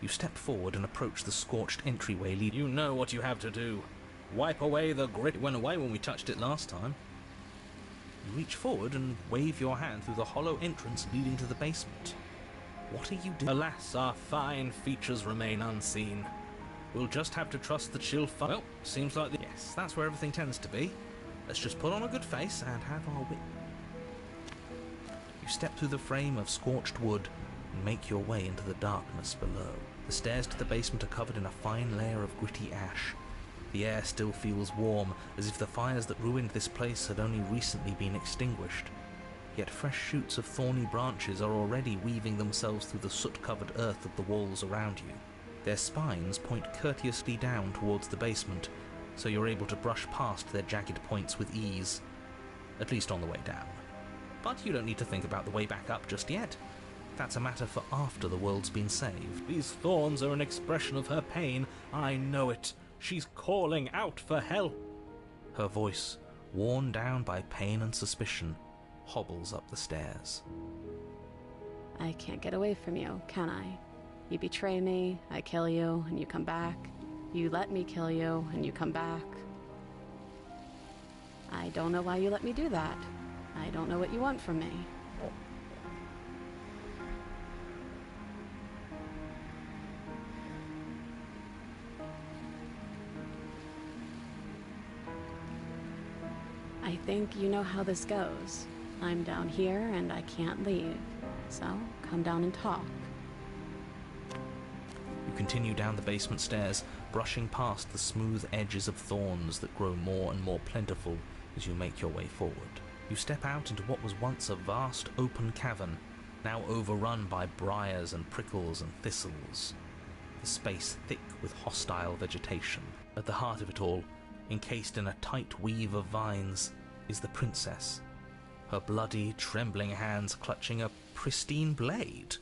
You step forward and approach the scorched entryway leading... You know what you have to do. Wipe away the grit. It went away when we touched it last time. You reach forward and wave your hand through the hollow entrance leading to the basement. What are you doing? Alas, our fine features remain unseen. We'll just have to trust that she'll find... Well, seems like... Yes, that's where everything tends to be. Let's just put on a good face and have our wit. You step through the frame of scorched wood and make your way into the darkness below. The stairs to the basement are covered in a fine layer of gritty ash. The air still feels warm, as if the fires that ruined this place had only recently been extinguished. Yet fresh shoots of thorny branches are already weaving themselves through the soot-covered earth of the walls around you. Their spines point courteously down towards the basement, so you're able to brush past their jagged points with ease. At least on the way down. But you don't need to think about the way back up just yet. That's a matter for after the world's been saved. These thorns are an expression of her pain. I know it. She's calling out for help. Her voice, worn down by pain and suspicion, hobbles up the stairs. I can't get away from you, can I? You betray me, I kill you, and you come back. You let me kill you, and you come back. I don't know why you let me do that. I don't know what you want from me. I think you know how this goes. I'm down here and I can't leave. So, come down and talk. You continue down the basement stairs, brushing past the smooth edges of thorns that grow more and more plentiful as you make your way forward. You step out into what was once a vast open cavern, now overrun by briars and prickles and thistles. The space thick with hostile vegetation. At the heart of it all, encased in a tight weave of vines, is the princess, her bloody, trembling hands clutching a pristine blade.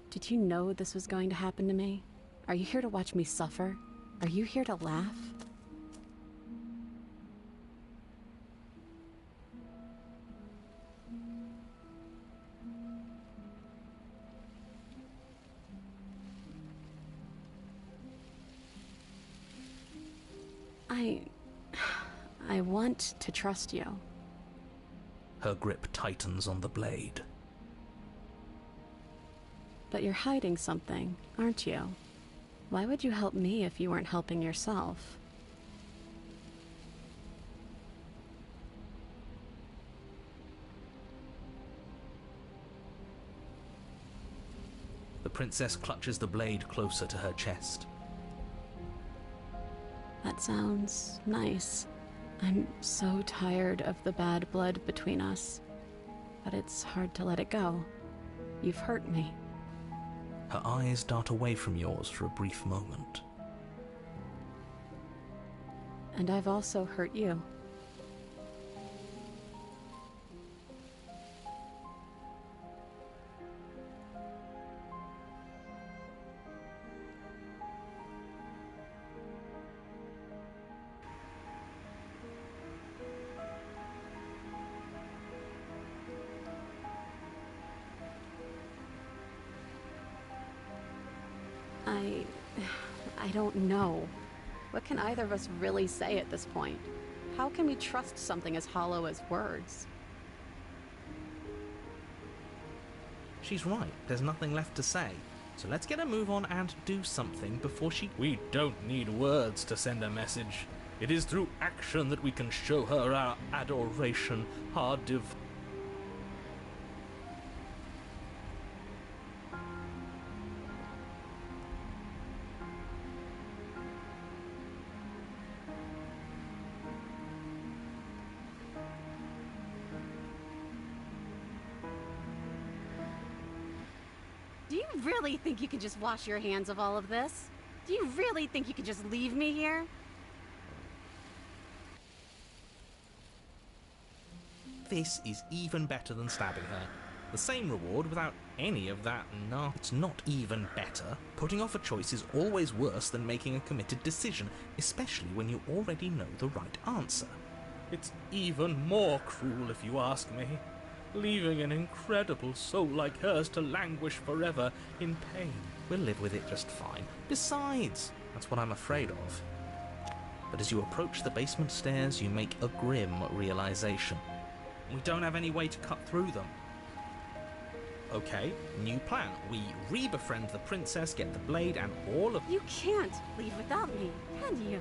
Did you know this was going to happen to me? Are you here to watch me suffer? Are you here to laugh? I want to trust you. Her grip tightens on the blade. But you're hiding something, aren't you? Why would you help me if you weren't helping yourself? The princess clutches the blade closer to her chest. That sounds nice. I'm so tired of the bad blood between us. But it's hard to let it go. You've hurt me. Her eyes dart away from yours for a brief moment. And I've also hurt you. I don't know. What can either of us really say at this point? How can we trust something as hollow as words? She's right, there's nothing left to say. So let's get a move on and do something before she... We don't need words to send a message. It is through action that we can show her our adoration, our devotion. Do you really think you can just wash your hands of all of this? Do you really think you can just leave me here? This is even better than stabbing her. The same reward without any of that It's not even better. Putting off a choice is always worse than making a committed decision, especially when you already know the right answer. It's even more cruel if you ask me. Leaving an incredible soul like hers to languish forever in pain. We'll live with it just fine. Besides, that's what I'm afraid of. But as you approach the basement stairs, you make a grim realization. We don't have any way to cut through them. Okay, new plan. We re-befriend the princess, get the blade, and all of... You can't leave without me, can you?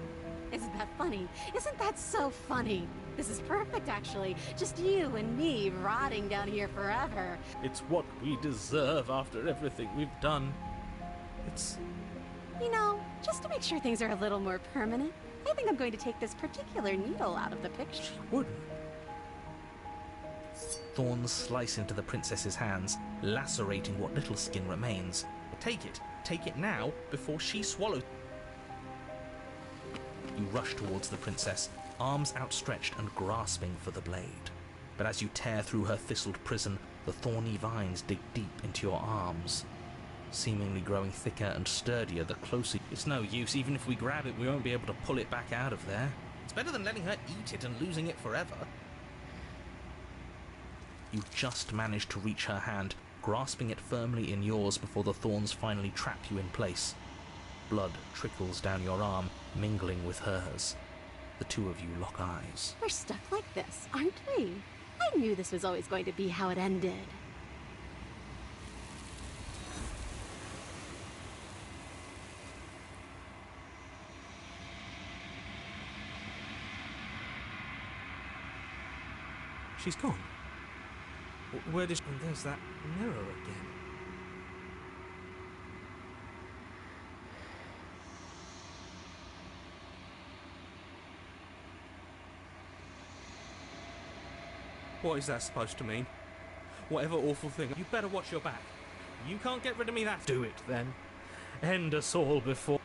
Isn't that funny? Isn't that so funny? This is perfect, actually. Just you and me rotting down here forever. It's what we deserve after everything we've done. It's... You know, just to make sure things are a little more permanent, I think I'm going to take this particular needle out of the picture. She wouldn't. Thorns slice into the princess's hands, lacerating what little skin remains. Take it now, before she swallows. You rush towards the princess, arms outstretched and grasping for the blade. But as you tear through her thistled prison, the thorny vines dig deep into your arms, seemingly growing thicker and sturdier the closer... It's no use, even if we grab it, we won't be able to pull it back out of there. It's better than letting her eat it and losing it forever. You just manage to reach her hand, grasping it firmly in yours before the thorns finally trap you in place. Blood trickles down your arm, mingling with hers. The two of you lock eyes. We're stuck like this, aren't we? I knew this was always going to be how it ended. She's gone. Where did she... And there's that mirror again. What is that supposed to mean? Whatever awful thing. You better watch your back. You can't get rid of me, that's... Do it, then. End us all before...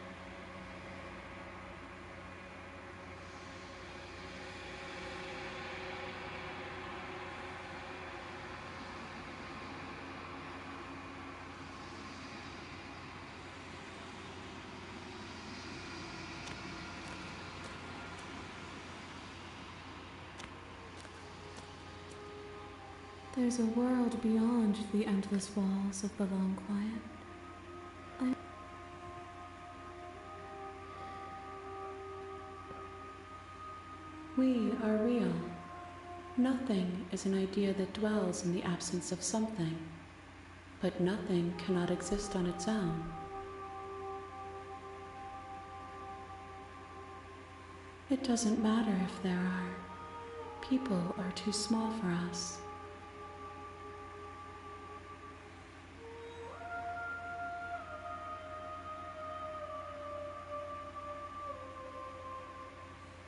There's a world beyond the endless walls of the long quiet. We are real. Nothing is an idea that dwells in the absence of something, but nothing cannot exist on its own. It doesn't matter if there are. People are too small for us.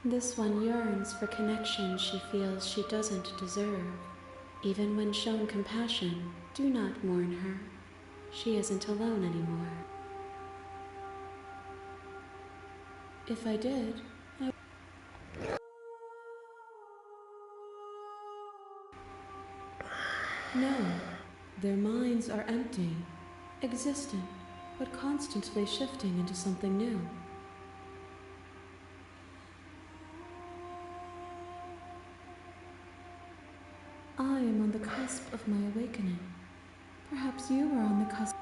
This one yearns for connection she feels she doesn't deserve. Even when shown compassion, do not mourn her. She isn't alone anymore. If I did, No, their minds are empty, existent, but constantly shifting into something new. I am on the cusp of my awakening. Perhaps you are on the cusp.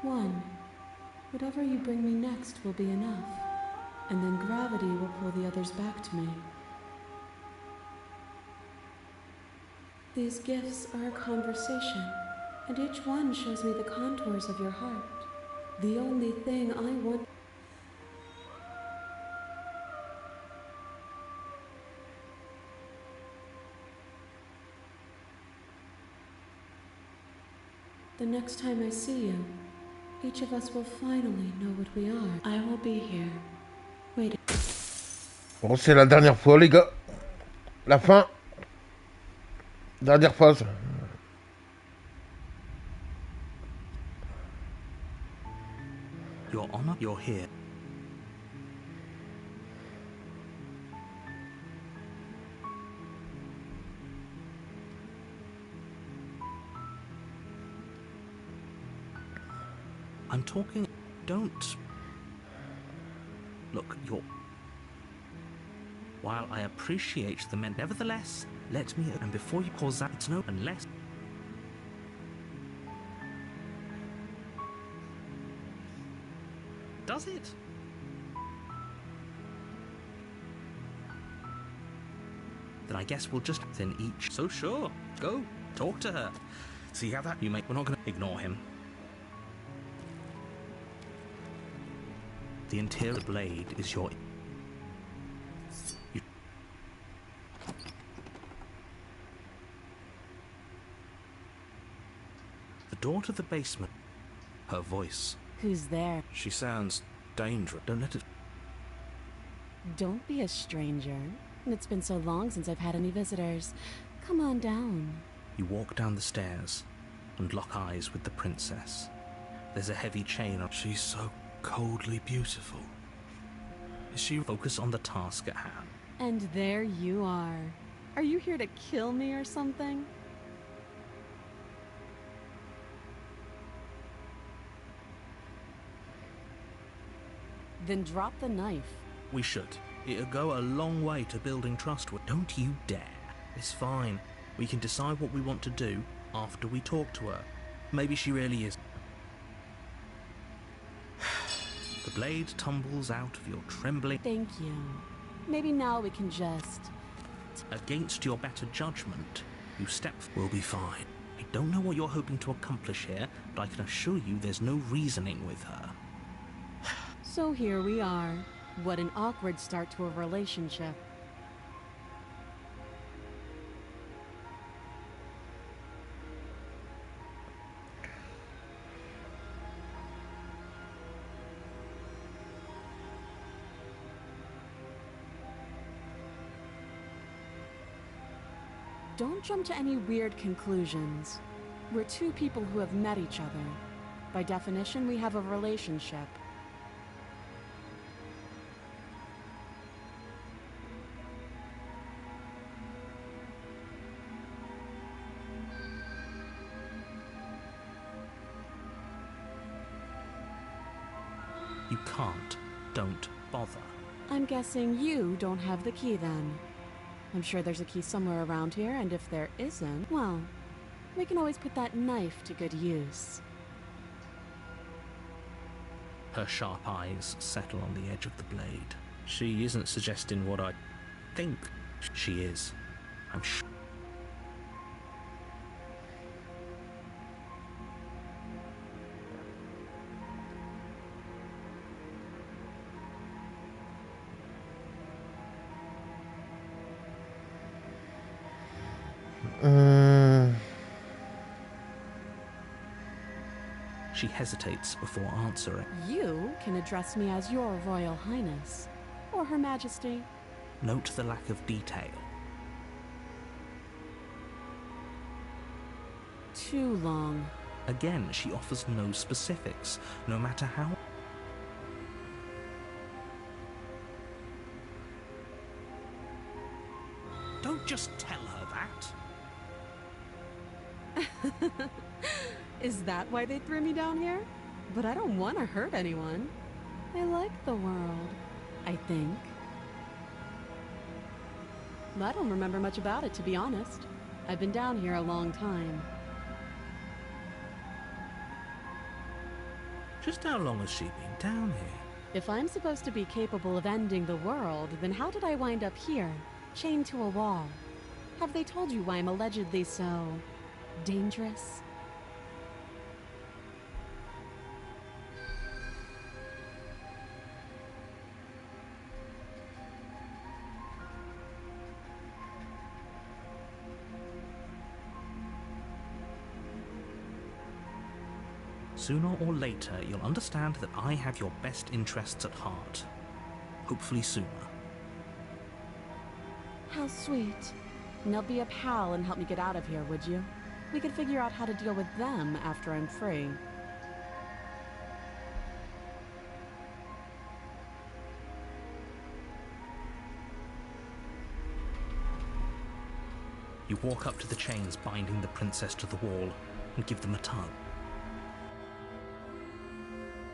1. Whatever you bring me next will be enough, and then gravity will pull the others back to me. These gifts are a conversation, and each one shows me the contours of your heart. The only thing I want... The next time I see you, each of us will finally know what we are. I will be here, waiting. Bon, c'est la dernière fois, les gars. La fin. Dernière phase. Your Honor, you're here. I'm talking... Don't... Look, you're... While I appreciate the men, nevertheless, let me... And before you cause that, it's no... Unless... Does it? Then I guess we'll just... Then each... So sure, go, talk to her. See how that... You make... We're not gonna ignore him. The interior of the blade is your... The door to the basement. Her voice. Who's there? She sounds dangerous. Don't let it... Don't be a stranger. It's been so long since I've had any visitors. Come on down. You walk down the stairs and lock eyes with the princess. There's a heavy chain on... She's so coldly beautiful. Is she... Focus on the task at hand. And there you are. Are you here to kill me or something? Then drop the knife. We should. It'll go a long way to building trust with... Don't you dare. It's fine. We can decide what we want to do after we talk to her. Maybe she really is. The blade tumbles out of your trembling... Thank you. Maybe now we can just... Against your better judgment, you step... We'll be fine. I don't know what you're hoping to accomplish here, but I can assure you there's no reasoning with her. So here we are. What an awkward start to a relationship. Don't jump to any weird conclusions. We're two people who have met each other. By definition, we have a relationship. You can't. Don't bother. I'm guessing you don't have the key then. I'm sure there's a key somewhere around here, and if there isn't, well, we can always put that knife to good use. Her sharp eyes settle on the edge of the blade. She isn't suggesting what I think she is. I'm sure. She hesitates before answering. You can address me as Your Royal Highness, or Her Majesty. Note the lack of detail. Too long. Again, she offers no specifics, no matter how... Don't just tell her that. Is that why they threw me down here? But I don't want to hurt anyone. I like the world, I think. I don't remember much about it, to be honest. I've been down here a long time. Just how long has she been down here? If I'm supposed to be capable of ending the world, then how did I wind up here, chained to a wall? Have they told you why I'm allegedly so dangerous? Sooner or later, you'll understand that I have your best interests at heart. Hopefully sooner. How sweet. Now be a pal and help me get out of here, would you? We could figure out how to deal with them after I'm free. You walk up to the chains binding the princess to the wall and give them a tug.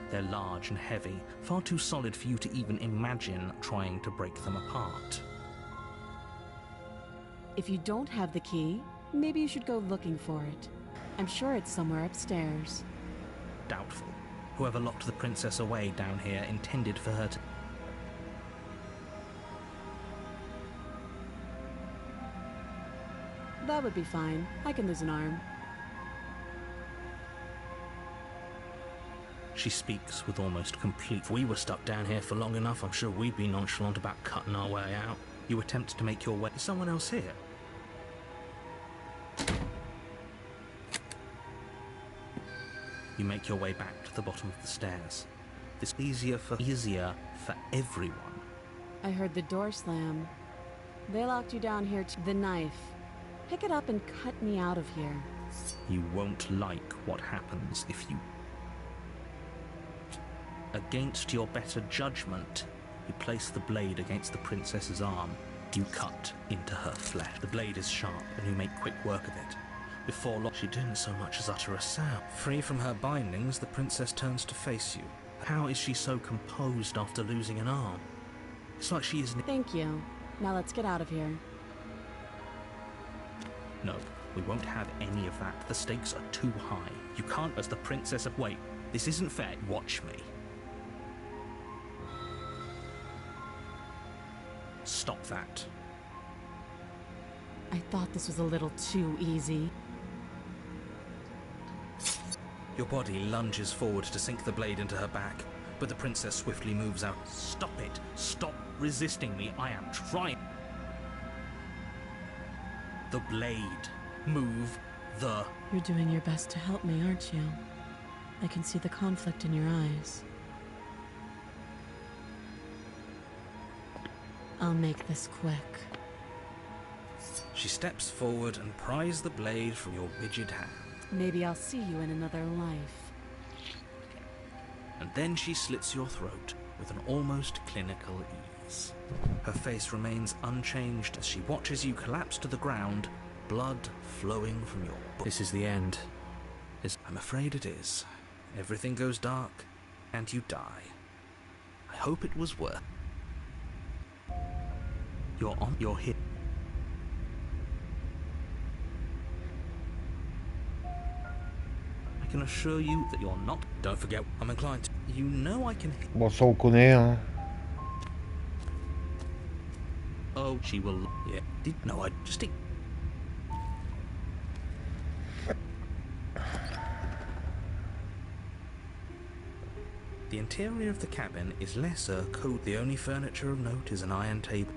They're large and heavy, far too solid for you to even imagine trying to break them apart. If you don't have the key, maybe you should go looking for it. I'm sure it's somewhere upstairs. Doubtful. Whoever locked the princess away down here intended for her to... That would be fine. I can lose an arm. She speaks with almost complete... If we were stuck down here for long enough, I'm sure we'd be nonchalant about cutting our way out. You attempt to make your way... Is someone else here? You make your way back to the bottom of the stairs. This easier for everyone. I heard the door slam. They locked you down here the knife. Pick it up and cut me out of here. You won't like what happens if you... Against your better judgment, you place the blade against the princess's arm. You cut into her flesh. The blade is sharp, and you make quick work of it. Before long, she didn't so much as utter a sound. Free from her bindings, the princess turns to face you. How is she so composed after losing an arm? It's like she is... Thank you. Now let's get out of here. No, we won't have any of that. The stakes are too high. You can't, as the princess of... Wait, this isn't fair. Watch me. Stop that. I thought this was a little too easy. Your body lunges forward to sink the blade into her back, but the princess swiftly moves out. Stop it! Stop resisting me! I am trying! The blade. Move the... You're doing your best to help me, aren't you? I can see the conflict in your eyes. I'll make this quick. She steps forward and pries the blade from your rigid hand. Maybe I'll see you in another life. And then she slits your throat with an almost clinical ease. Her face remains unchanged as she watches you collapse to the ground, blood flowing from your body. This is the end. I'm afraid it is. Everything goes dark, and you die. I hope it was worth. You're hit. I can assure you that you're not. Don't forget, I'm inclined to. You know I can. Bon, ça on connaît, hein. Oh, she will. Yeah. No, I just. The interior of the cabin is lesser code. The only furniture of note is an iron table.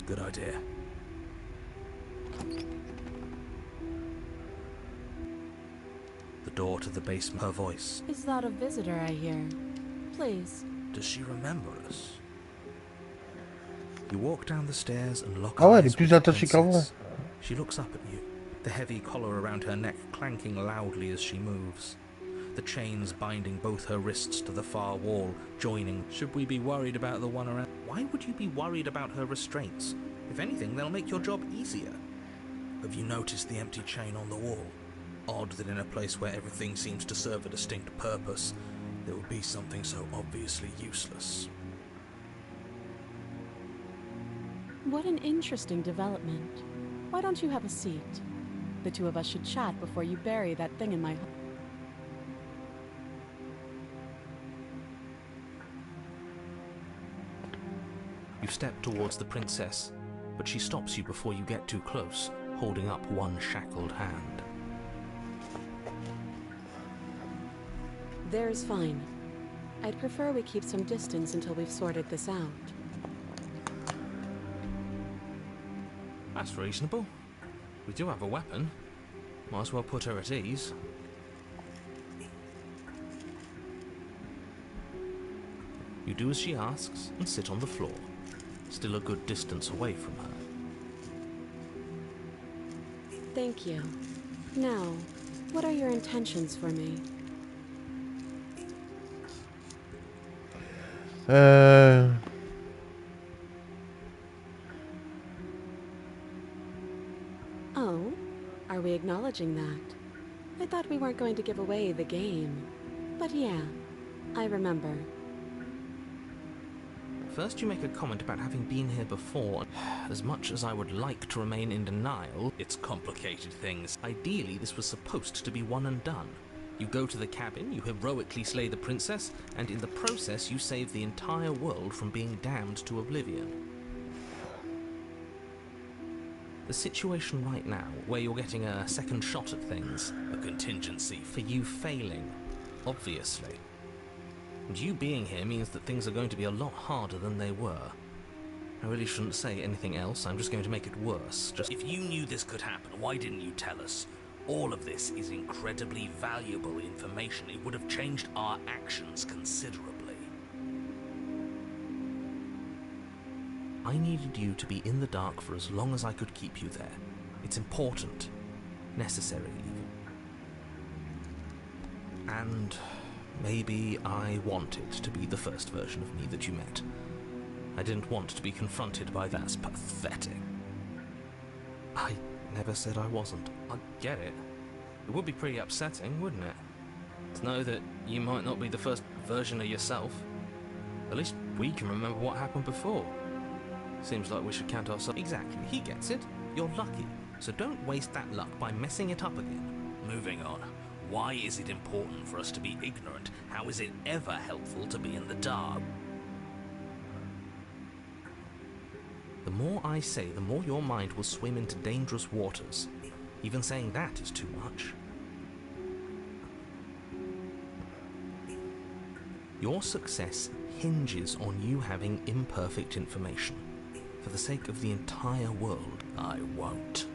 Good idea. The door to the basement. Her voice. Is that a visitor I hear? Please. Does she remember us? You walk down the stairs and lock Ah ouais, elle eyes est plus with the attachée qu'avant. princess. She looks up at you, the heavy collar around her neck clanking loudly as she moves. The chains binding both her wrists to the far wall, joining. Should we be worried about the one around? Why would you be worried about her restraints? If anything, they'll make your job easier. Have you noticed the empty chain on the wall? Odd that in a place where everything seems to serve a distinct purpose, there would be something so obviously useless. What an interesting development. Why don't you have a seat? The two of us should chat before you bury that thing in my... You step towards the princess, but she stops you before you get too close, holding up one shackled hand. There's fine. I'd prefer we keep some distance until we've sorted this out. That's reasonable. We do have a weapon. Might as well put her at ease. You do as she asks and sit on the floor, still a good distance away from her. Thank you. Now, what are your intentions for me? Oh? Are we acknowledging that? I thought we weren't going to give away the game. But yeah, I remember. First you make a comment about having been here before. As much as I would like to remain in denial, it's complicated things. Ideally, this was supposed to be one and done. You go to the cabin, you heroically slay the princess, and in the process you save the entire world from being damned to oblivion. The situation right now, where you're getting a second shot at things, a contingency for you failing, obviously. And you being here means that things are going to be a lot harder than they were. I really shouldn't say anything else, I'm just going to make it worse. If you knew this could happen, why didn't you tell us? All of this is incredibly valuable information. It would have changed our actions considerably. I needed you to be in the dark for as long as I could keep you there. It's important. Necessary, even. And maybe I wanted to be the first version of me that you met. I didn't want to be confronted by that's pathetic. I never said I wasn't. I get it. It would be pretty upsetting, wouldn't it? To know that you might not be the first version of yourself. At least we can remember what happened before. Seems like we should count ourselves. Exactly, he gets it. You're lucky. So don't waste that luck by messing it up again. Moving on. Why is it important for us to be ignorant? How is it ever helpful to be in the dark? The more I say, the more your mind will swim into dangerous waters. Even saying that is too much. Your success hinges on you having imperfect information. For the sake of the entire world, I won't.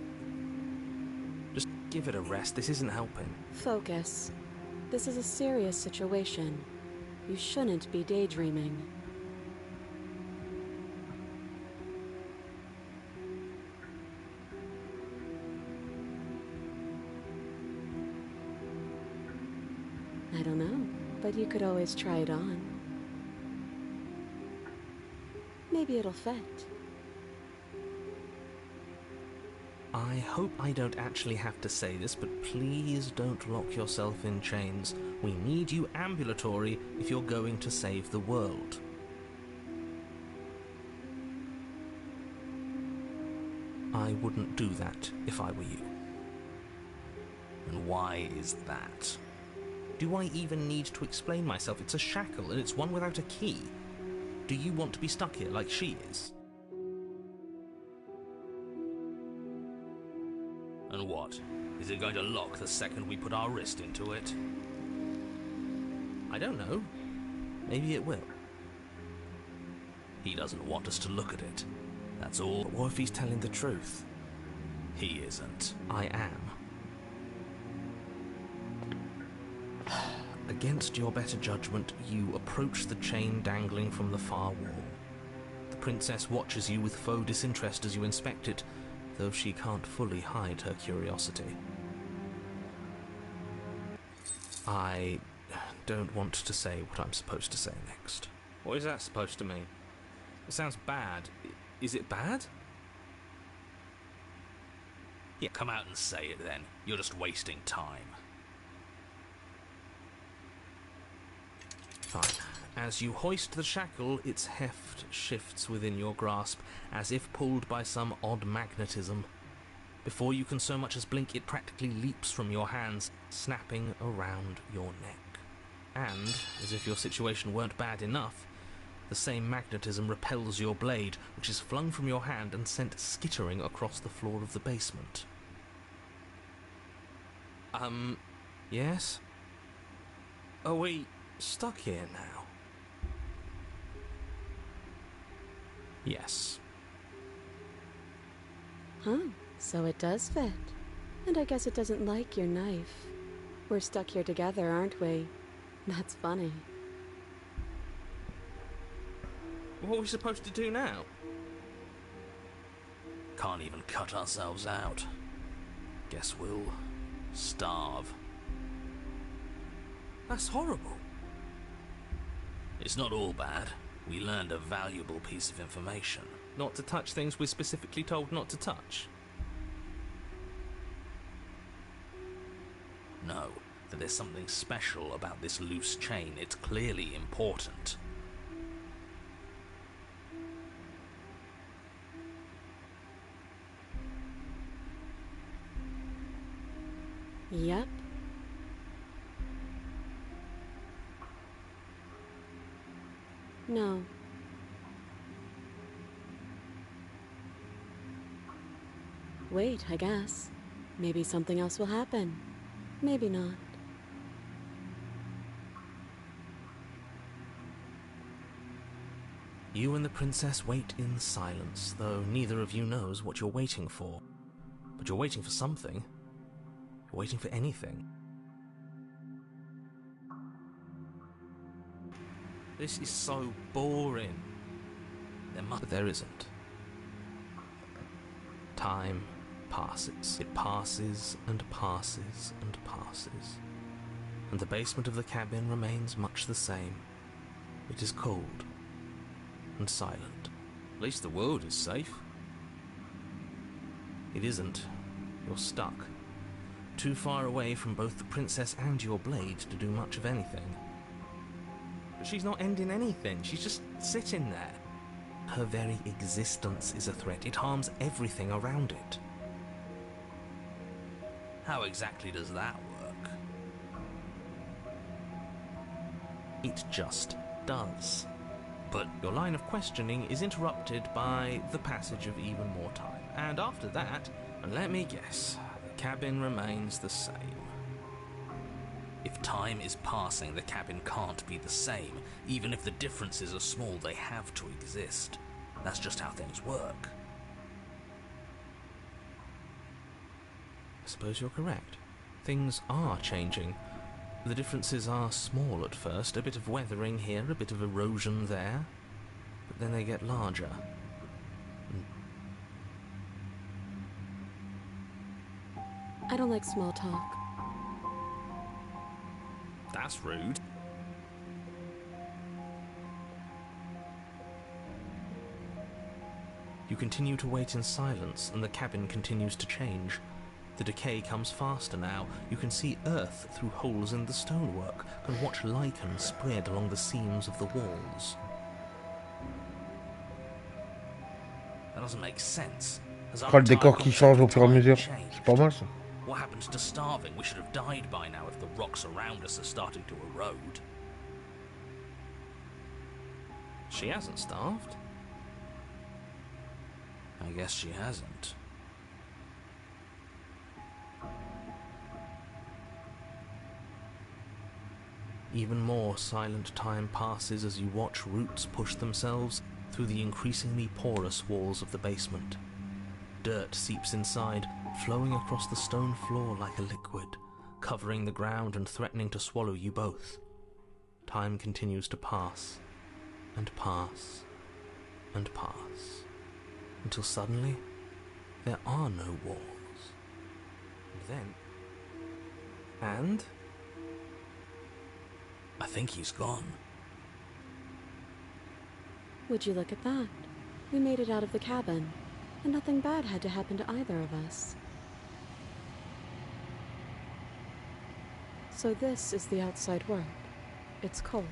Just give it a rest, this isn't helping. Focus. This is a serious situation. You shouldn't be daydreaming. I don't know, but you could always try it on. Maybe it'll fit. I hope I don't actually have to say this, but please don't lock yourself in chains. We need you ambulatory if you're going to save the world. I wouldn't do that if I were you. And why is that? Do I even need to explain myself? It's a shackle, and it's one without a key. Do you want to be stuck here like she is? And what? Is it going to lock the second we put our wrist into it? I don't know. Maybe it will. He doesn't want us to look at it. That's all. But what if he's telling the truth? He isn't. I am. Against your better judgment, you approach the chain dangling from the far wall. The princess watches you with faux disinterest as you inspect it, though she can't fully hide her curiosity. I don't want to say what I'm supposed to say next. What is that supposed to mean? It sounds bad. Is it bad? Yeah, come out and say it then. You're just wasting time. Fine. As you hoist the shackle, its heft shifts within your grasp, as if pulled by some odd magnetism. Before you can so much as blink, it practically leaps from your hands, snapping around your neck. And, as if your situation weren't bad enough, the same magnetism repels your blade, which is flung from your hand and sent skittering across the floor of the basement. Yes? Are we stuck here now? Yes. Huh, so it does fit. And I guess it doesn't like your knife. We're stuck here together, aren't we? That's funny. What are we supposed to do now? Can't even cut ourselves out. Guess we'll starve. That's horrible. It's not all bad. We learned a valuable piece of information. Not to touch things we're specifically told not to touch. No, that there's something special about this loose chain. It's clearly important. Yep. No. Wait, I guess. Maybe something else will happen. Maybe not. You and the princess wait in silence, though neither of you knows what you're waiting for. But you're waiting for something. You're waiting for anything. This is so boring. But there isn't. Time passes. It passes and passes and passes. And the basement of the cabin remains much the same. It is cold and silent. At least the world is safe. It isn't. You're stuck. Too far away from both the princess and your blade to do much of anything. But she's not ending anything. She's just sitting there. Her very existence is a threat. It harms everything around it. How exactly does that work? It just does. But your line of questioning is interrupted by the passage of even more time. And after that, let me guess, the cabin remains the same. If time is passing, the cabin can't be the same. Even if the differences are small, they have to exist. That's just how things work. I suppose you're correct. Things are changing. The differences are small at first, a bit of weathering here, a bit of erosion there, but then they get larger. I don't like small talk. That's rude. You continue to wait in silence, and the cabin continues to change. The decay comes faster now. You can see earth through holes in the stonework, and watch lichen spread along the seams of the walls. That doesn't make sense. Le décor qui change au fur et à mesure. C'est pas mal ça. What happens to starving? We should have died by now if the rocks around us are starting to erode. She hasn't starved. I guess she hasn't. Even more silent time passes as you watch roots push themselves through the increasingly porous walls of the basement. Dirt seeps inside, flowing across the stone floor like a liquid, covering the ground and threatening to swallow you both. Time continues to pass, and pass, and pass, until suddenly there are no walls. And I think he's gone. Would you look at that? We made it out of the cabin, and nothing bad had to happen to either of us. So this is the outside world. It's cold.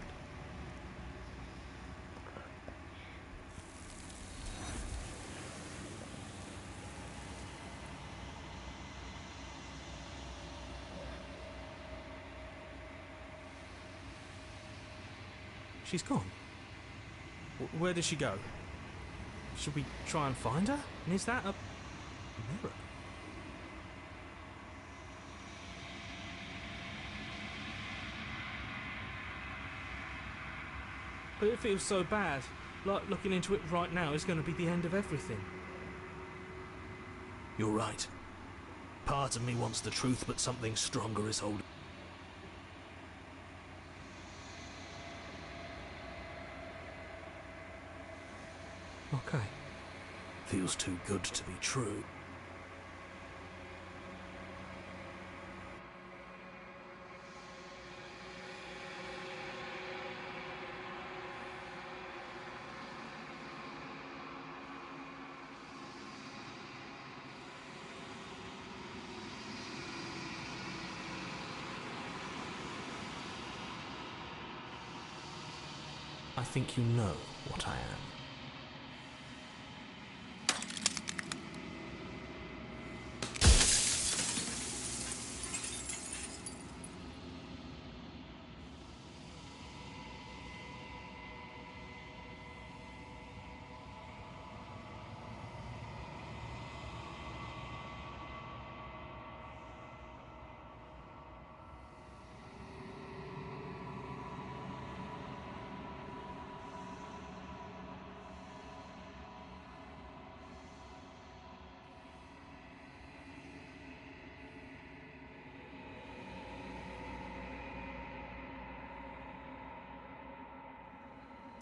She's gone. Where did she go? Should we try and find her? And is that a mirror? But it feels so bad. Like looking into it right now is going to be the end of everything. You're right. Part of me wants the truth, but something stronger is holding. Okay. Feels too good to be true. I think you know what I am.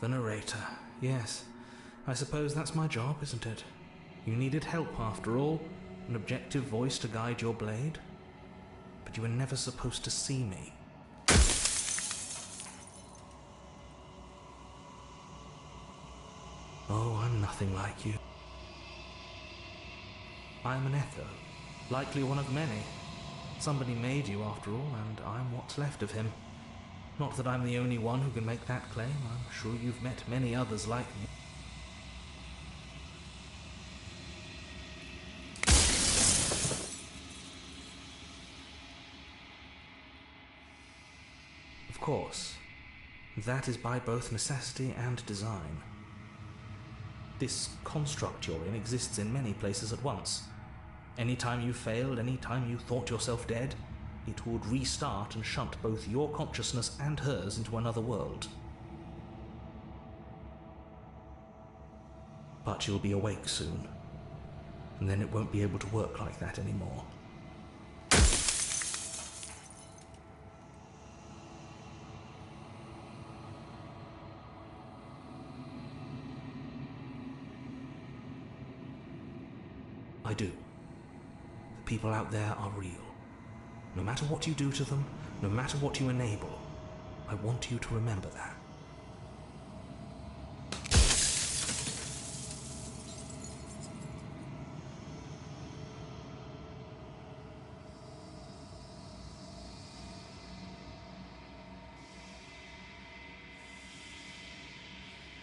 The narrator. Yes. I suppose that's my job, isn't it? You needed help after all, an objective voice to guide your blade. But you were never supposed to see me. Oh, I'm nothing like you. I'm an echo, likely one of many. Somebody made you after all, and I'm what's left of him. Not that I'm the only one who can make that claim. I'm sure you've met many others like me. Of course, that is by both necessity and design. This construct you're in exists in many places at once. Any time you failed, any time you thought yourself dead, it would restart and shunt both your consciousness and hers into another world. But you'll be awake soon, and then it won't be able to work like that anymore. I do. The people out there are real. No matter what you do to them, no matter what you enable, I want you to remember that.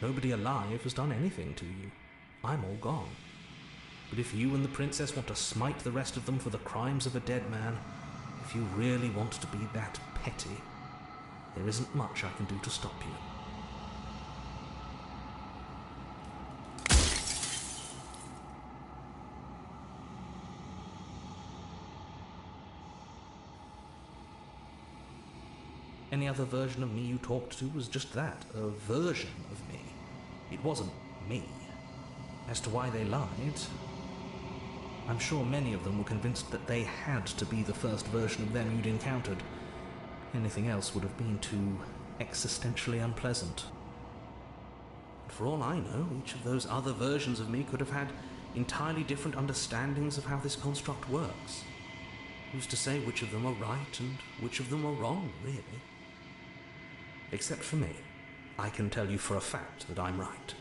Nobody alive has done anything to you. I'm all gone. But if you and the princess want to smite the rest of them for the crimes of a dead man, if you really want to be that petty, there isn't much I can do to stop you. Any other version of me you talked to was just that, a version of me. It wasn't me. As to why they lied, I'm sure many of them were convinced that they had to be the first version of them you'd encountered. Anything else would have been too existentially unpleasant. And for all I know, each of those other versions of me could have had entirely different understandings of how this construct works. Who's to say which of them are right and which of them are wrong, really? Except for me, I can tell you for a fact that I'm right.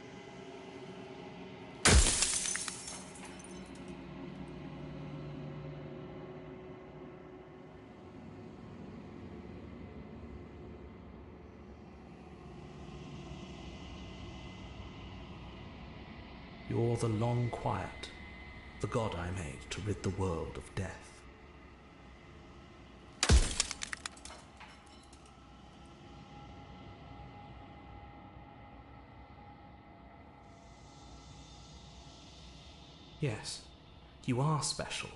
You're the long quiet, the god I made to rid the world of death. Yes, you are special,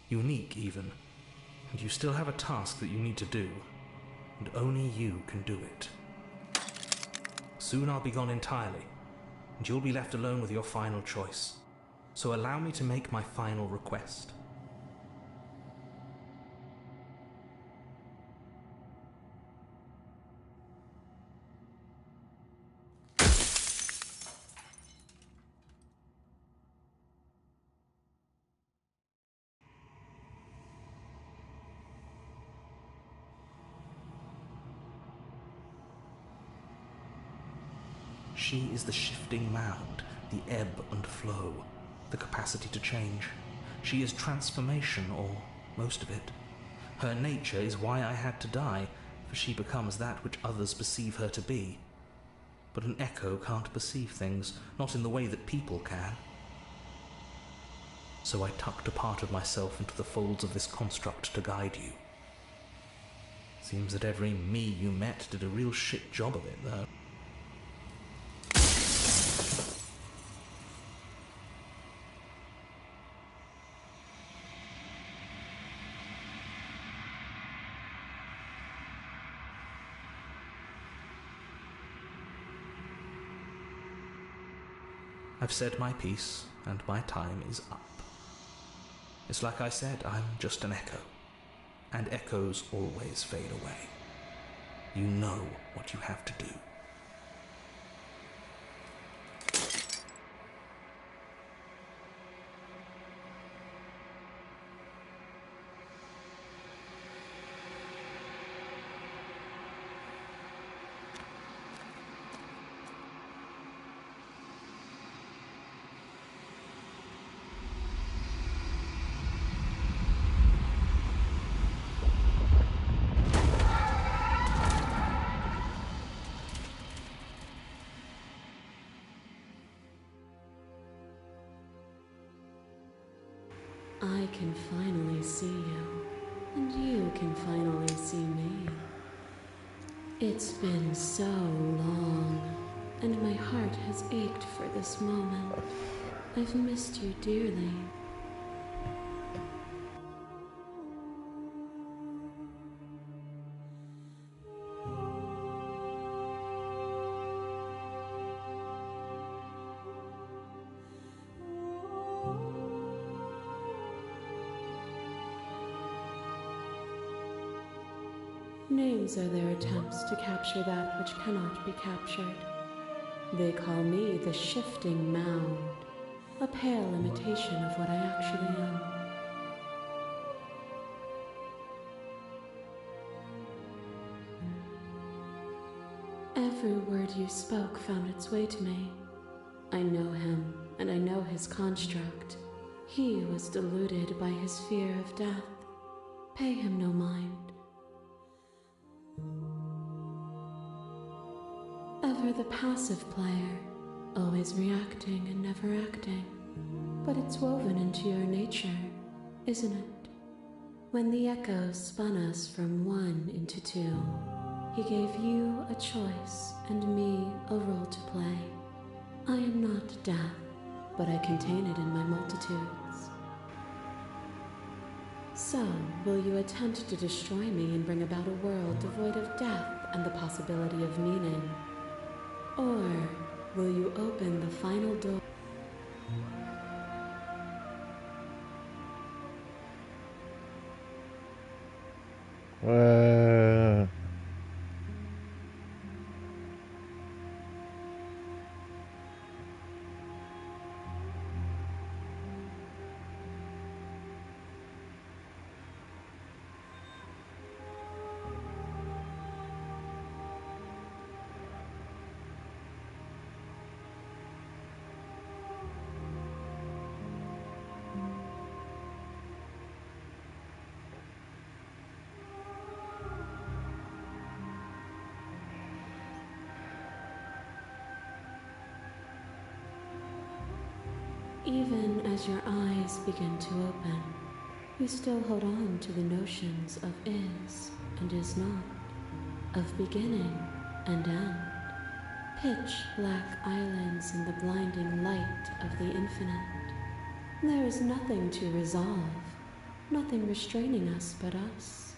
unique even, and you still have a task that you need to do, and only you can do it. Soon I'll be gone entirely, and you'll be left alone with your final choice. So allow me to make my final request. She is the shifting mound, the ebb and flow, the capacity to change. She is transformation, or most of it. Her nature is why I had to die, for she becomes that which others perceive her to be. But an echo can't perceive things, not in the way that people can. So I tucked a part of myself into the folds of this construct to guide you. Seems that every me you met did a real shit job of it, though. I've said my piece, and my time is up. It's like I said, I'm just an echo, and echoes always fade away. You know what you have to do. I can finally see you, and you can finally see me. It's been so long, and my heart has ached for this moment. I've missed you dearly. Names are their attempts to capture that which cannot be captured. They call me the shifting mound, a pale imitation of what I actually am. Every word you spoke found its way to me. I know him, and I know his construct. He was deluded by his fear of death. Pay him no mind. Ever the passive player, always reacting and never acting. But it's woven into your nature, isn't it? When the echoes spun us from one into two, he gave you a choice and me a role to play. I am not death, but I contain it in my multitudes. So, will you attempt to destroy me and bring about a world devoid of death and the possibility of meaning? Or will you open the final door? Even as your eyes begin to open, you still hold on to the notions of is and is not, of beginning and end, pitch black islands in the blinding light of the infinite. There is nothing to resolve, nothing restraining us but us.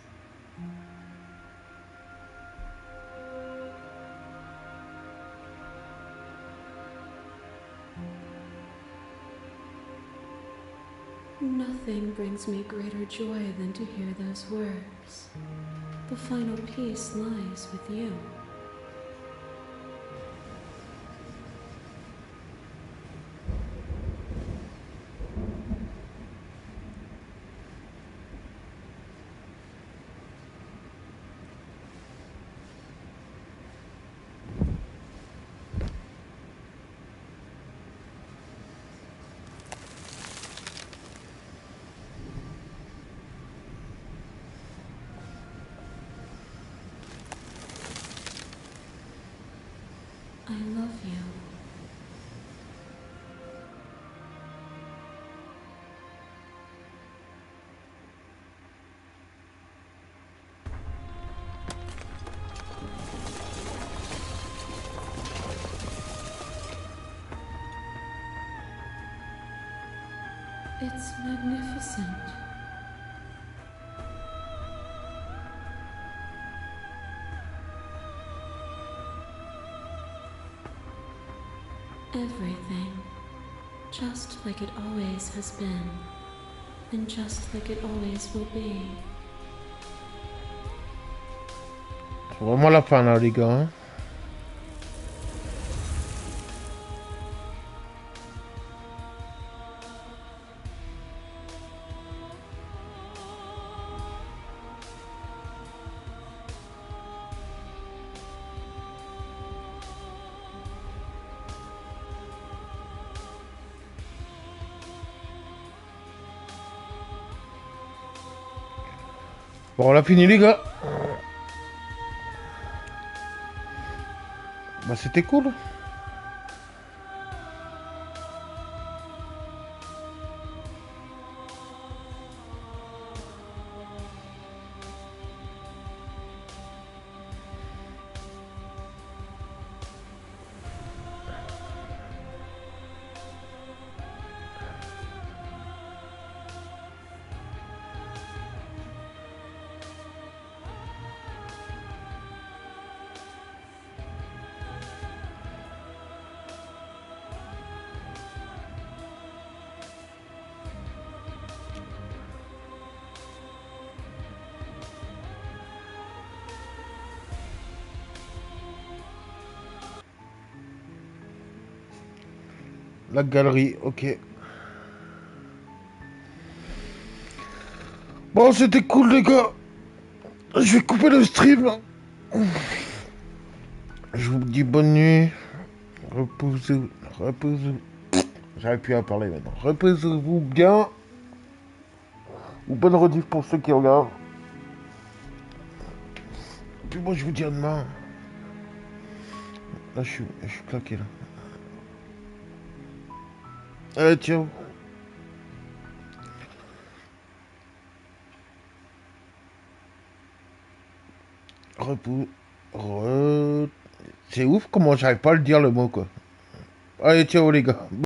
Nothing brings me greater joy than to hear those words. The final peace lies with you. I love you. It's magnificent. Everything, just like it always has been, and just like it always will be. C'est vraiment la fin là, les gars. Hein. Bon, on a fini, les gars. Bah, c'était cool. La galerie, ok. Bon, c'était cool, les gars. Je vais couper le stream. Je vous dis bonne nuit. Reposez-vous. J'arrive plus à parler maintenant. Reposez-vous bien. Ou bonne rediff pour ceux qui regardent. Puis moi, je vous dis à demain. Là, je suis claqué, là. Allez, ciao. C'est ouf comment j'arrive pas à le dire le mot, quoi. Allez, ciao, les gars.